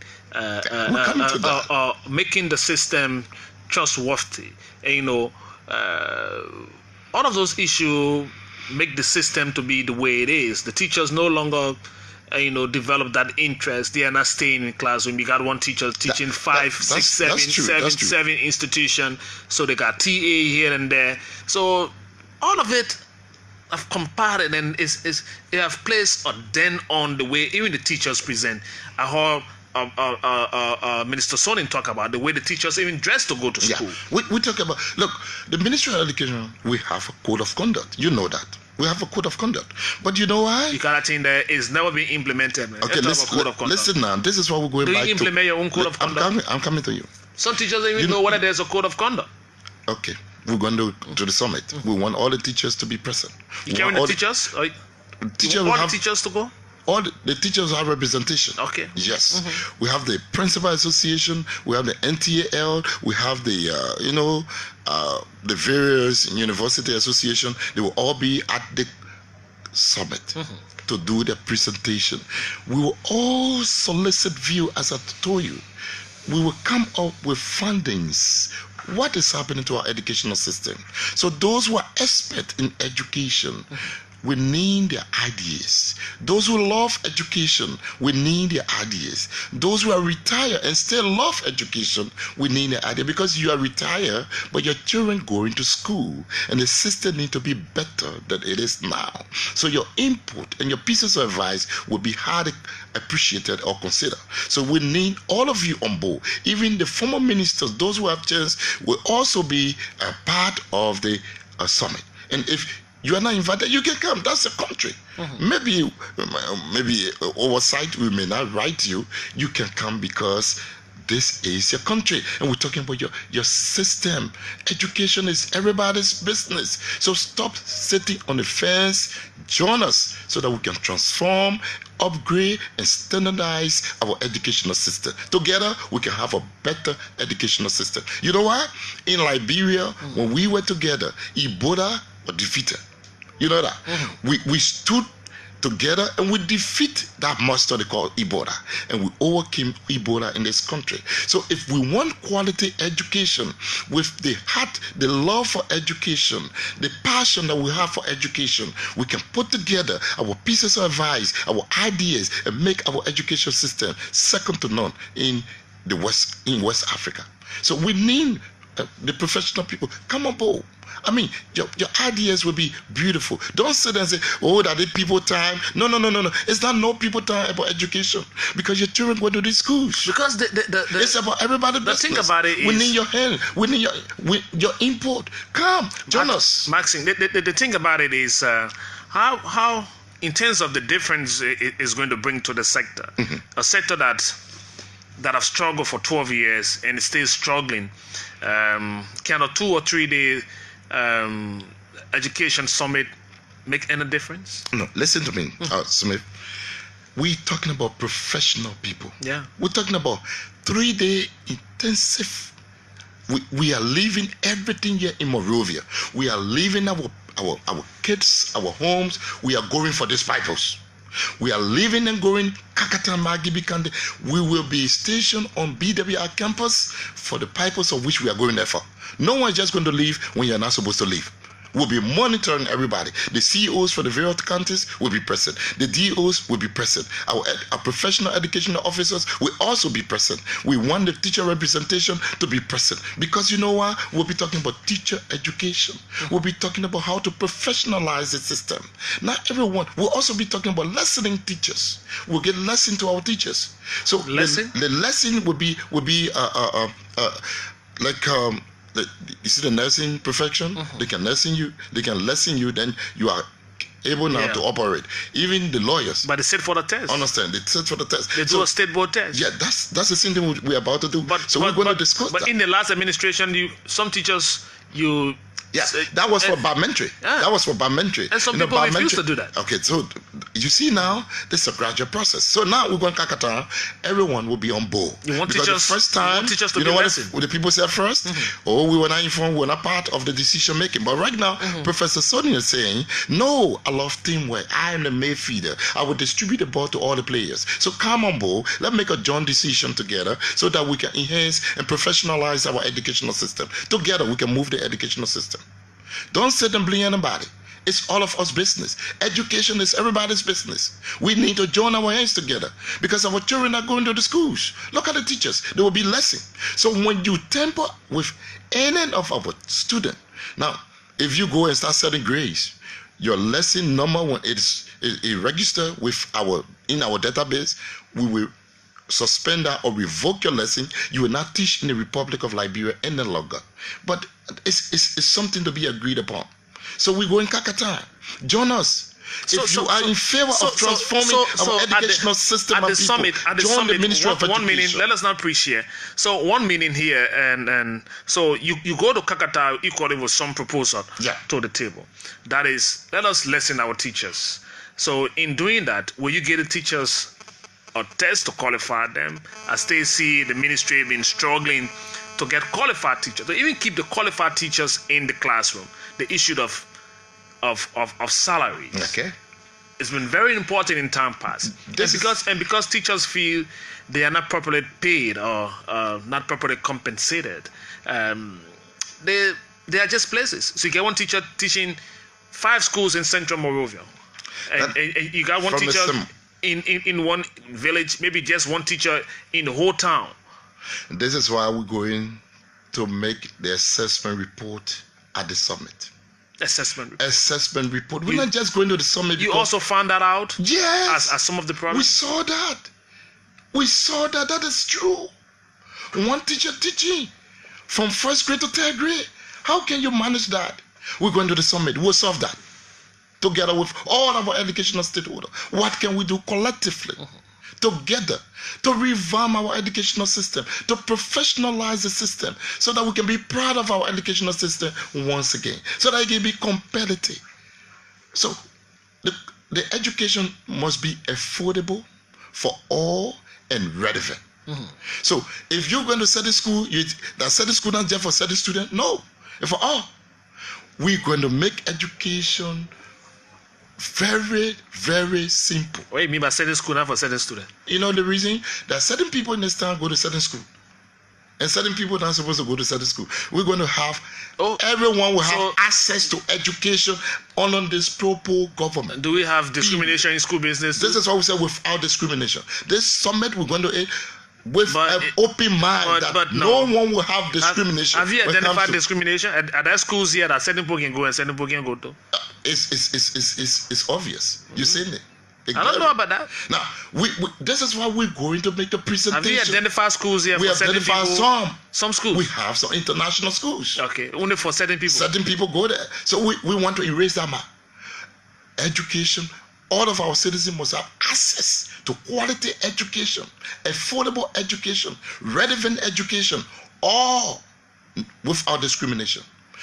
making the system trustworthy. And, all of those issues make the system to be the way it is. The teachers no longer develop that interest. They are not staying in classroom. You got one teacher teaching seven institutions, so they got TA here and there. So all of it have compared, and it have placed a dent on the way even the teachers present. I heard Minister Sonin talk about the way the teachers even dress to go to school. Yeah. We talk about, look, the Ministry of Education, we have a code of conduct. You know that. We have a code of conduct. But you know why? You cannot think that it's never been implemented, man. Okay, listen now. This is what we're going back to. Do you implement your own code of conduct? I'm coming to you. Some teachers don't even know whether there's a code of conduct. Okay. We're going to the summit. We want all the teachers to be present. You carrying the teachers? All the teachers to go? All the teachers have representation. Okay. Yes. We have the Principal Association, we have the NTAL, we have the the various university association. They will all be at the summit to do the presentation. We will all solicit view, as I told you. We will come up with findings. What is happening to our educational system? So those who are expert in education we need their ideas. Those who love education, we need their ideas. Those who are retired and still love education, we need their idea, because you are retired, but your children going to school, and the system need to be better than it is now. So your input and your pieces of advice will be highly appreciated or considered. So we need all of you on board. Even the former ministers, those who have chance, will also be a part of the summit. And if you are not invited, you can come. That's the country. Maybe oversight, we may not write you. You can come because this is your country, and we're talking about your system. Education is everybody's business. So stop sitting on the fence. Join us so that we can transform, upgrade, and standardize our educational system. Together, we can have a better educational system. You know what? In Liberia, when we were together, Ebola was defeated. You know that? We stood together and we defeat that monster they call Ebola, and we overcame Ebola in this country. So if we want quality education with the heart, the love for education, the passion that we have for education, we can put together our pieces of advice, our ideas, and make our education system second to none in West Africa. So we need the professional people. Come on board. I mean, your ideas will be beautiful. Don't sit there and say, oh, that is people time. No. It's not no people time about education, because your children go to these schools. Because it's about everybody. The thing about it is, we need your help. We need your input. Come, join us. Maxine, the thing about it is how in terms of the difference it is going to bring to the sector, a sector that have struggled for 12 years and is still struggling. Can a 2 or 3 day education summit make any difference? No, listen to me, Smith. We're talking about professional people. Yeah. We're talking about 3-day intensive. We are leaving everything here in Monrovia. We are leaving our kids, our homes. We are going for these Bibles. We are leaving and going Kakata Magibikande. We will be stationed on BWR campus for the purpose of which we are going there for. No one is just going to leave when you're not supposed to leave. We'll be monitoring everybody. The CEOs for the various counties will be present. The DOs will be present. Our professional educational officers will also be present. We want the teacher representation to be present, because you know what? We'll be talking about teacher education. We'll be talking about how to professionalize the system. Not everyone. We'll also be talking about lessoning teachers. We'll get lesson to our teachers. So the lesson will be you see the nursing profession. They can lesson you. Then you are able now to operate. Even the lawyers. But they sit for the test. Understand? They sit for the test. They do a state board test. Yeah, that's the same thing we're about to do. We're going to discuss that. But in the last administration, some teachers that was for parliamentary. That was for parliamentary. And some people refuse to do that. Okay, so you see now, this is a gradual process. So now we're going to Kakata. Everyone will be on board. You want because teachers, the first time, you know what at the summit, join the Ministry of Education. One meeting, let us not preach here. So one meeting here, and so you go to Kakata equally with some proposal to the table. That is, let us lessen our teachers. So in doing that, will you get the teachers a test to qualify them? As they see the ministry been struggling to get qualified teachers, to even keep the qualified teachers in the classroom. The issue of salaries. Okay. It's been very important in time past. Because teachers feel they are not properly paid or not properly compensated, they are just places. So you get one teacher teaching 5 schools in Central Monrovia, and you got one from the teacher sim- in one village, maybe just one teacher in the whole town. This is why we're going to make the assessment report at the summit. Assessment report. We're not just going to the summit. You also found that out? Yes. As some of the problems? We saw that. We saw that. That is true. One teacher teaching from 1st grade to 3rd grade. How can you manage that? We're going to the summit. We'll solve that together with all of our educational stakeholders. What can we do collectively together to revamp our educational system, to professionalize the system so that we can be proud of our educational system once again, so that it can be competitive. So the education must be affordable for all and relevant. So if you're going to study school, that study school not just for study student, no, it's for all. We're going to make education very, very simple. What do you mean by certain school, not for certain student? You know the reason? That certain people in this town go to certain school, and certain people not supposed to go to certain school. We're going to have everyone will have access to education under this proper government. Do we have discrimination in school business? This is what we say without discrimination. This summit we're going to end with an open mind that no one will have discrimination. Have you identified discrimination? Are there schools here that certain people can go and certain people can go to? It's obvious. You've seen it. I don't know about that. Now, this is why we're going to make the presentation. Have you identified schools here? We for certain identified people? Some schools. We have some international schools. Okay, only for certain people. Certain people go there. So we want to erase that. Education. All of our citizens must have access to quality education, affordable education, relevant education, all without discrimination.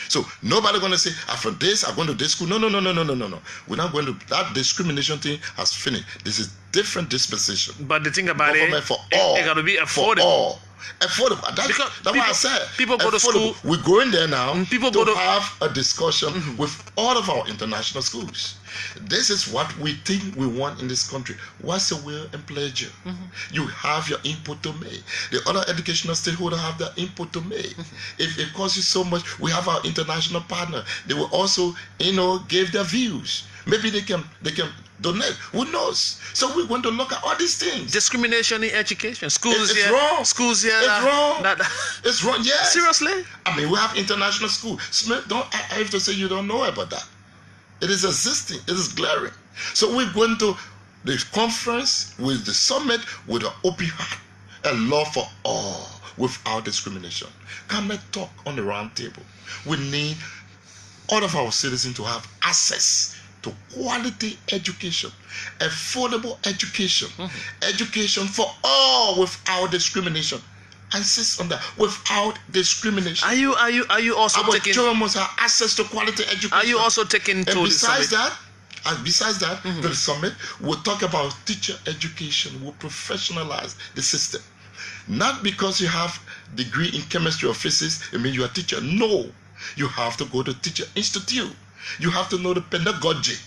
So nobody going to say, from this, I'm going to this school. No. We're not going to, that discrimination thing has finished. This is different dispensation. But the thing about government for all. It got to be affordable. For all. Affordable. That's what I said. People go to school. We're going there now people to have a discussion with all of our international schools. This is what we think we want in this country. What's the will and pleasure? You have your input to make. The other educational stakeholders have their input to make. If it costs you so much, we have our international partner. They will also, give their views. Maybe they can donate. Who knows? So we want to look at all these things. Discrimination in education. Schools it's here. Wrong. Schools here. It's wrong. It's wrong. Yes. Seriously? I mean, we have international school. Smith, I have to say you don't know about that. It is existing. It is glaring. So we're going to the conference with the summit with an open heart and love for all without discrimination. Come let's talk on the round table. We need all of our citizens to have access to quality education, affordable education, education for all without discrimination. I insist on that, without discrimination. Are you also our taking? children must have access to quality education. Are you also taking? And besides that, the summit, we'll talk about teacher education. We'll professionalize the system. Not because you have degree in chemistry or physics, it means you're a teacher. No, you have to go to teacher institute. You have to know the pedagogy.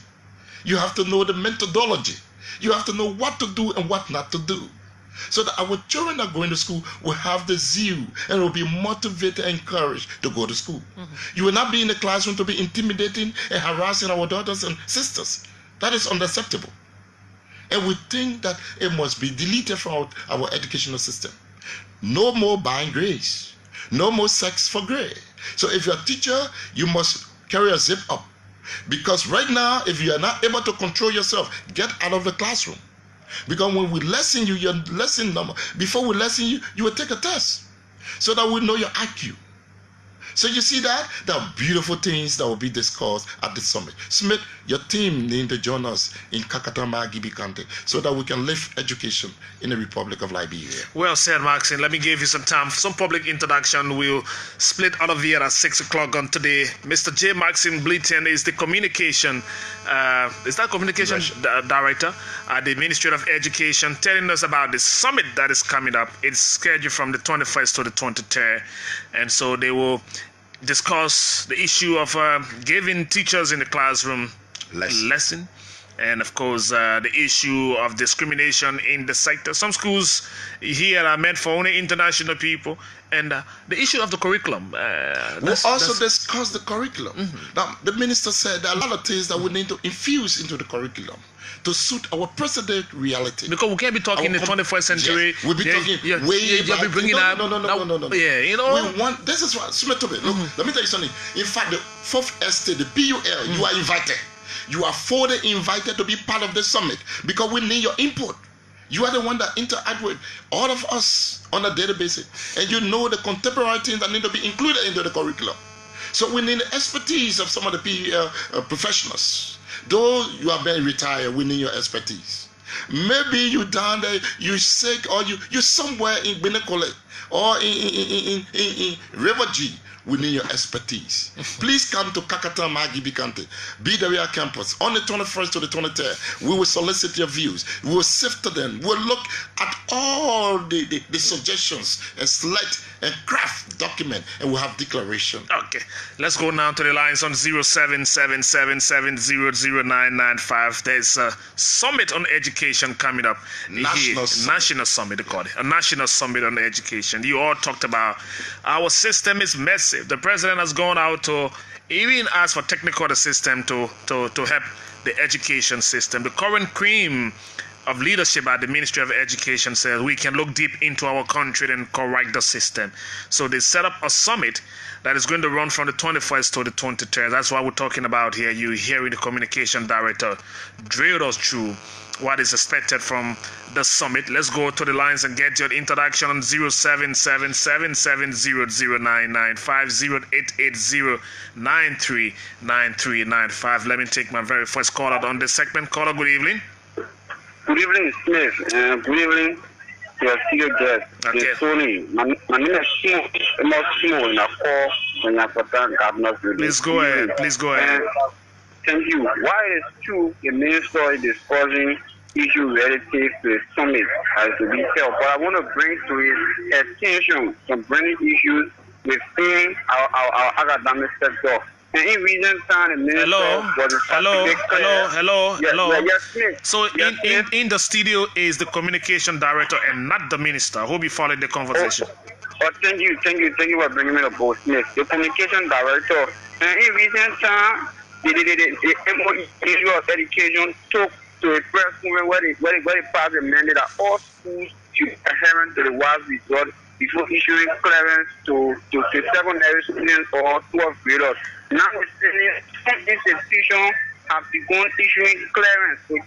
You have to know the methodology. You have to know what to do and what not to do. So that our children that go into school will have the zeal and will be motivated and encouraged to go to school. You will not be in the classroom to be intimidating and harassing our daughters and sisters. That is unacceptable. And we think that it must be deleted from our educational system. No more buying grades. No more sex for grade. So if you're a teacher, you must carry a zip up. Because right now, if you are not able to control yourself, get out of the classroom. Because when we lesson you, your lesson number, before we lesson you, you will take a test so that we know your IQ. So you see that? There are beautiful things that will be discussed at the summit. Smith, your team need to join us in Kakatama, Gibi County so that we can lift education in the Republic of Liberia. Well said, Maxine. Let me give you some time for some public introduction. We'll split out of here at 6 o'clock on today. Mr. J. Maxine Bleaton is the communication, director at the Ministry of Education, telling us about the summit that is coming up. It's scheduled from the 21st to the 23rd. And so they will discuss the issue of giving teachers in the classroom lesson and of course the issue of discrimination in the sector. Some schools here are meant for only international people, and the issue of the curriculum. We also discussed the curriculum. Now, the minister said there are a lot of things that we need to infuse into the curriculum to suit our present reality. Because we can't be talking in the 21st century. Yes, we'll be talking way back. Be bringing up. No. Yeah, you know. We want. This is what. Toby, look, let me tell you something. In fact, the fourth estate, the PUL, you are invited. You are further invited to be part of the summit because we need your input. You are the one that interact with all of us on a daily basis, and you know the contemporary things that need to be included into the curriculum. So we need the expertise of some of the PUL professionals. Though you are very retired, we need your expertise. Maybe you down there, you sick, or you somewhere in Benekole or in River G. We need your expertise. Please come to Kakata Magibi Kante, BWR campus on the 21st to the 23rd. We will solicit your views. We will sift to them. We will look at all the suggestions and select and craft document, and we'll have declaration. Okay, let's go now to the lines on 0777700995. There's a summit on education coming up. National Summit, they call it. A national summit on education. You all talked about our system is messy. The president has gone out to even ask for technical assistance to help the education system. The current cream of leadership at the Ministry of Education says we can look deep into our country and correct the system. So they set up a summit that is going to run from the 21st to the 23rd. That's what we're talking about here. You hearing the communication director drilled us through what is expected from the summit. Let's go to the lines and get your introduction on 0777700995, 0880939395. Let me take my very first caller on this segment. Caller, good evening. Good evening, Smith. Good evening to your studio guest. Okay. Tony. My name is Shimo. I'm not Shimo in a call when I put down Governor's Building. Please go ahead. Please go ahead. Thank you. Why is true the minister is discussing issues relative to the summit as to be held? But I want to bring to his attention some burning issues within our academic sector. And in recent time, the minister Hello. Yes, Smith. So in the studio is the communication director and not the minister. Who be following the conversation? Thank you for bringing me the boat, Smith. The communication director. And in recent time, the MOE issue of education took to a press movement where they passed a mandate that all schools should adhere to the WASB result before issuing clearance to secondary students or 12th graders. Now some institutions have begun issuing clearance to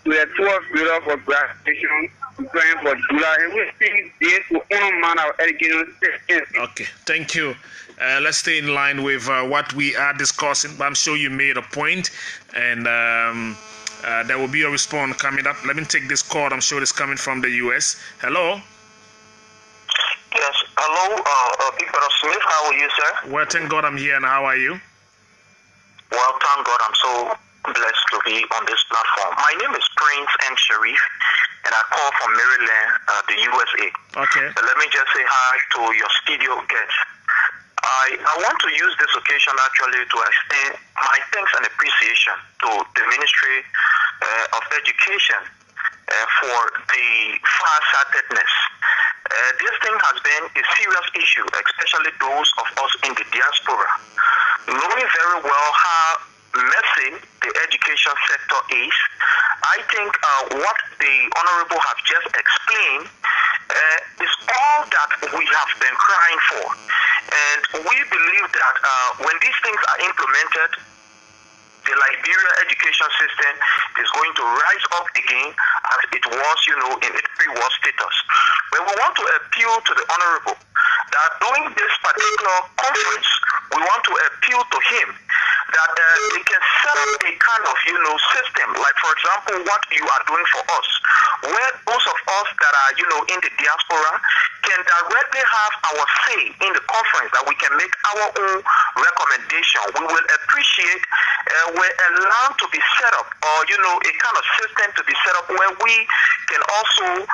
the 12th grader for graduation, preparing for July, and we think this will undermine our education system. Okay, thank you. Let's stay in line with what we are discussing. But I'm sure you made a point, and there will be a response coming up. Let me take this call. I'm sure it's coming from the U.S. Hello. Yes, hello, Big Brother Smith. How are you, sir? Well, thank God I'm here, and how are you? Well, thank God I'm so blessed to be on this platform. My name is Prince M. Sharif, and I call from Maryland, the USA. Okay. Let me just say hi to your studio guest. I want to use this occasion actually to extend my thanks and appreciation to the Ministry of Education for the far-sightedness. This thing has been a serious issue, especially those of us in the diaspora. Knowing very well how messy the education sector is, I think what the Honorable have just explained is all that we have been crying for. And we believe that when these things are implemented, the Liberia education system is going to rise up again as it was, in its pre-war status. But we want to appeal to the Honorable that during this particular conference, we want to appeal to him that they can set up a kind of, system, like, for example, what you are doing for us, where those of us that are, in the diaspora can directly have our say in the conference, that we can make our own recommendation. We will appreciate we're allowed to be set up, or, a kind of system to be set up where we can also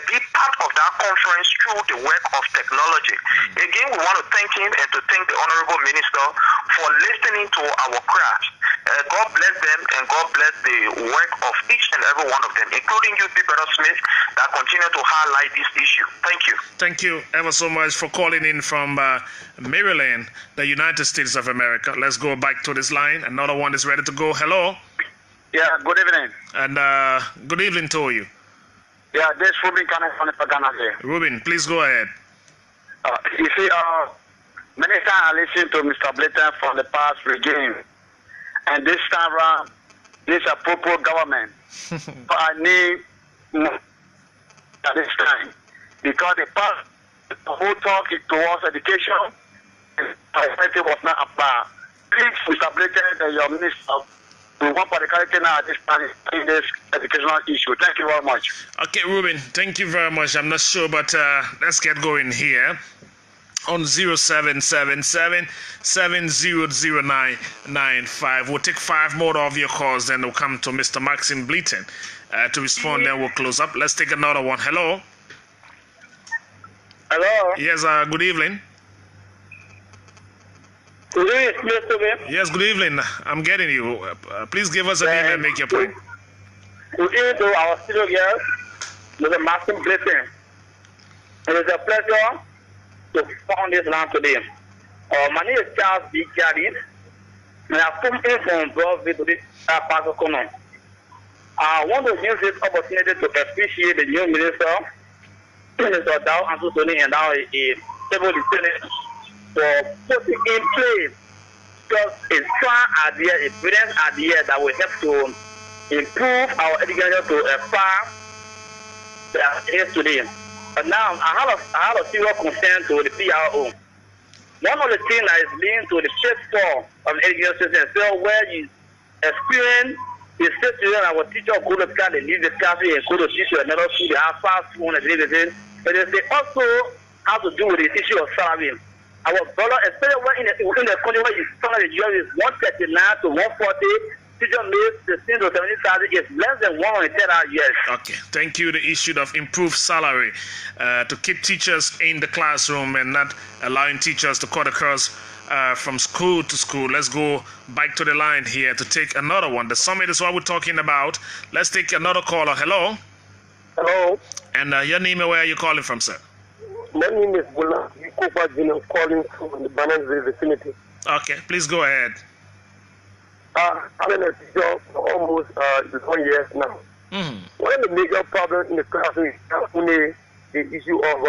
be part of that conference through the work of technology. Again, we want to thank him and to thank the Honorable Minister for listening to our craft. God bless them and God bless the work of each and every one of them, including you, Brother Smith, that continue to highlight this issue. Thank you. Thank you ever so much for calling in from Maryland, the United States of America. Let's go back to this line. Another one is ready to go. Hello. Yeah, good evening. And good evening to you. Yeah, this is Ruben from Ghana here. Ruben, please go ahead. You see, many times I listen to Mr. Blayton from the past regime, and this time around, this is a proper government. So I need more at this time, because the past, the whole talk is towards education, and society was not apart. Please, Mr. Blayton and your minister, we want particularly now at this time in this educational issue. Thank you very much. Okay, Ruben, thank you very much. I'm not sure, but let's get going here on 0777-700995. We'll take 5 more of your calls, then we'll come to Mr. Maxim Bleaton to respond, then we'll close up. Let's take another one. Hello. Hello. Yes, good evening. Good evening, Mr. Toby. Yes, good evening. I'm getting you. Please give us a name and make your point. Good evening to our studio girl, Mr. Maxim Bleaton. It is a pleasure to found this land today. My name is Charles B. Jadid, and I come in from Broadway to this part of Kono. I want to use this opportunity to appreciate the new minister, Minister Dow Antony, and now a civil lieutenant for putting in place just a strong idea, a brilliant idea that will help to improve our education to a far that it is today. But now I have a serious concern to the PRO. One of the things that is linked to the pitfall of the education system, so where you experience the student, our teacher go to class, they leave the class and go to teach another school, they have fast food and everything. But they also have to do with the issue of salary. Our brother, especially when in the country where you salary the job is 139 to 140. Teacher makes 16 to 70,000 is less than 110 years. Okay, thank you. The issue of improved salary to keep teachers in the classroom and not allowing teachers to cut across from school to school. Let's go back to the line here to take another one. The summit is what we're talking about. Let's take another caller. Hello. Hello. And your name and where are you calling from, sir? My name is Bula Yukoba Jino, calling from the Bananville vicinity. Okay, please go ahead. I've been a teacher for almost 1 year now. One of the major problems in the classroom is not only the issue of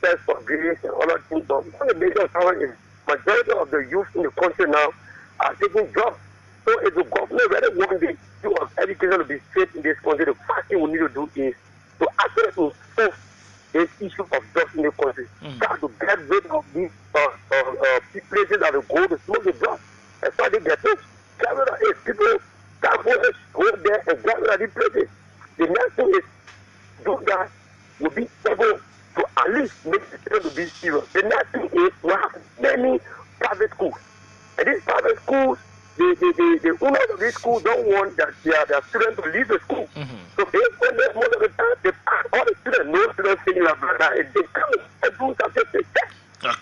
test for grades and other things, but one of the major problems is majority of the youth in the country now are taking jobs. So if the government really wants the issue of education to be straight in this country, the first thing we need to do is to actually improve this issue of jobs in the country. Start to get rid of these places that will go to smoke the drugs. That's why they get it. If people that go there and get rid of these places, the next thing is do that will be able to at least make the children to be serious. The next thing is we have many private schools. And these private schools, the owners of these schools don't want that their students to leave the school. So they spend most of the time, they pass all the students, no students saying that they come and do something to test.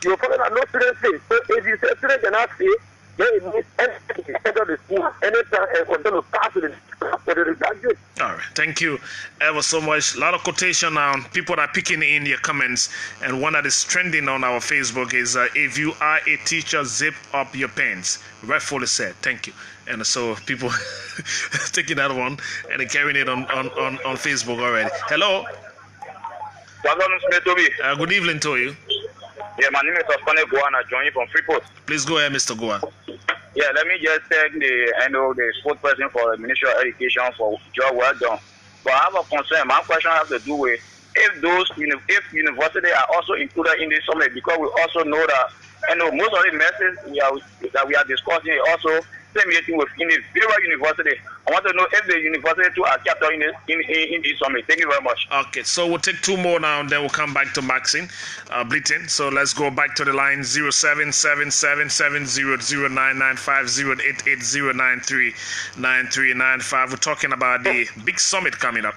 You follow that no students say. So if you say students cannot say, then it means anything to enter the school anytime and continue to pass to the graduate. All right, thank you ever so much. A lot of quotation now. People are picking in your comments, and one that is trending on our Facebook is if you are a teacher, zip up your pants. Rightfully said. Thank you. And so people taking that one and carrying it on Facebook already. Hello. Good evening to you. Yeah, my name is Osmane Goa and I join you from Freeport. Please go ahead, Mr. Goa. Yeah, let me just thank the spokesperson for the Ministry of Education for job well done. But I have a concern. My question has to do with if universities are also included in this summit, because we also know that most of the messages that we are discussing also meeting with individual university. I want to know if the university too are captured in this summit. Thank you very much. Okay, so we'll take 2 more now, and then we'll come back to Maxine Bleaton. So let's go back to the line 07777009508880939395. We're talking about the big summit coming up,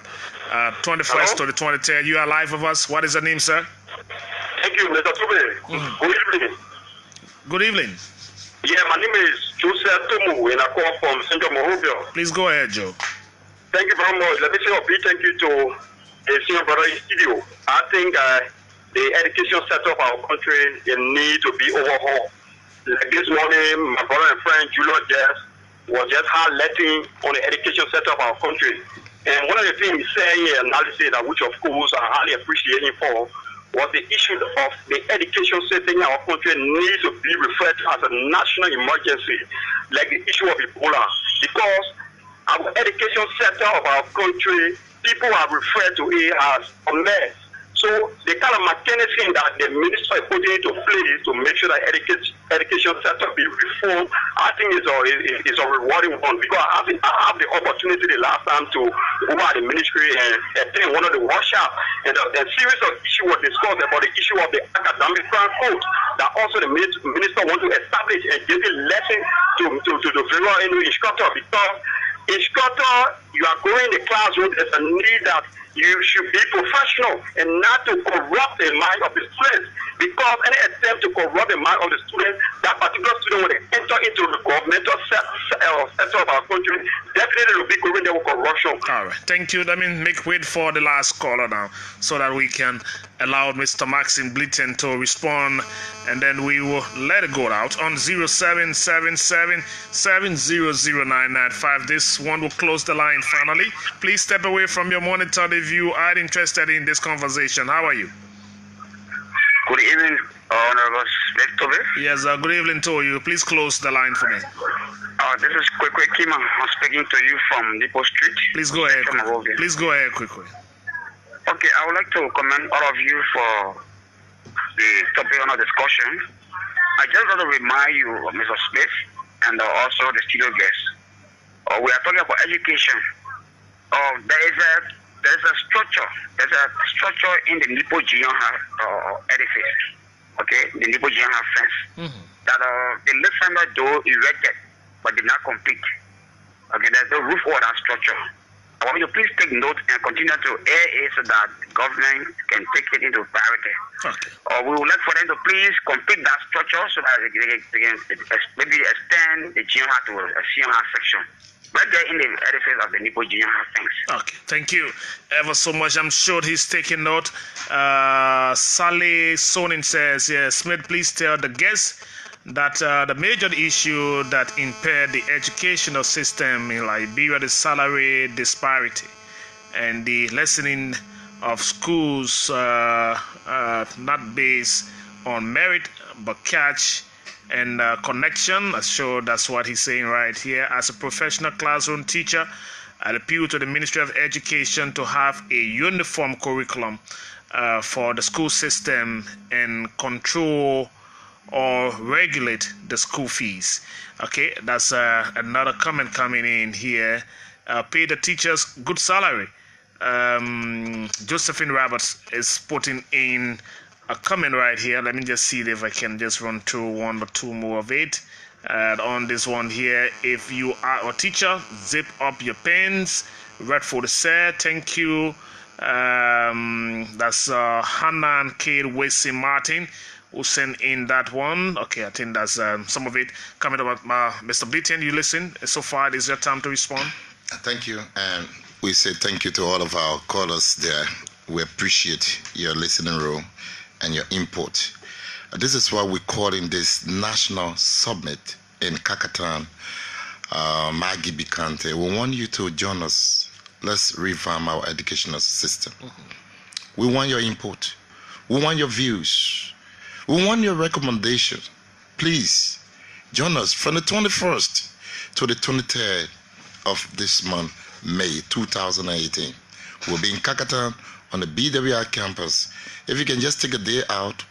21st to the 23rd. You are live with us. What is your name, sir? Thank you, Mr. Toby. Good evening. Good evening. Yeah, my name is Joseph Tomu, and I call from Central Monrovia. Please go ahead, Joe. Thank you very much. Let me say a big thank you to the senior brother in studio. I think the education sector of our country need to be overhauled. Like this morning, my brother and friend Julio was just highlighting on the education sector of our country. And one of the things he said here, analysis that which of course I highly appreciate him for, was the issue of the education system in our country needs to be referred to as a national emergency, like the issue of Ebola. Because our education sector of our country, people are referred to it as a mess. So the kind of mechanism that the minister is putting into place to make sure that education sector be reformed, I think is a rewarding one, because I have the opportunity the last time to go by the ministry and attend one of the workshops, and a series of issues were discussed about the issue of the academic grant code that also the minister wants to establish and give a lesson to the various instructor, because instructor, you are going in the classroom, there's a need that you should be professional and not to corrupt the mind of the students, because any attempt to corrupt the mind of the students, that particular student will enter into the governmental sector of our country, definitely will be going there with corruption. All right, thank you. Let me make wait for the last caller now, so that we can allow Mr. Maxim Blitten to respond, and then we will let it go out on 0777-700-995. This one will close the line finally. Please step away from your monitor if you are interested in this conversation. How are you? Good evening, Honorable Toby. Yes, good evening to you. Please close the line for me. This is Kwekwe Kima. I'm speaking to you from Depot Street. Please go ahead. Please go ahead quickly. Okay, I would like to commend all of you for the topic on our discussion. I just want to remind you, Mr. Smith, and also the studio guests. We are talking about education. There's a structure. There's a structure in the Nipo Jianha edifice. Okay, the Nipo Jianha fence. That the left-hander door erected, but did not complete. Okay, there's no roof over that structure. I want you to please take note and continue to air it so that government can take it into priority. Okay. We would like for them to please complete that structure so that they can maybe extend the Jianha to a Jianha section. Right there in the edifice of the Nipo Jianha things. Okay, thank you ever so much. I'm sure he's taking note. Saleh Sonin says, yes, Smith, please tell the guests that the major issue that impaired the educational system in Liberia, the salary disparity and the lessening of schools not based on merit but catch and connection. I'm sure that's what he's saying right here. As a professional classroom teacher, I appeal to the Ministry of Education to have a uniform curriculum for the school system and control or regulate the school fees. Okay, that's another comment coming in here. Pay the teachers good salary. Josephine Roberts is putting in a comment right here. Let me just see if I can just run through one or two more of it. On this one here, if you are a teacher, zip up your pens. Redford said, thank you. That's Hannah and Kate Wesley Martin who sent in that one. Okay, I think that's some of it coming about Mr. Blitten. You listen. So far, it is your time to respond. Thank you. And we say thank you to all of our callers there. We appreciate your listening role and your input. This is why we're calling this National Summit in Kakatan, Maggie Bikante. We want you to join us. Let's revamp our educational system. We want your input. We want your views. We want your recommendations. Please join us from the 21st to the 23rd of this month, May 2018. We'll be in Kakatan on the BWI campus. If you can just take a day out,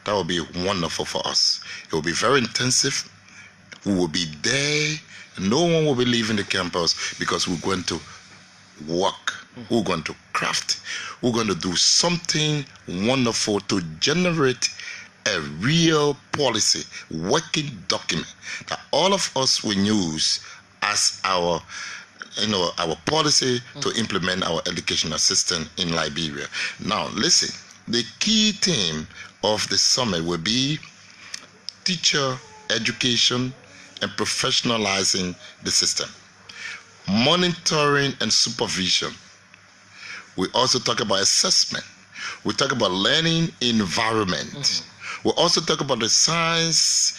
that will be wonderful for us. It will be very intensive. We will be there. No one will be leaving the campus because we're going to work. We're going to craft. We're going to do something wonderful to generate a real policy, working document that all of us will use as our policy to implement our educational system in Liberia. Now, listen, the key theme of the summit will be teacher education and professionalizing the system. Monitoring and supervision. We also talk about assessment. We talk about learning environment. We also talk about the science,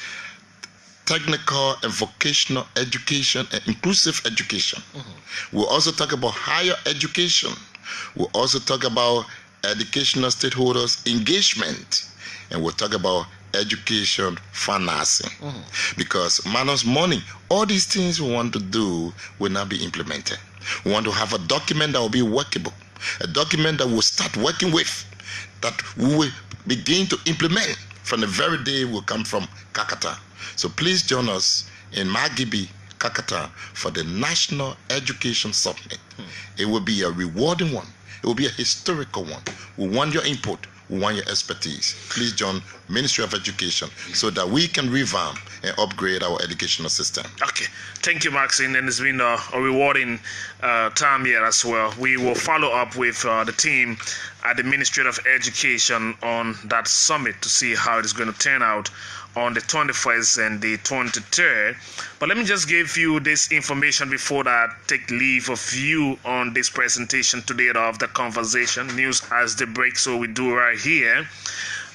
technical and vocational education and inclusive education. We'll also talk about higher education. We'll also talk about educational stakeholders engagement, and we'll talk about education financing. Because man's money, all these things we want to do will not be implemented. We want to have a document that will be workable, a document that we'll start working with, that we will begin to implement from the very day we come from Kakata. So please join us in Magibi, Kakata for the National Education Summit. It will be a rewarding one. It will be a historical one. We want your input. We want your expertise. Please join Ministry of Education so that we can revamp and upgrade our educational system. Okay, thank you, Maxine, and it's been a rewarding time here as well. We will follow up with the team at the Ministry of Education on that summit to see how it is going to turn out on the 21st and the 23rd. But let me just give you this information before I take leave of you on this presentation today of the conversation news as they break. So we do right here.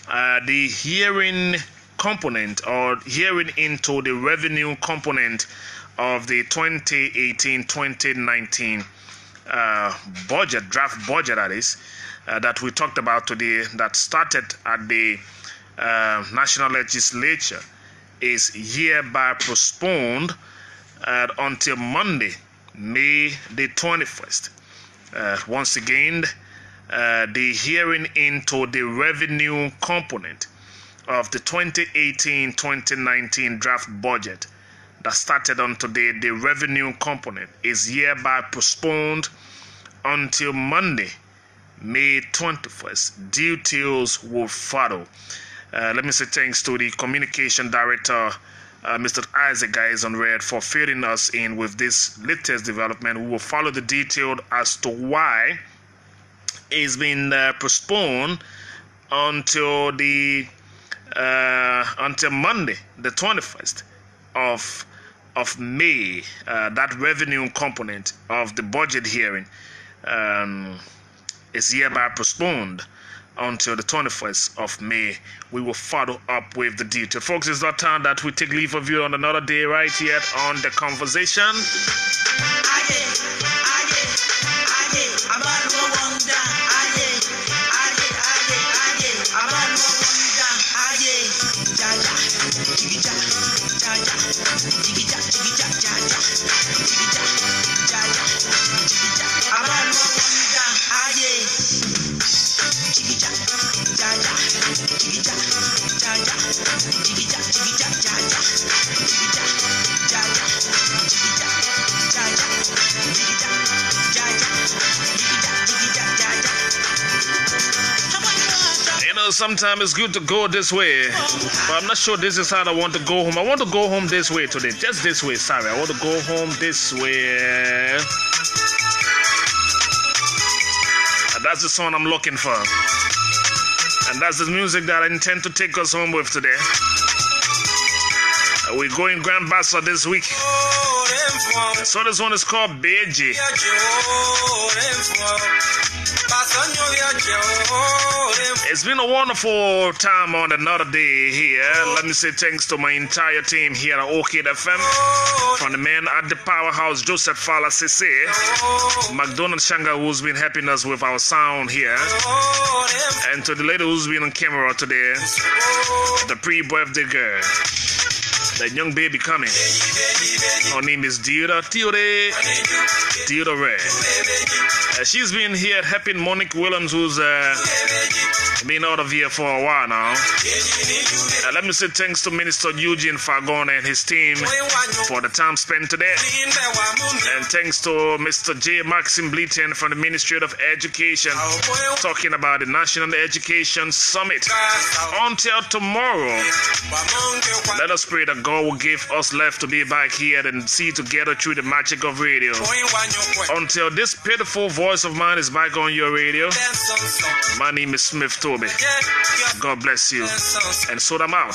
The hearing component or hearing into the revenue component of the 2018-2019 budget, draft budget that is, that we talked about today, that started at the National Legislature, is hereby postponed until Monday, May the 21st. Once again, the hearing into the revenue component of the 2018-2019 draft budget that started on today, the revenue component is hereby postponed until Monday, May 21st. Details will follow. Let me say thanks to the communication director, Mr. Isaac Guys on Red, for filling us in with this latest development. We will follow the detail as to why it's been postponed until until Monday, the 21st of May. That revenue component of the budget hearing is hereby postponed until the 21st of May. We will follow up with the detail. Folks, it's not time that we take leave of you on another day right here on The Conversation. Sometimes it's good to go this way, but I'm not sure this is how I want to go home. I want to go home this way today, just this way. Sorry, I want to go home this way. And that's the song I'm looking for, and that's the music that I intend to take us home with today. We're going Grand Bassa this week, so this one is called Beji. It's been a wonderful time on another day here. Let me say thanks to my entire team here at Orchid FM. From the man at the powerhouse, Joseph Fala Sese, McDonald Shanga, who's been helping us with our sound here, and to the lady who's been on camera today, the pre-birthday girl, that young baby coming. Her name is Theodore Ray. She's been here helping Monique Williams, who's been out of here for a while now. Let me say thanks to Minister Eugene Fagon and his team for the time spent today. And thanks to Mr. J. Maxim Bleaton from the Ministry of Education, talking about the National Education Summit. Until tomorrow, let us pray that God will give us left to be back here and see together through the magic of radio. Until this pitiful voice of mine is back on your radio, my name is Smith. Smith Toby. God bless you. And so I'm out.